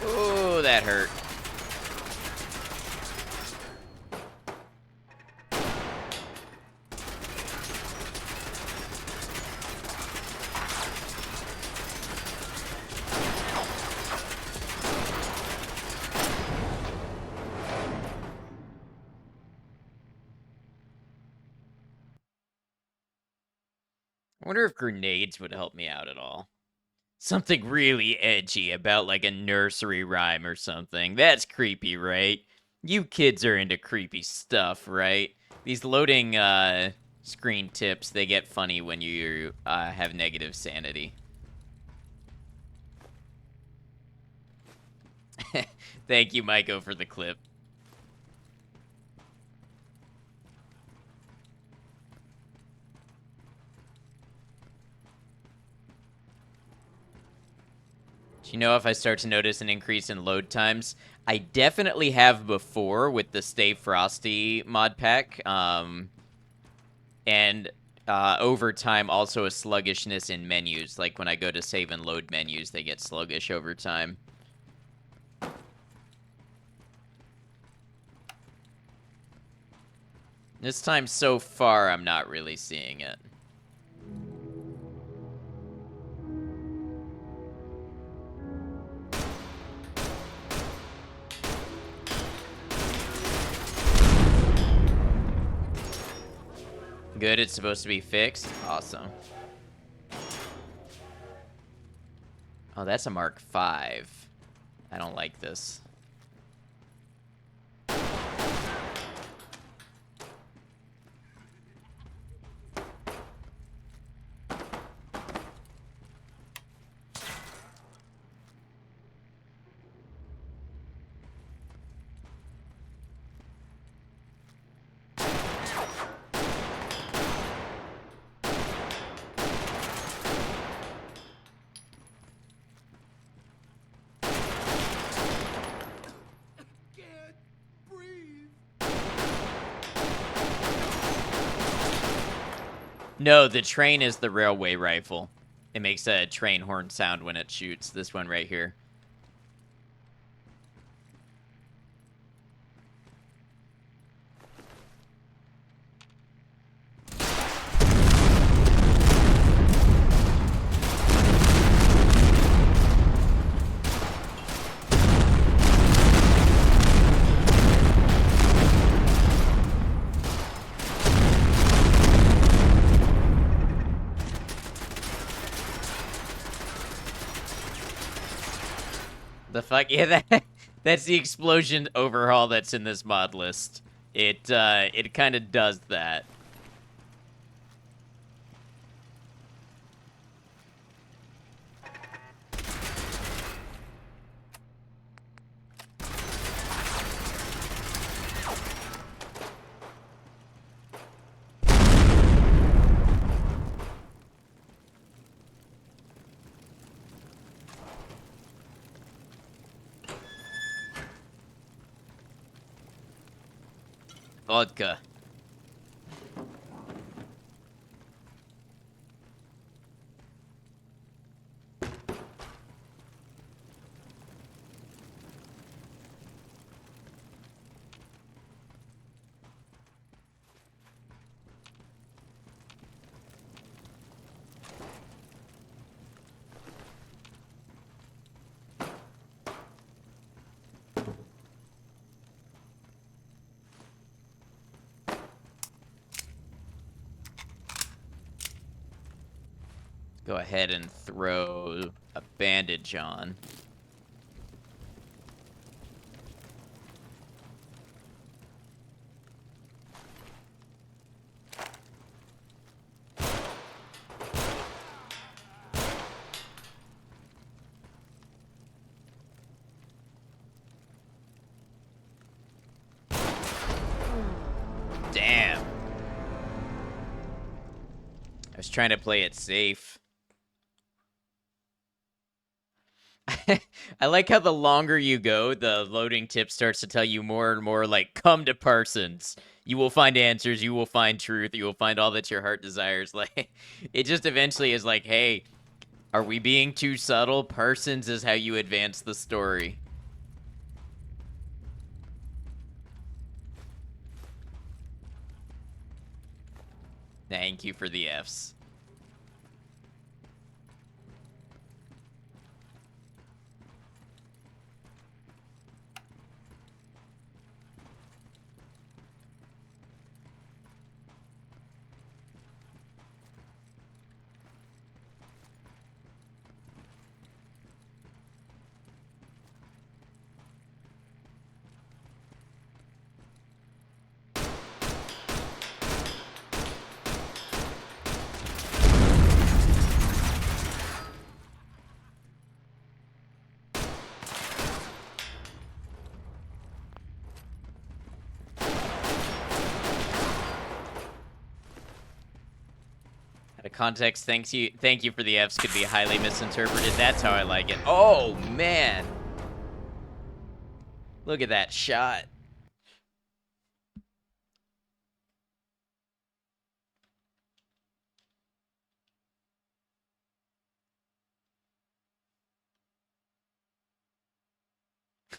Oh, that hurt. I wonder if grenades would help me out at all. Something really edgy about like a nursery rhyme or something. That's creepy, right? You kids are into creepy stuff, right? These loading screen tips, they get funny when you have negative sanity. Thank you, Maiko, for the clip. Do you know if I start to notice an increase in load times? I definitely have before with the Stay Frosty mod pack. And over time, also a sluggishness in menus. Like when I go to save and load menus, they get sluggish over time. This time so far, I'm not really seeing it. Good, it's supposed to be fixed. Awesome. Oh, that's a Mark V. I don't like this. Can't breathe. No, the train is the railway rifle. It makes a train horn sound when it shoots. This one right here. The fuck? Yeah, that's the explosion overhaul that's in this mod list. It kind of does that. Vodka. go ahead and throw a bandage on. Damn. I was trying to play it safe. I like how the longer you go, the loading tip starts to tell you more and more, like, come to Parsons. You will find answers, you will find truth, you will find all that your heart desires. Like, it just eventually is like, hey, are we being too subtle? Parsons is how you advance the story. Thank you for the Fs. Out of context, thank you for the Fs could be highly misinterpreted. That's how I like it. Oh, man. Look at that shot.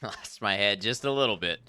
Lost my head just a little bit.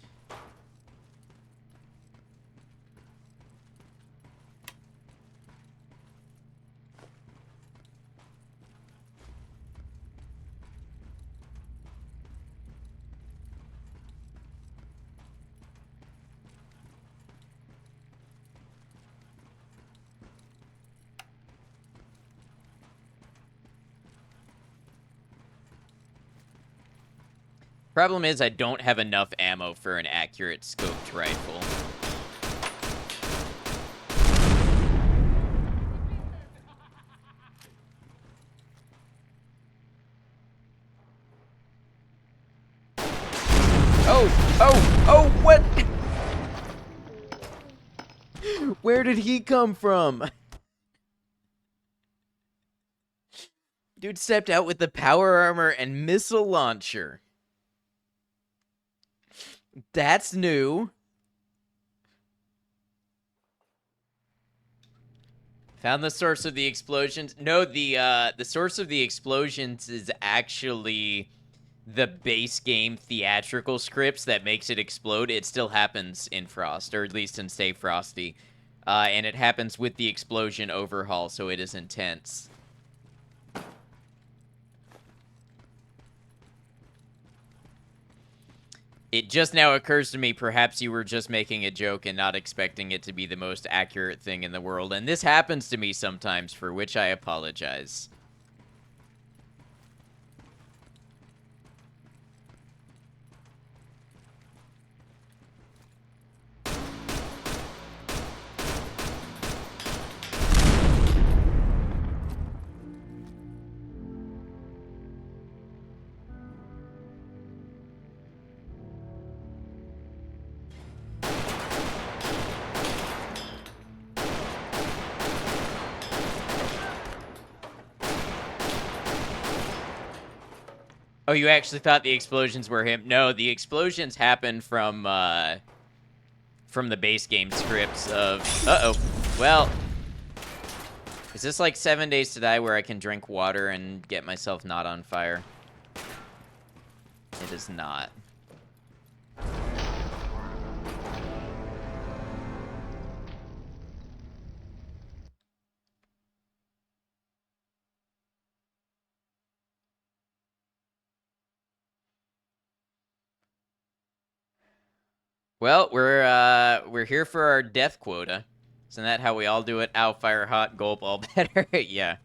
Problem is, I don't have enough ammo for an accurate scoped rifle. Oh, what? Where did he come from? Dude stepped out with the power armor and missile launcher. That's new. Found the source of the explosions. No, the source of the explosions is actually the base game theatrical scripts that makes it explode. It still happens in Frost, or at least in Stay Frosty. And it happens with the explosion overhaul, so it is intense. It just now occurs to me, perhaps you were just making a joke and not expecting it to be the most accurate thing in the world. And this happens to me sometimes, for which I apologize. Oh, you actually thought the explosions were him? No, the explosions happen from the base game scripts of... Uh-oh. Well, is this like 7 Days to Die where I can drink water and get myself not on fire? It is not. Well, we're here for our death quota. Isn't that how we all do it? Ow, fire hot, gulp, all better. Yeah.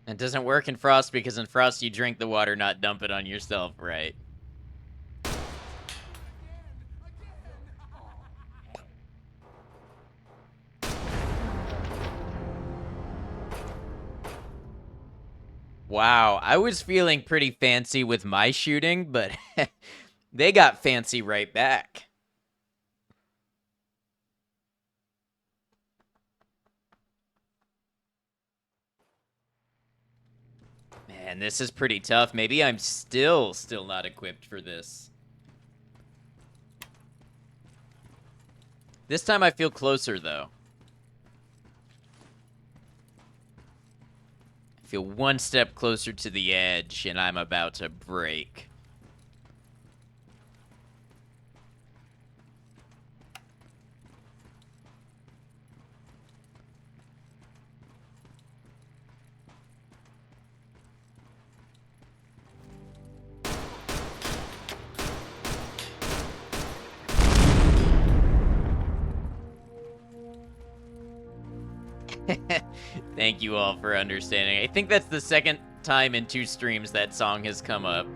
It doesn't work in Frost because in Frost you drink the water, not dump it on yourself, right? Wow, I was feeling pretty fancy with my shooting, but they got fancy right back. Man, this is pretty tough. Maybe I'm still not equipped for this. This time I feel closer, though. I feel one step closer to the edge, and I'm about to break. Thank you all for understanding. I think that's the second time in 2 streams that song has come up.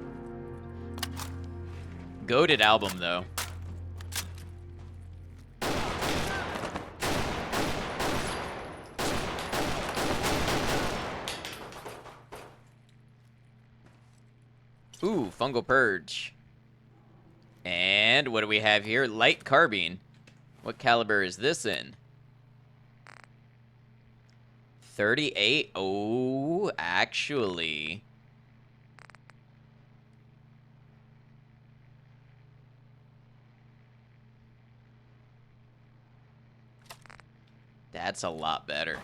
Goated album, though. Ooh, Fungal Purge. And what do we have here? Light Carbine. What caliber is this in? 38? Oh, actually. That's a lot better.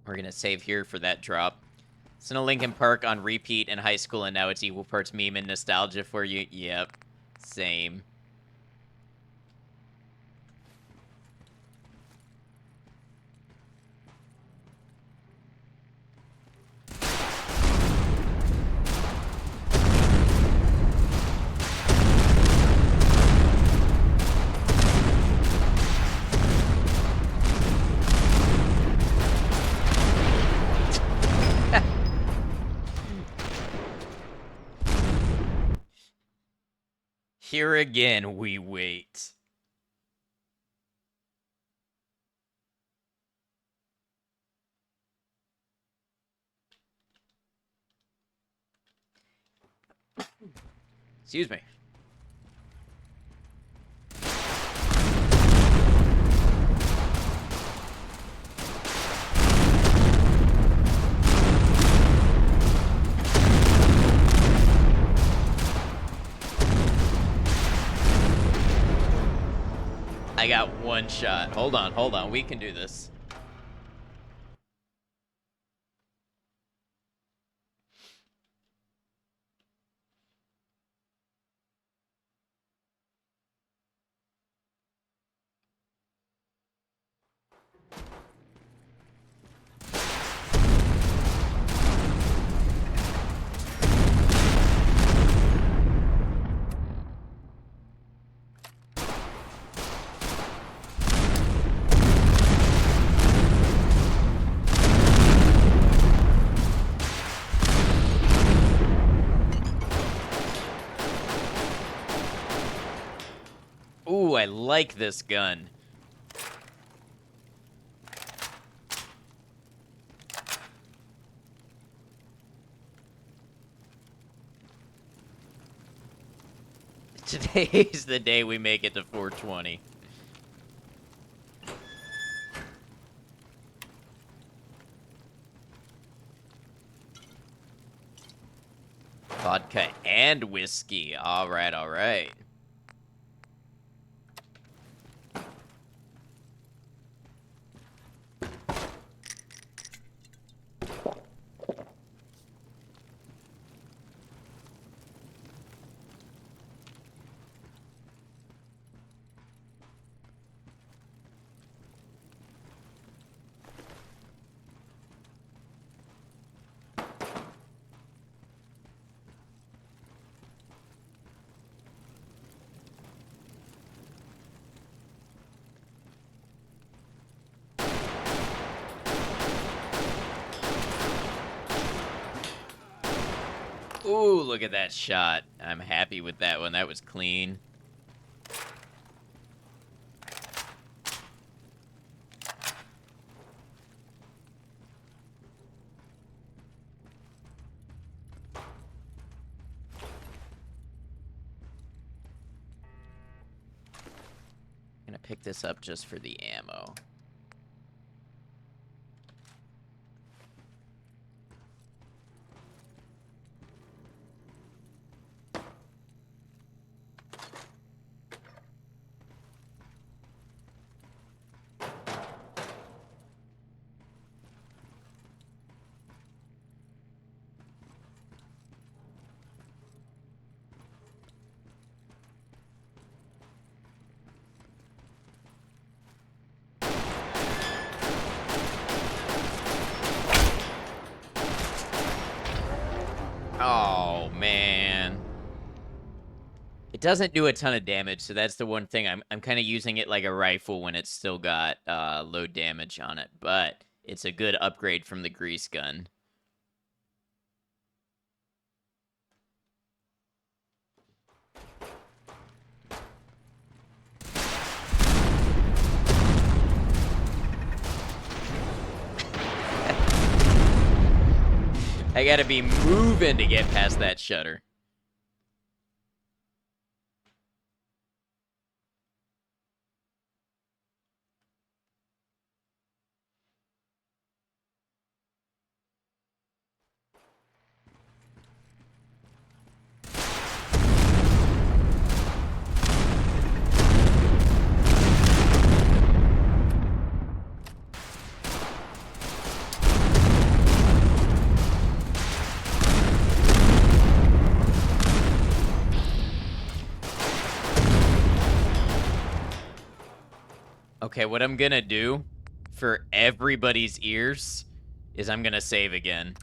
We're gonna save here for that drop. It's in a Linkin Park on repeat in high school, and now it's equal parts meme and nostalgia for you. Yep, same. Here again we wait. Excuse me. I got one shot. Hold on. We can do this. Ooh, I like this gun. Today's the day we make it to 420. Vodka and whiskey. All right. Ooh, look at that shot. I'm happy with that one. That was clean. I'm gonna pick this up just for the ammo. Oh, man. It doesn't do a ton of damage, so that's the one thing. I'm kind of using it like a rifle when it's still got low damage on it, but it's a good upgrade from the grease gun. I gotta be moving to get past that shutter. Okay, what I'm gonna do for everybody's ears is I'm gonna save again.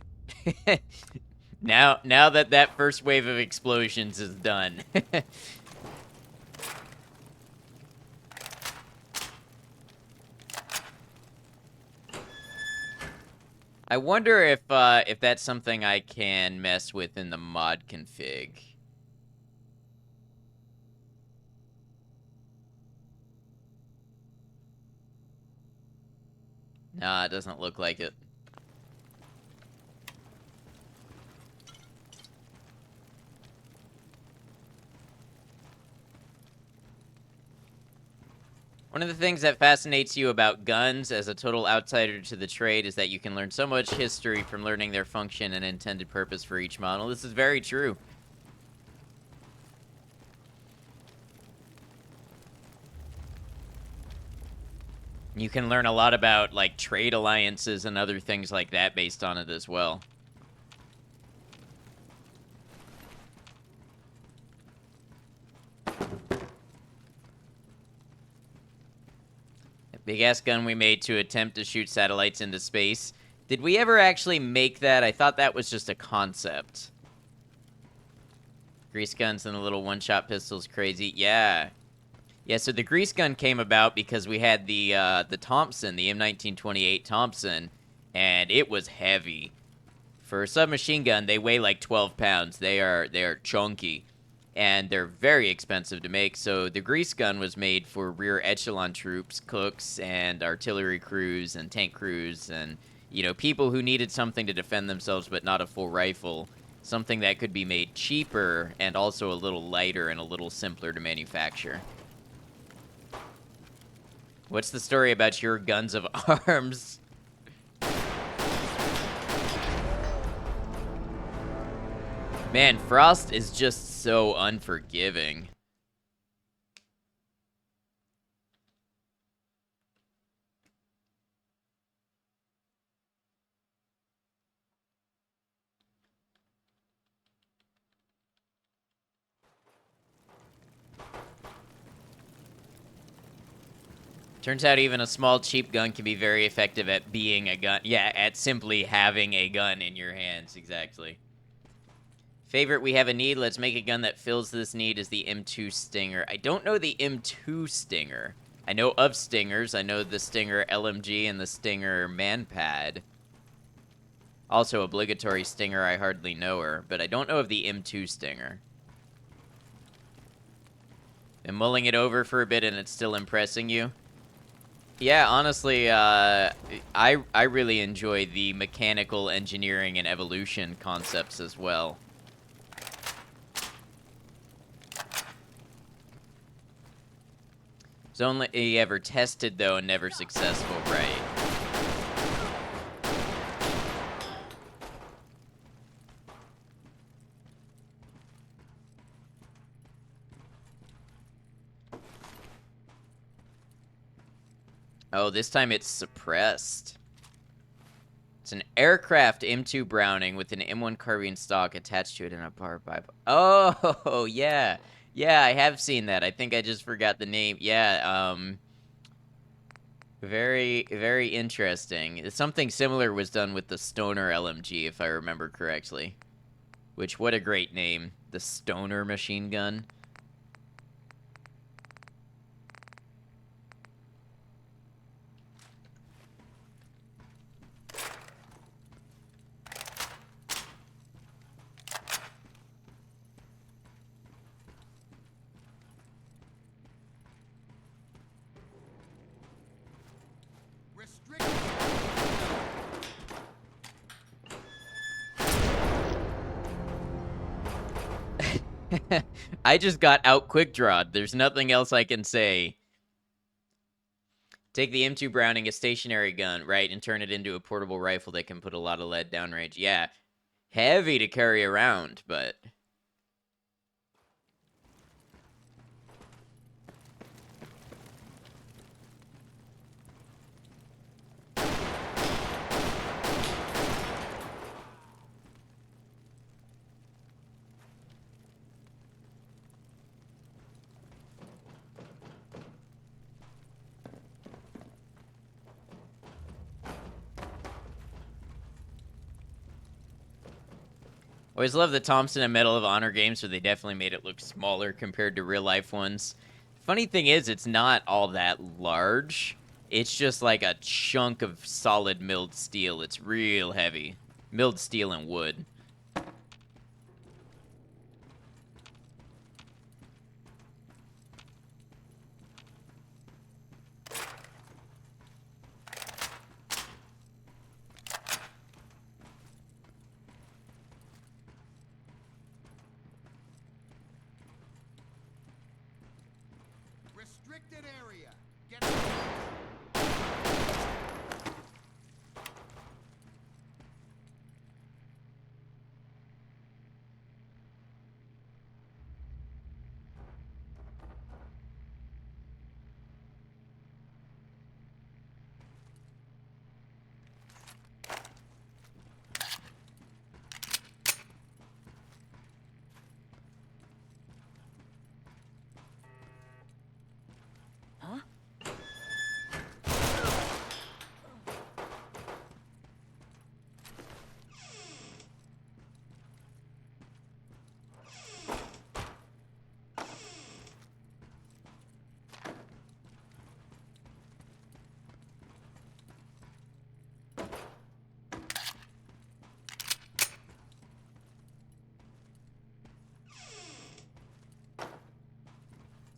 Now that that first wave of explosions is done. I wonder if that's something I can mess with in the mod config. Nah, it doesn't look like it. One of the things that fascinates you about guns as a total outsider to the trade is that you can learn so much history from learning their function and intended purpose for each model. This is very true. You can learn a lot about, like, trade alliances and other things like that based on it as well. Big-ass gun we made to attempt to shoot satellites into space. Did we ever actually make that? I thought that was just a concept. Grease guns and the little one-shot pistols, crazy. Yeah. Yeah, so the grease gun came about because we had the Thompson, the M1928 Thompson, and it was heavy. For a submachine gun, they weigh like 12 pounds. They are chunky, and they're very expensive to make. So the grease gun was made for rear echelon troops, cooks, and artillery crews, and tank crews, and, you know, people who needed something to defend themselves but not a full rifle. Something that could be made cheaper and also a little lighter and a little simpler to manufacture. What's the story about your guns of arms? Man, Frost is just so unforgiving. Turns out even a small, cheap gun can be very effective at being a gun. Yeah, at simply having a gun in your hands, exactly. Favorite, we have a need. Let's make a gun that fills this need is the M2 Stinger. I don't know the M2 Stinger. I know of Stingers. I know the Stinger LMG and the Stinger Manpad. Also, obligatory Stinger, I hardly know her, but I don't know of the M2 Stinger. Been mulling it over for a bit and it's still impressing you? Yeah, honestly, I really enjoy the mechanical engineering and evolution concepts as well. It's only ever tested, though, and never successful, right? Oh, this time it's suppressed. It's an aircraft M2 Browning with an M1 carbine stock attached to it in a power pipe. Oh, yeah. Yeah, I have seen that. I think I just forgot the name. Yeah, very, very interesting. Something similar was done with the Stoner LMG, if I remember correctly. Which, what a great name. The Stoner machine gun. Restrict. I just got out quick drawed. There's nothing else I can say. Take the M2 Browning, a stationary gun, right, and turn it into a portable rifle that can put a lot of lead downrange. Yeah, heavy to carry around, but... Always love the Thompson and Medal of Honor games, where they definitely made it look smaller compared to real-life ones. Funny thing is, it's not all that large. It's just like a chunk of solid milled steel. It's real heavy. Milled steel and wood. Restricted area. Get. Huh?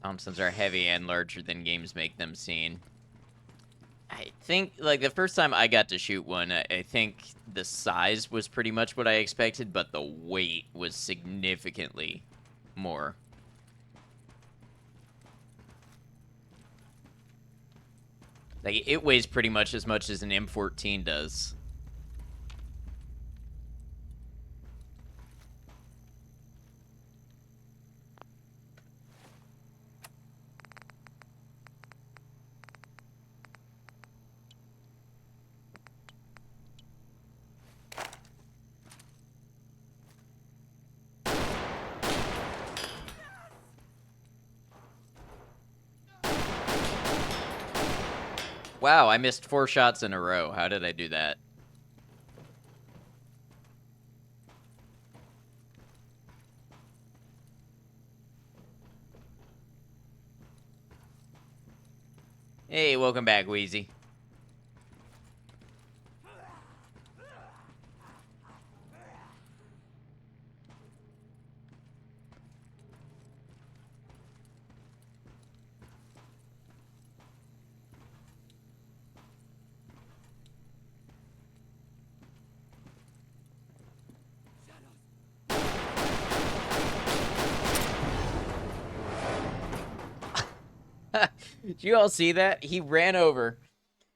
Thompsons are heavy and larger than games make them seem. I think, like, the first time I got to shoot one, I think the size was pretty much what I expected, but the weight was significantly more. Like, it weighs pretty much as an M14 does. Wow, I missed 4 shots in a row. How did I do that? Hey, welcome back, Wheezy. Did you all see that? He ran over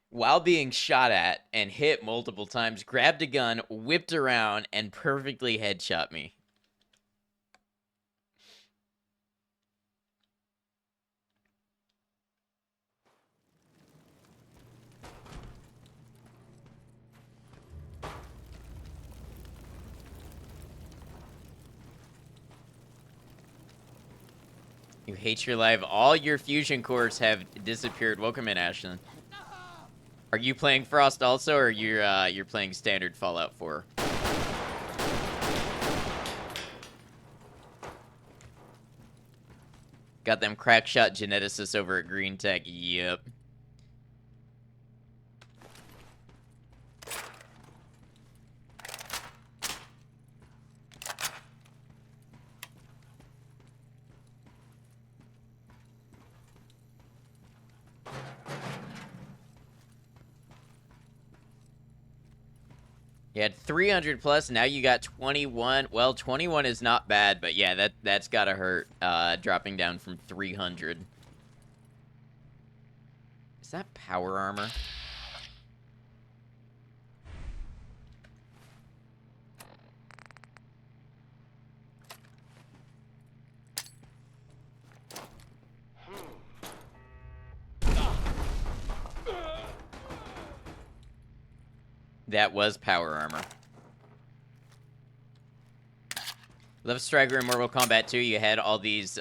while being shot at and hit multiple times, grabbed a gun, whipped around, and perfectly headshot me. You hate your life. All your fusion cores have disappeared. Welcome in, Ashton. Are you playing Frost also, or you're playing standard Fallout 4? Got them crack shot geneticists over at Green Tech. Yep. You had 300 plus, now you got 21. Well, 21 is not bad, but yeah, that's gotta hurt, dropping down from 300. Is that power armor? That was power armor. Love Striker in Mortal Kombat 2, you had all these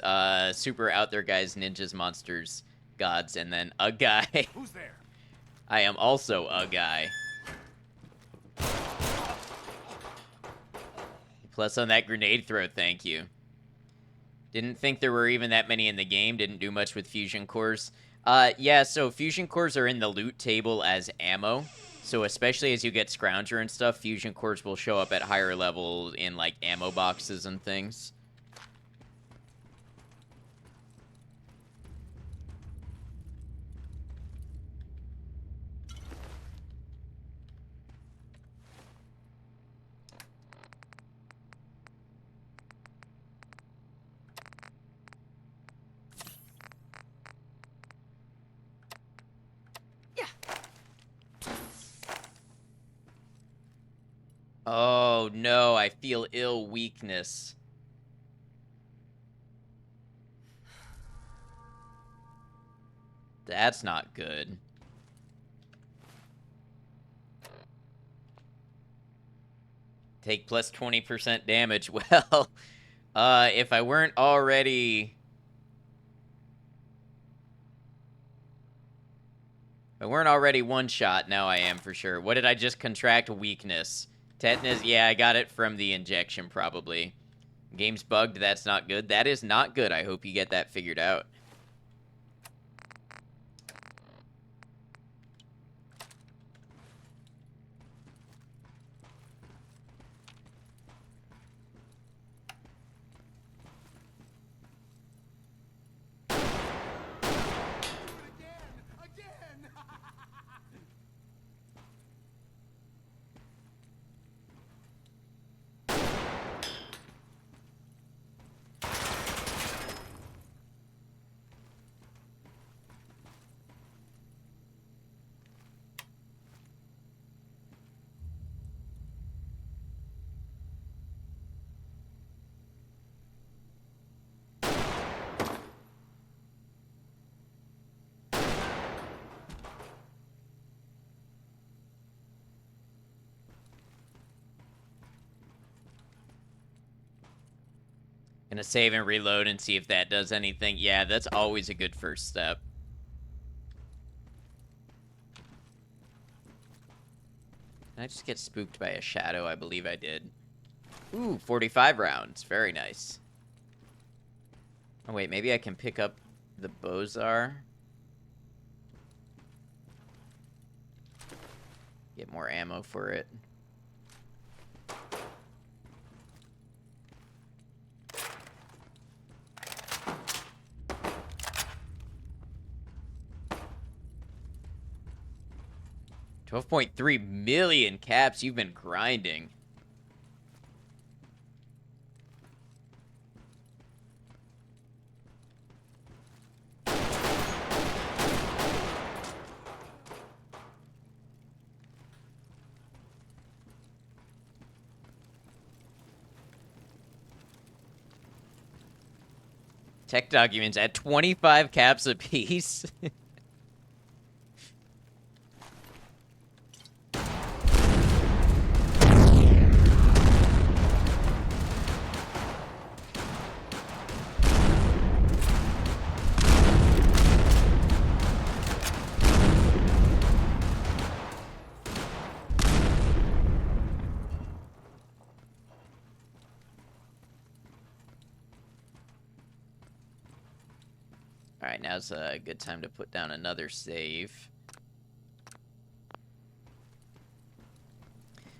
super out there guys, ninjas, monsters, gods, and then a guy. Who's there? I am also a guy. Plus on that grenade throw, thank you. Didn't think there were even that many in the game. Didn't do much with fusion cores. Yeah, so fusion cores are in the loot table as ammo. So especially as you get Scrounger and stuff, fusion cores will show up at higher levels in, like, ammo boxes and things. Oh, no, I feel ill weakness. That's not good. Take plus 20% damage. Well, if I weren't already... If I weren't already one shot, now I am for sure. What did I just contract? Weakness. Tetanus? Yeah, I got it from the injection, probably. Game's bugged, that's not good. That is not good. I hope you get that figured out. Again! Gonna save and reload and see if that does anything. Yeah, that's always a good first step. Did I just get spooked by a shadow? I believe I did. Ooh, 45 rounds. Very nice. Oh, wait, maybe I can pick up the Bozar. Get more ammo for it. $12.3 million caps. You've been grinding. Tech documents at 25 caps apiece. Alright, now's a good time to put down another save.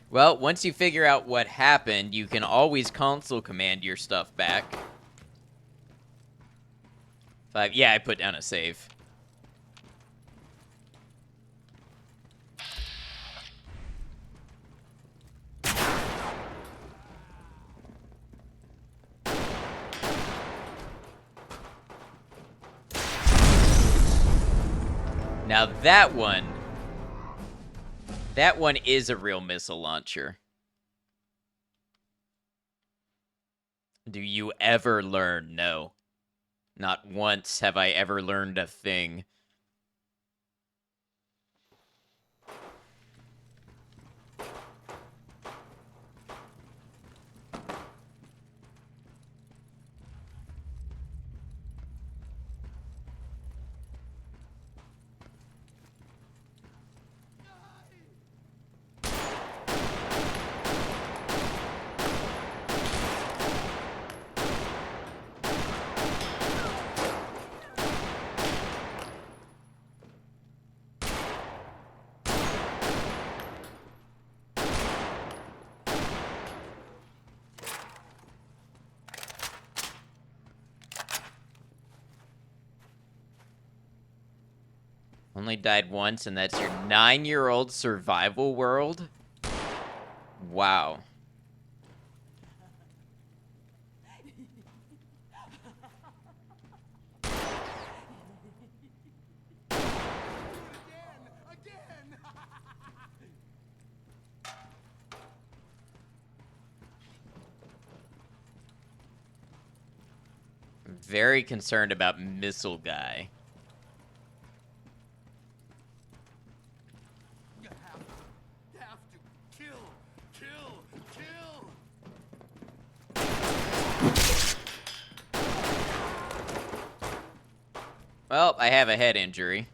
Well, once you figure out what happened, you can always console command your stuff back. Yeah, I put down a save. Now that one is a real missile launcher. Do you ever learn? No. Not once have I ever learned a thing. Only died once, and that's your 9-year-old survival world? Wow. Again! Very concerned about Missile Guy. You have to kill! Well, I have a head injury.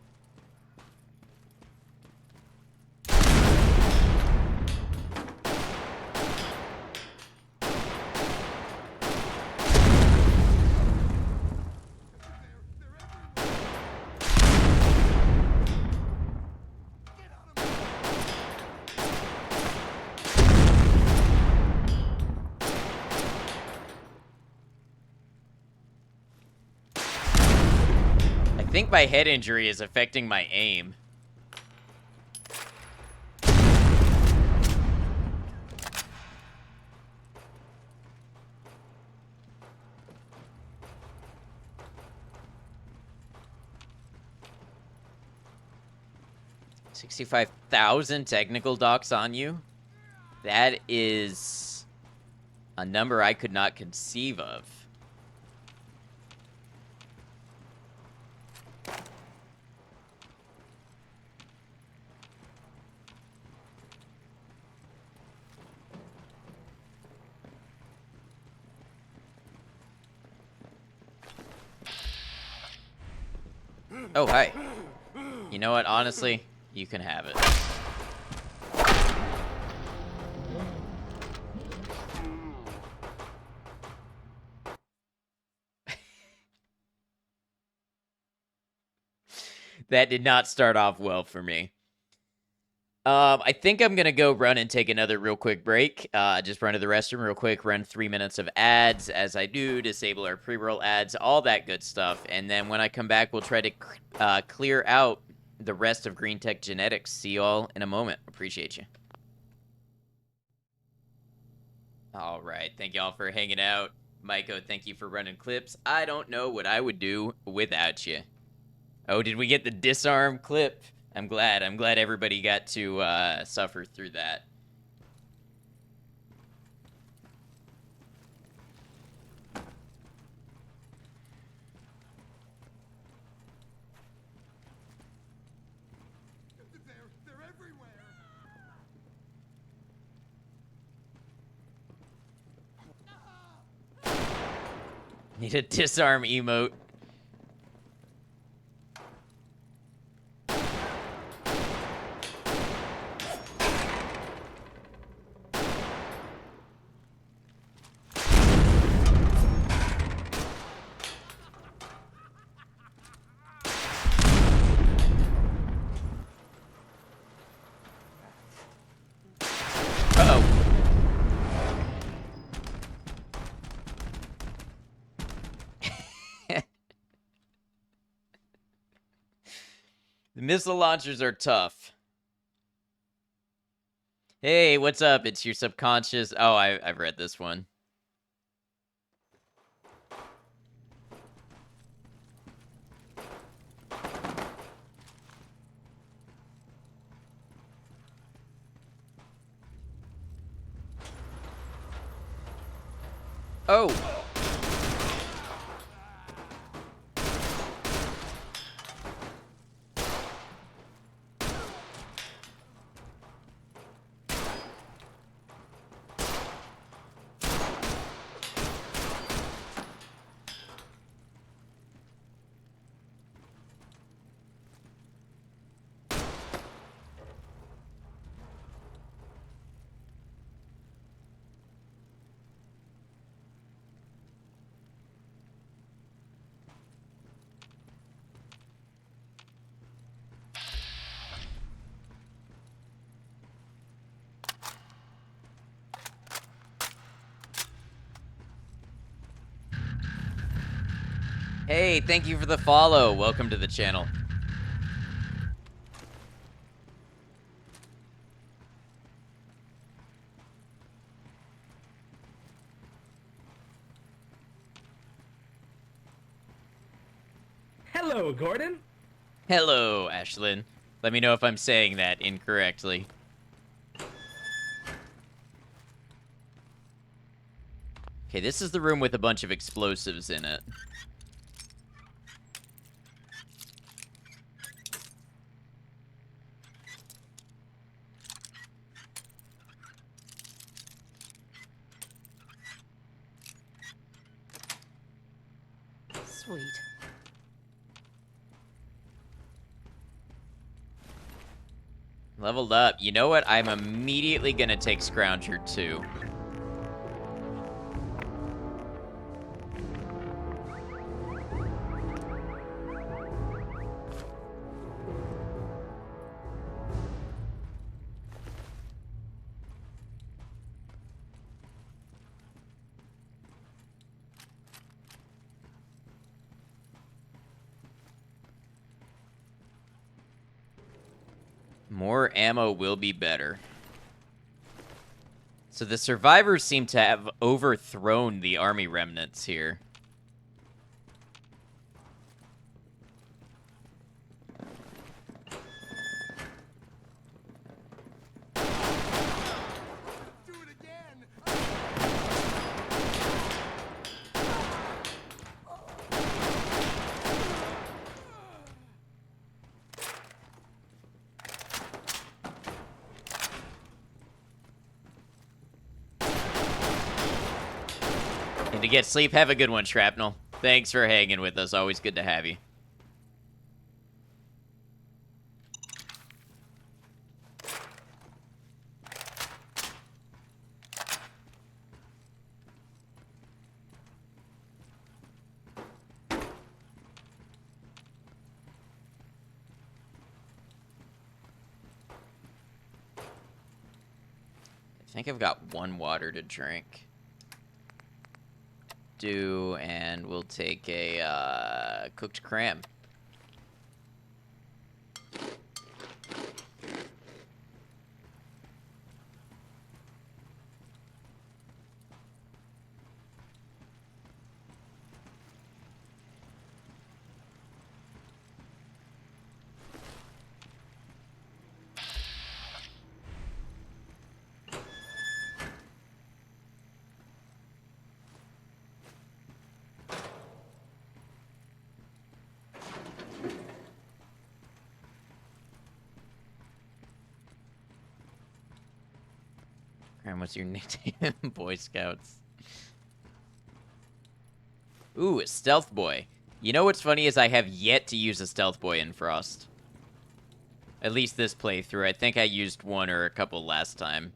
I think my head injury is affecting my aim. $65,000 technical docs on you? That is a number I could not conceive of. Oh, hi. You know what? Honestly, you can have it. That did not start off well for me. I think I'm gonna go run and take another real quick break. Just run to the restroom real quick, run 3 minutes of ads as I do, disable our pre-roll ads, all that good stuff. And then when I come back, we'll try to clear out the rest of Green Tech Genetics. See y'all in a moment. Appreciate you. All right, thank y'all for hanging out. Maiko, thank you for running clips. I don't know what I would do without you. Oh, did we get the disarm clip? I'm glad everybody got to suffer through that. Need a disarm emote. Uh-oh. The missile launchers are tough. Hey, what's up? It's your subconscious. Oh, I've read this one. Oh. Hey, thank you for the follow. Welcome to the channel. Hello, Gordon. Hello, Ashlyn. Let me know if I'm saying that incorrectly. Okay, this is the room with a bunch of explosives in it. Sweet. Leveled up. You know what? I'm immediately gonna take Scrounger too. More ammo will be better. So the survivors seem to have overthrown the army remnants here. Do it again. And to get sleep, have a good one, Shrapnel. Thanks for hanging with us. Always good to have you. I think I've got one water to drink. And we'll take a cooked cram. Cram, what's your nickname in Boy Scouts? Ooh, a stealth boy. You know what's funny is I have yet to use a stealth boy in Frost. At least this playthrough. I think I used one or a couple last time.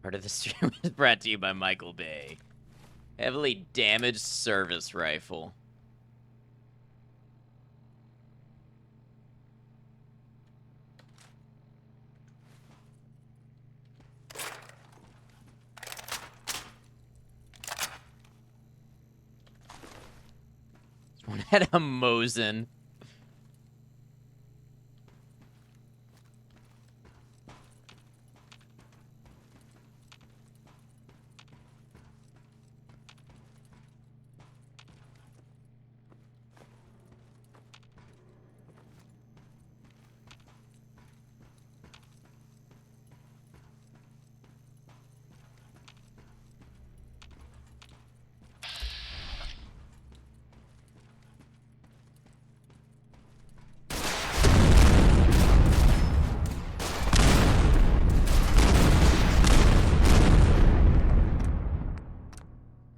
Part of the stream is brought to you by Michael Bay. Heavily damaged service rifle. This one had a Mosin.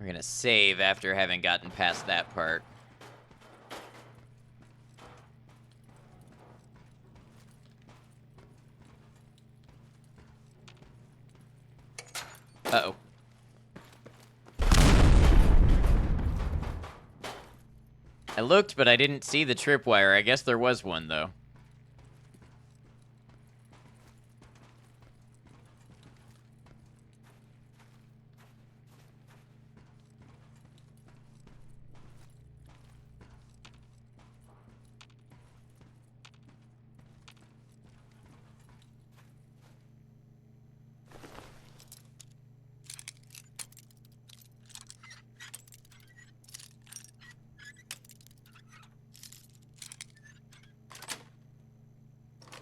We're gonna save after having gotten past that part. Uh-oh. I looked, but I didn't see the tripwire. I guess there was one, though.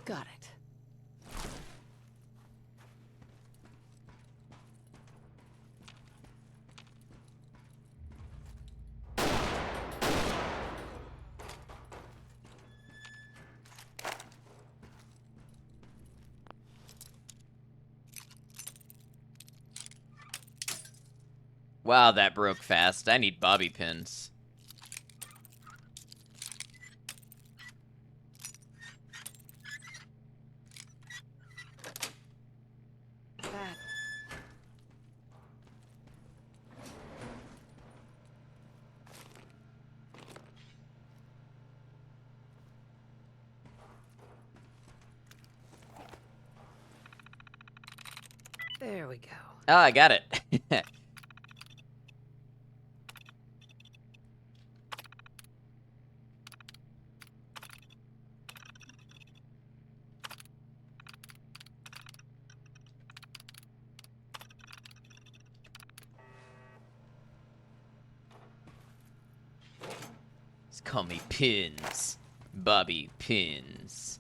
Got it. Wow, that broke fast. I need bobby pins. That. There we go. Oh, I got it. Just call me Pins. Bobby Pins.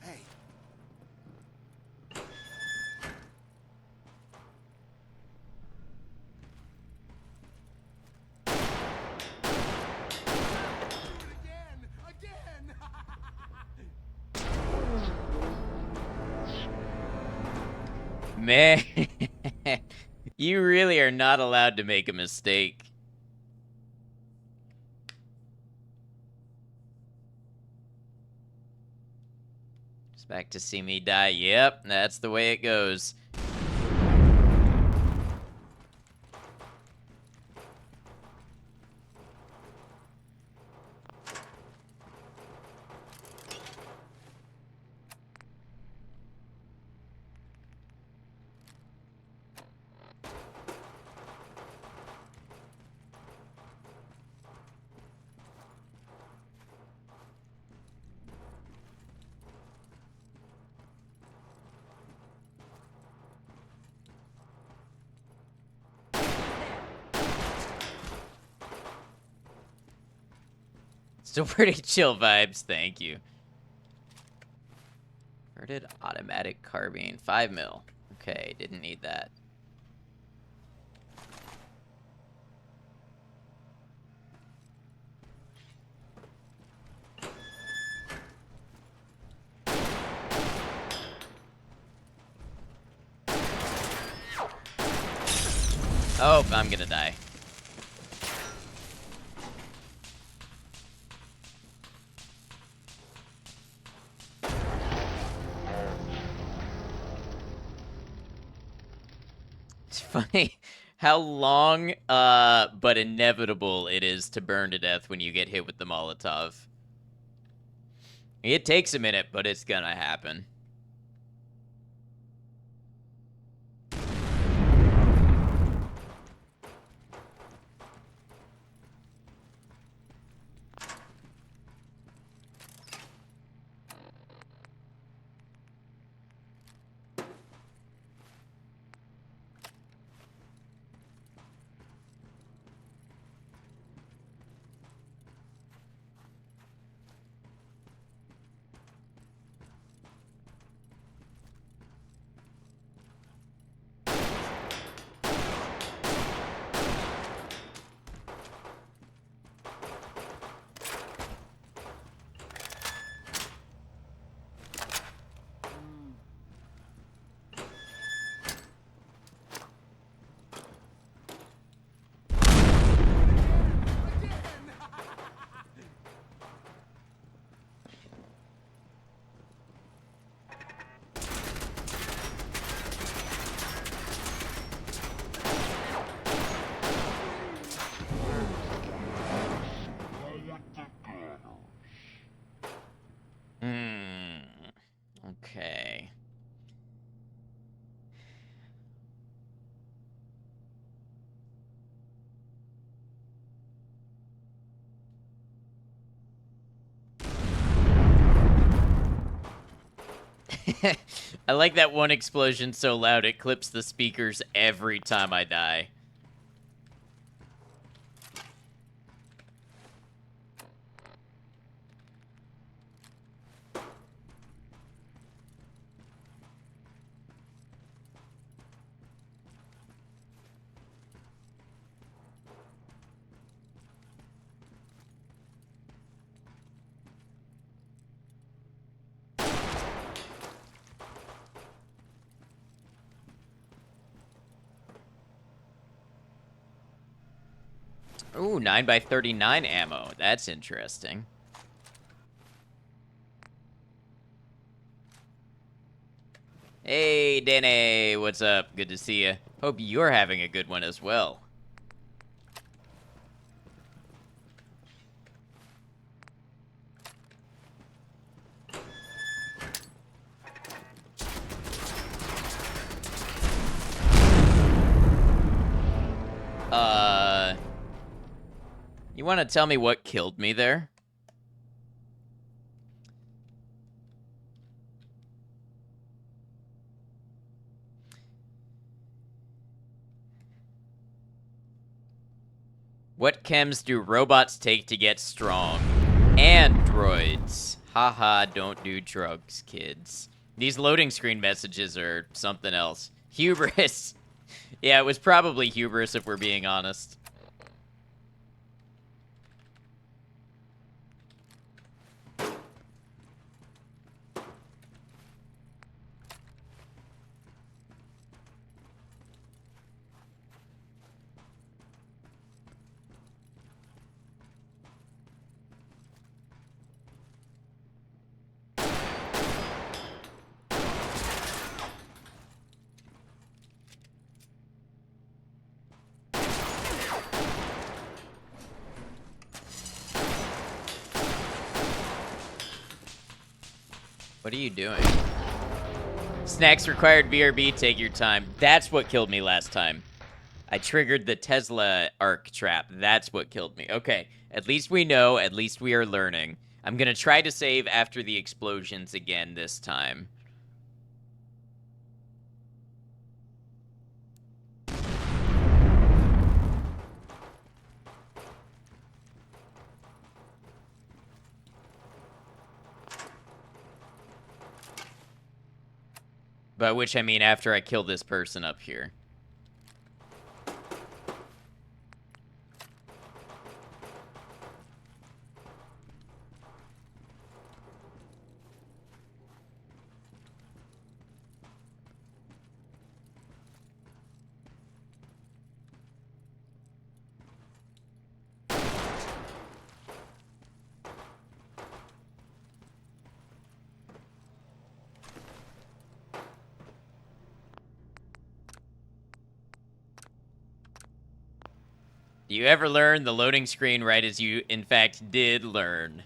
Hey, do it again! Man, you really are not allowed to make a mistake. Expect to see me die. Yep, that's the way it goes. Still pretty chill vibes, thank you. Converted automatic carbine, 5 mil. Okay, didn't need that. Oh, I'm gonna die. It's funny how long, but inevitable it is to burn to death when you get hit with the Molotov. It takes a minute, but it's gonna happen. Okay. I like that one explosion so loud it clips the speakers every time I die. Ooh, 9x39 ammo. That's interesting. Hey, Danny. What's up? Good to see you. Hope you're having a good one as well. You want to tell me what killed me there? What chems do robots take to get strong? Androids. Haha, don't do drugs, kids. These loading screen messages are something else. Hubris. Yeah, it was probably hubris if we're being honest. What are you doing? Snacks required BRB, take your time. That's what killed me last time. I triggered the Tesla arc trap. That's what killed me. Okay, at least we know. At least we are learning. I'm gonna try to save after the explosions again this time. By which I mean after I kill this person up here. Do you ever learn the loading screen right as you, in fact, did learn?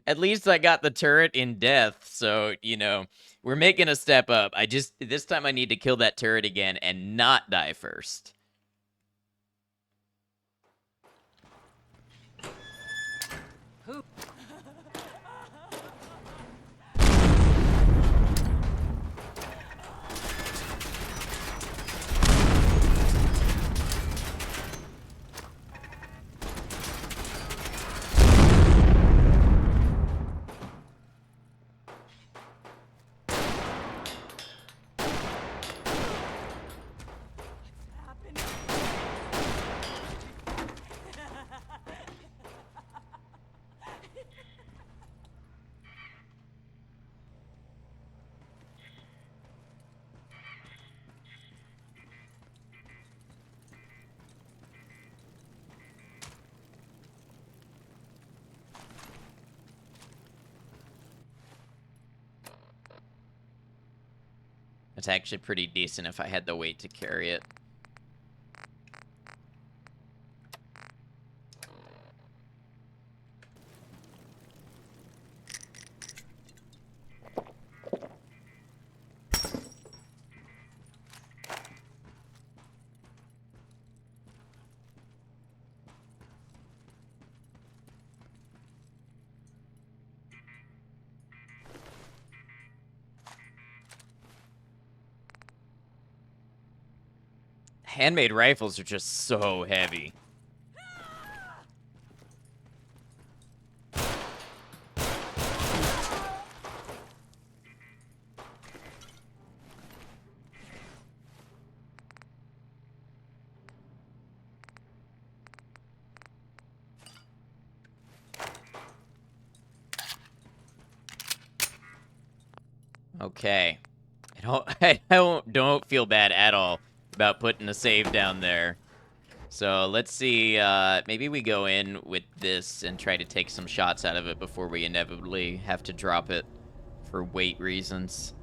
At least I got the turret in death, so, you know, we're making a step up. This time I need to kill that turret again and not die first. It's actually pretty decent if I had the weight to carry it. Handmade rifles are just so heavy. Okay. I don't feel bad at all about putting a save down there. So let's see, maybe we go in with this and try to take some shots out of it before we inevitably have to drop it for weight reasons.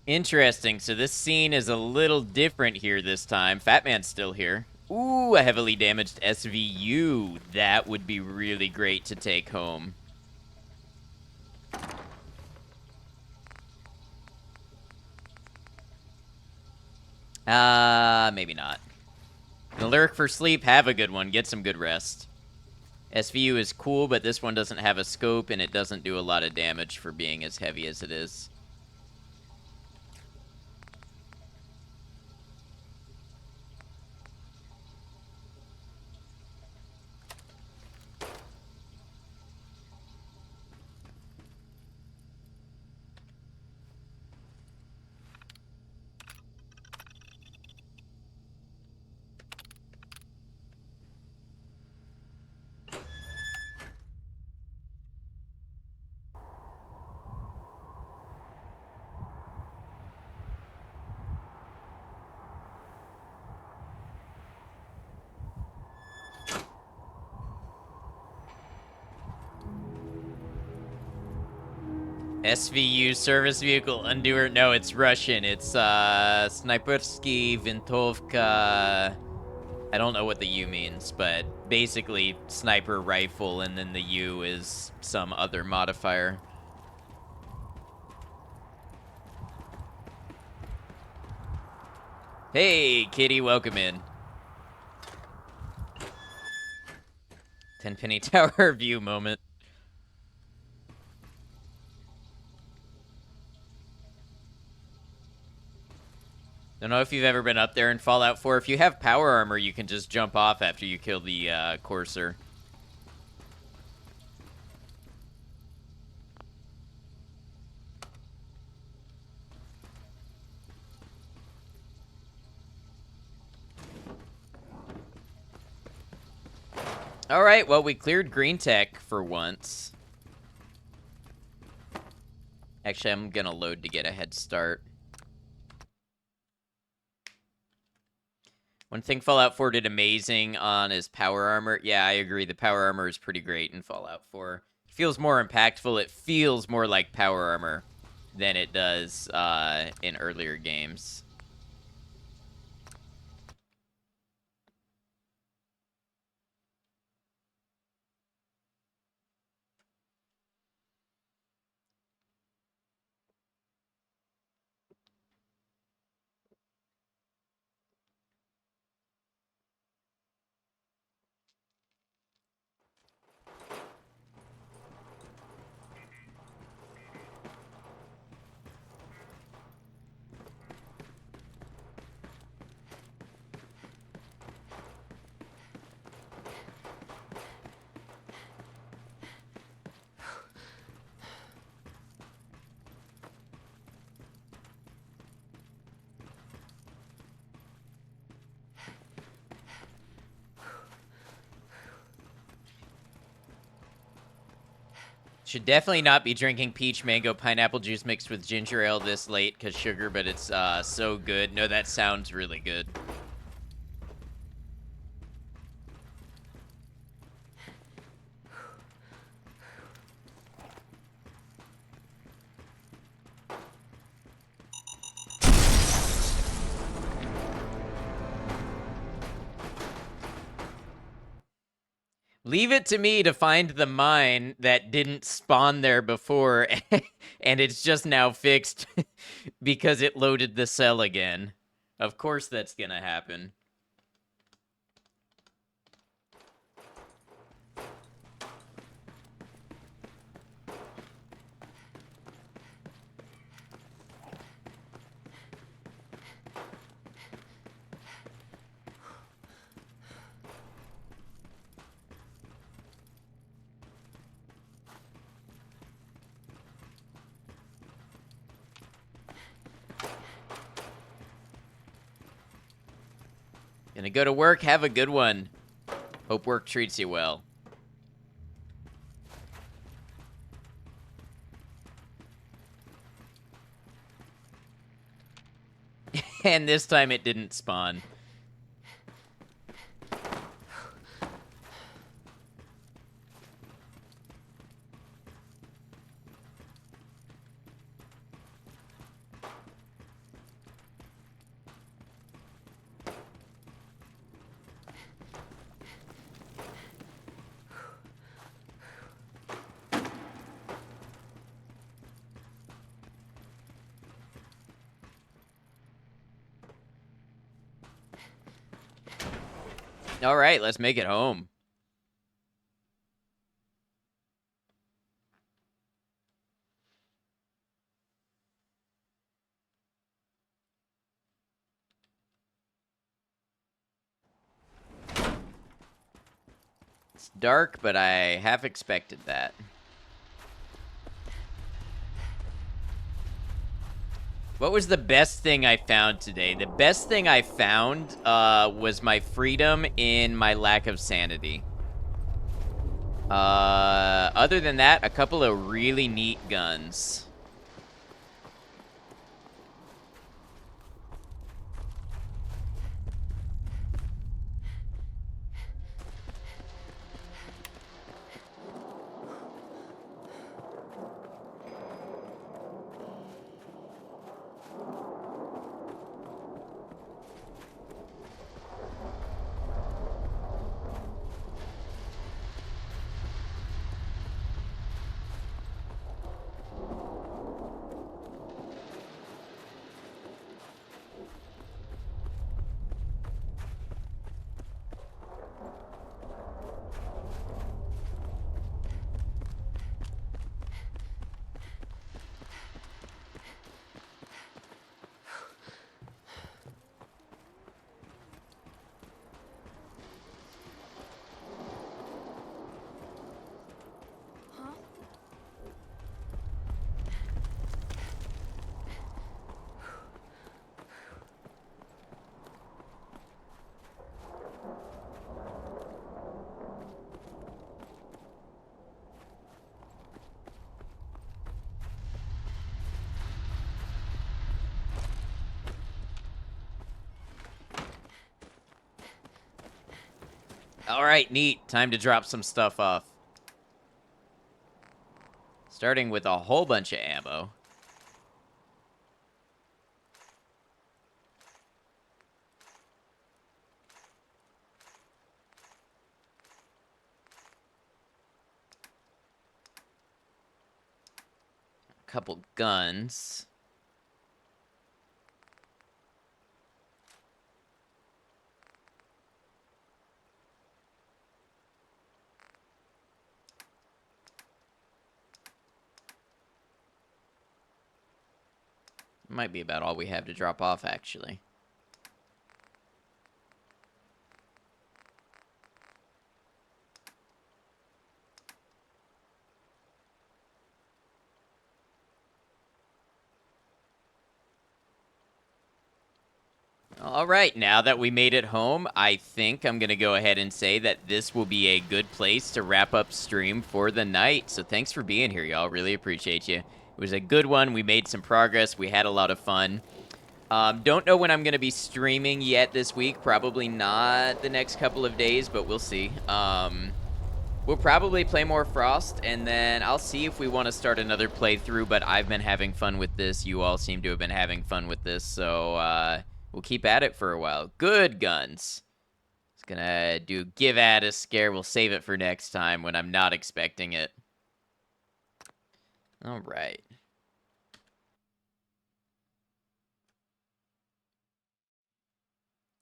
Interesting. So this scene is a little different here this time. Fat Man's still here. Ooh, a heavily damaged SVU. That would be really great to take home. Maybe not. The lyric for sleep, have a good one. Get some good rest. SVU is cool, but this one doesn't have a scope, and it doesn't do a lot of damage for being as heavy as it is. SVU service vehicle undoer. No, it's Russian. It's Snipersky Vintovka. I don't know what the U means, but basically sniper rifle, and then the U is some other modifier. Hey, Kitty, welcome in. 10-penny tower view moment. Don't know if you've ever been up there in Fallout 4. If you have power armor, you can just jump off after you kill the courser. All right, well, we cleared green tech for once. Actually, I'm gonna load to get a head start. One thing Fallout 4 did amazing on is power armor. Yeah, I agree. The power armor is pretty great in Fallout 4. It feels more impactful. It feels more like power armor than it does in earlier games. Should definitely not be drinking peach mango pineapple juice mixed with ginger ale this late because sugar, but it's so good. No, that sounds really good. Leave it to me to find the mine that didn't spawn there before, and it's just now fixed because it loaded the cell again. Of course that's gonna happen. Gonna go to work, have a good one. Hope work treats you well. And this time it didn't spawn. All right, let's make it home. It's dark, but I half expected that. What was the best thing I found today? The best thing I found was my freedom in my lack of sanity. Other than that, a couple of really neat guns. All right, neat. Time to drop some stuff off. Starting with a whole bunch of ammo. A couple guns. Might be about all we have to drop off, actually. All right, now that we made it home, I think I'm going to go ahead and say that this will be a good place to wrap up stream for the night. So thanks for being here, y'all. Really appreciate you. It was a good one. We made some progress. We had a lot of fun. Don't know when I'm going to be streaming yet this week. Probably not the next couple of days, but we'll see. We'll probably play more Frost, and then I'll see if we want to start another playthrough, but I've been having fun with this. You all seem to have been having fun with this, so we'll keep at it for a while. Good guns. It's gonna do give at a scare. We'll save it for next time when I'm not expecting it. All right.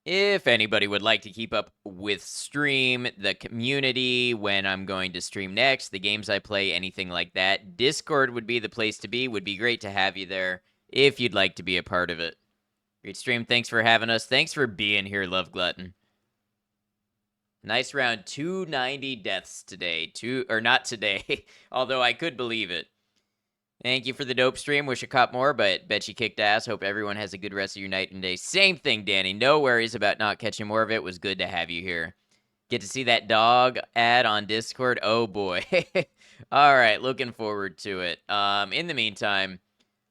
If anybody would like to keep up with stream, the community, when I'm going to stream next, the games I play, anything like that, Discord would be the place to be. Would be great to have you there if you'd like to be a part of it. Great stream. Thanks for having us. Thanks for being here, Love Glutton. Nice round. 290 deaths today. Or not today, although I could believe it. Thank you for the dope stream. Wish I caught more, but bet you kicked ass. Hope everyone has a good rest of your night and day. Same thing, Danny. No worries about not catching more of it. It was good to have you here. Get to see that dog ad on Discord. Oh boy. All right, looking forward to it. In the meantime,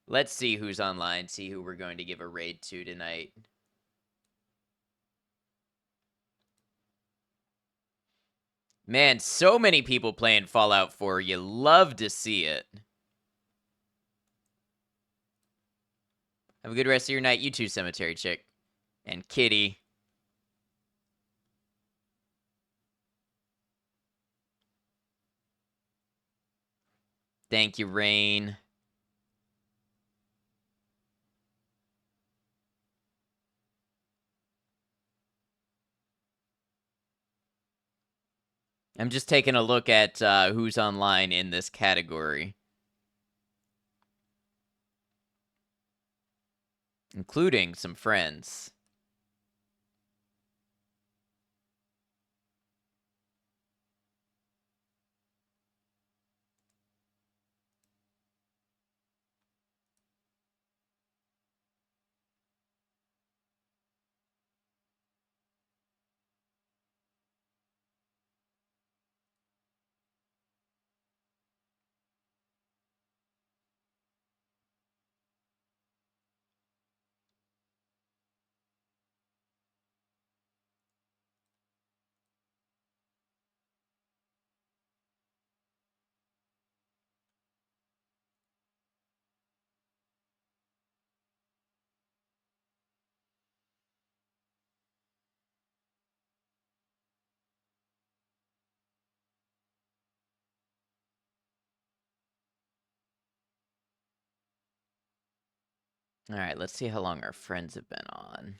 let's see who's online. See who we're going to give a raid to tonight. Man, so many people playing Fallout 4. You love to see it. Have a good rest of your night. You too, Cemetery Chick. And Kitty. Thank you, Rain. I'm just taking a look at who's online in this category. Including some friends. All right, let's see how long our friends have been on.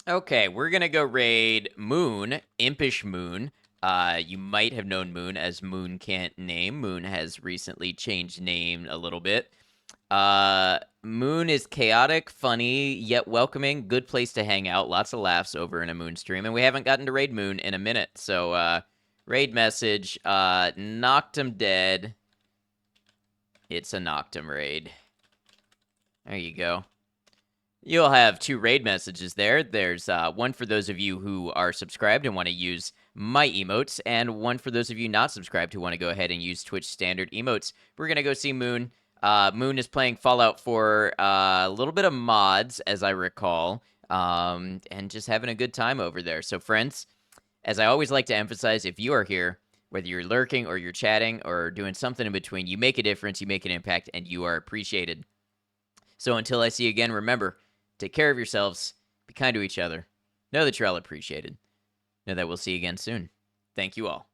Okay, we're gonna go raid Moon, Impish Moon. You might have known Moon as Moon Can't Name. Moon has recently changed name a little bit. Moon is chaotic, funny, yet welcoming. Good place to hang out. Lots of laughs over in a Moon stream. And we haven't gotten to raid Moon in a minute. So, Raid message. Knocked him dead. It's a knocked him raid. There you go. You'll have 2 raid messages there. There's one for those of you who are subscribed and want to use my emotes, and one for those of you not subscribed who want to go ahead and use Twitch standard emotes. We're going to go see Moon. Moon is playing Fallout 4, a little bit of mods, as I recall, and just having a good time over there. So, friends, as I always like to emphasize, if you are here, whether you're lurking or you're chatting or doing something in between, you make a difference, you make an impact, and you are appreciated. So until I see you again, remember, take care of yourselves, be kind to each other, know that you're all appreciated, know that we'll see you again soon. Thank you all.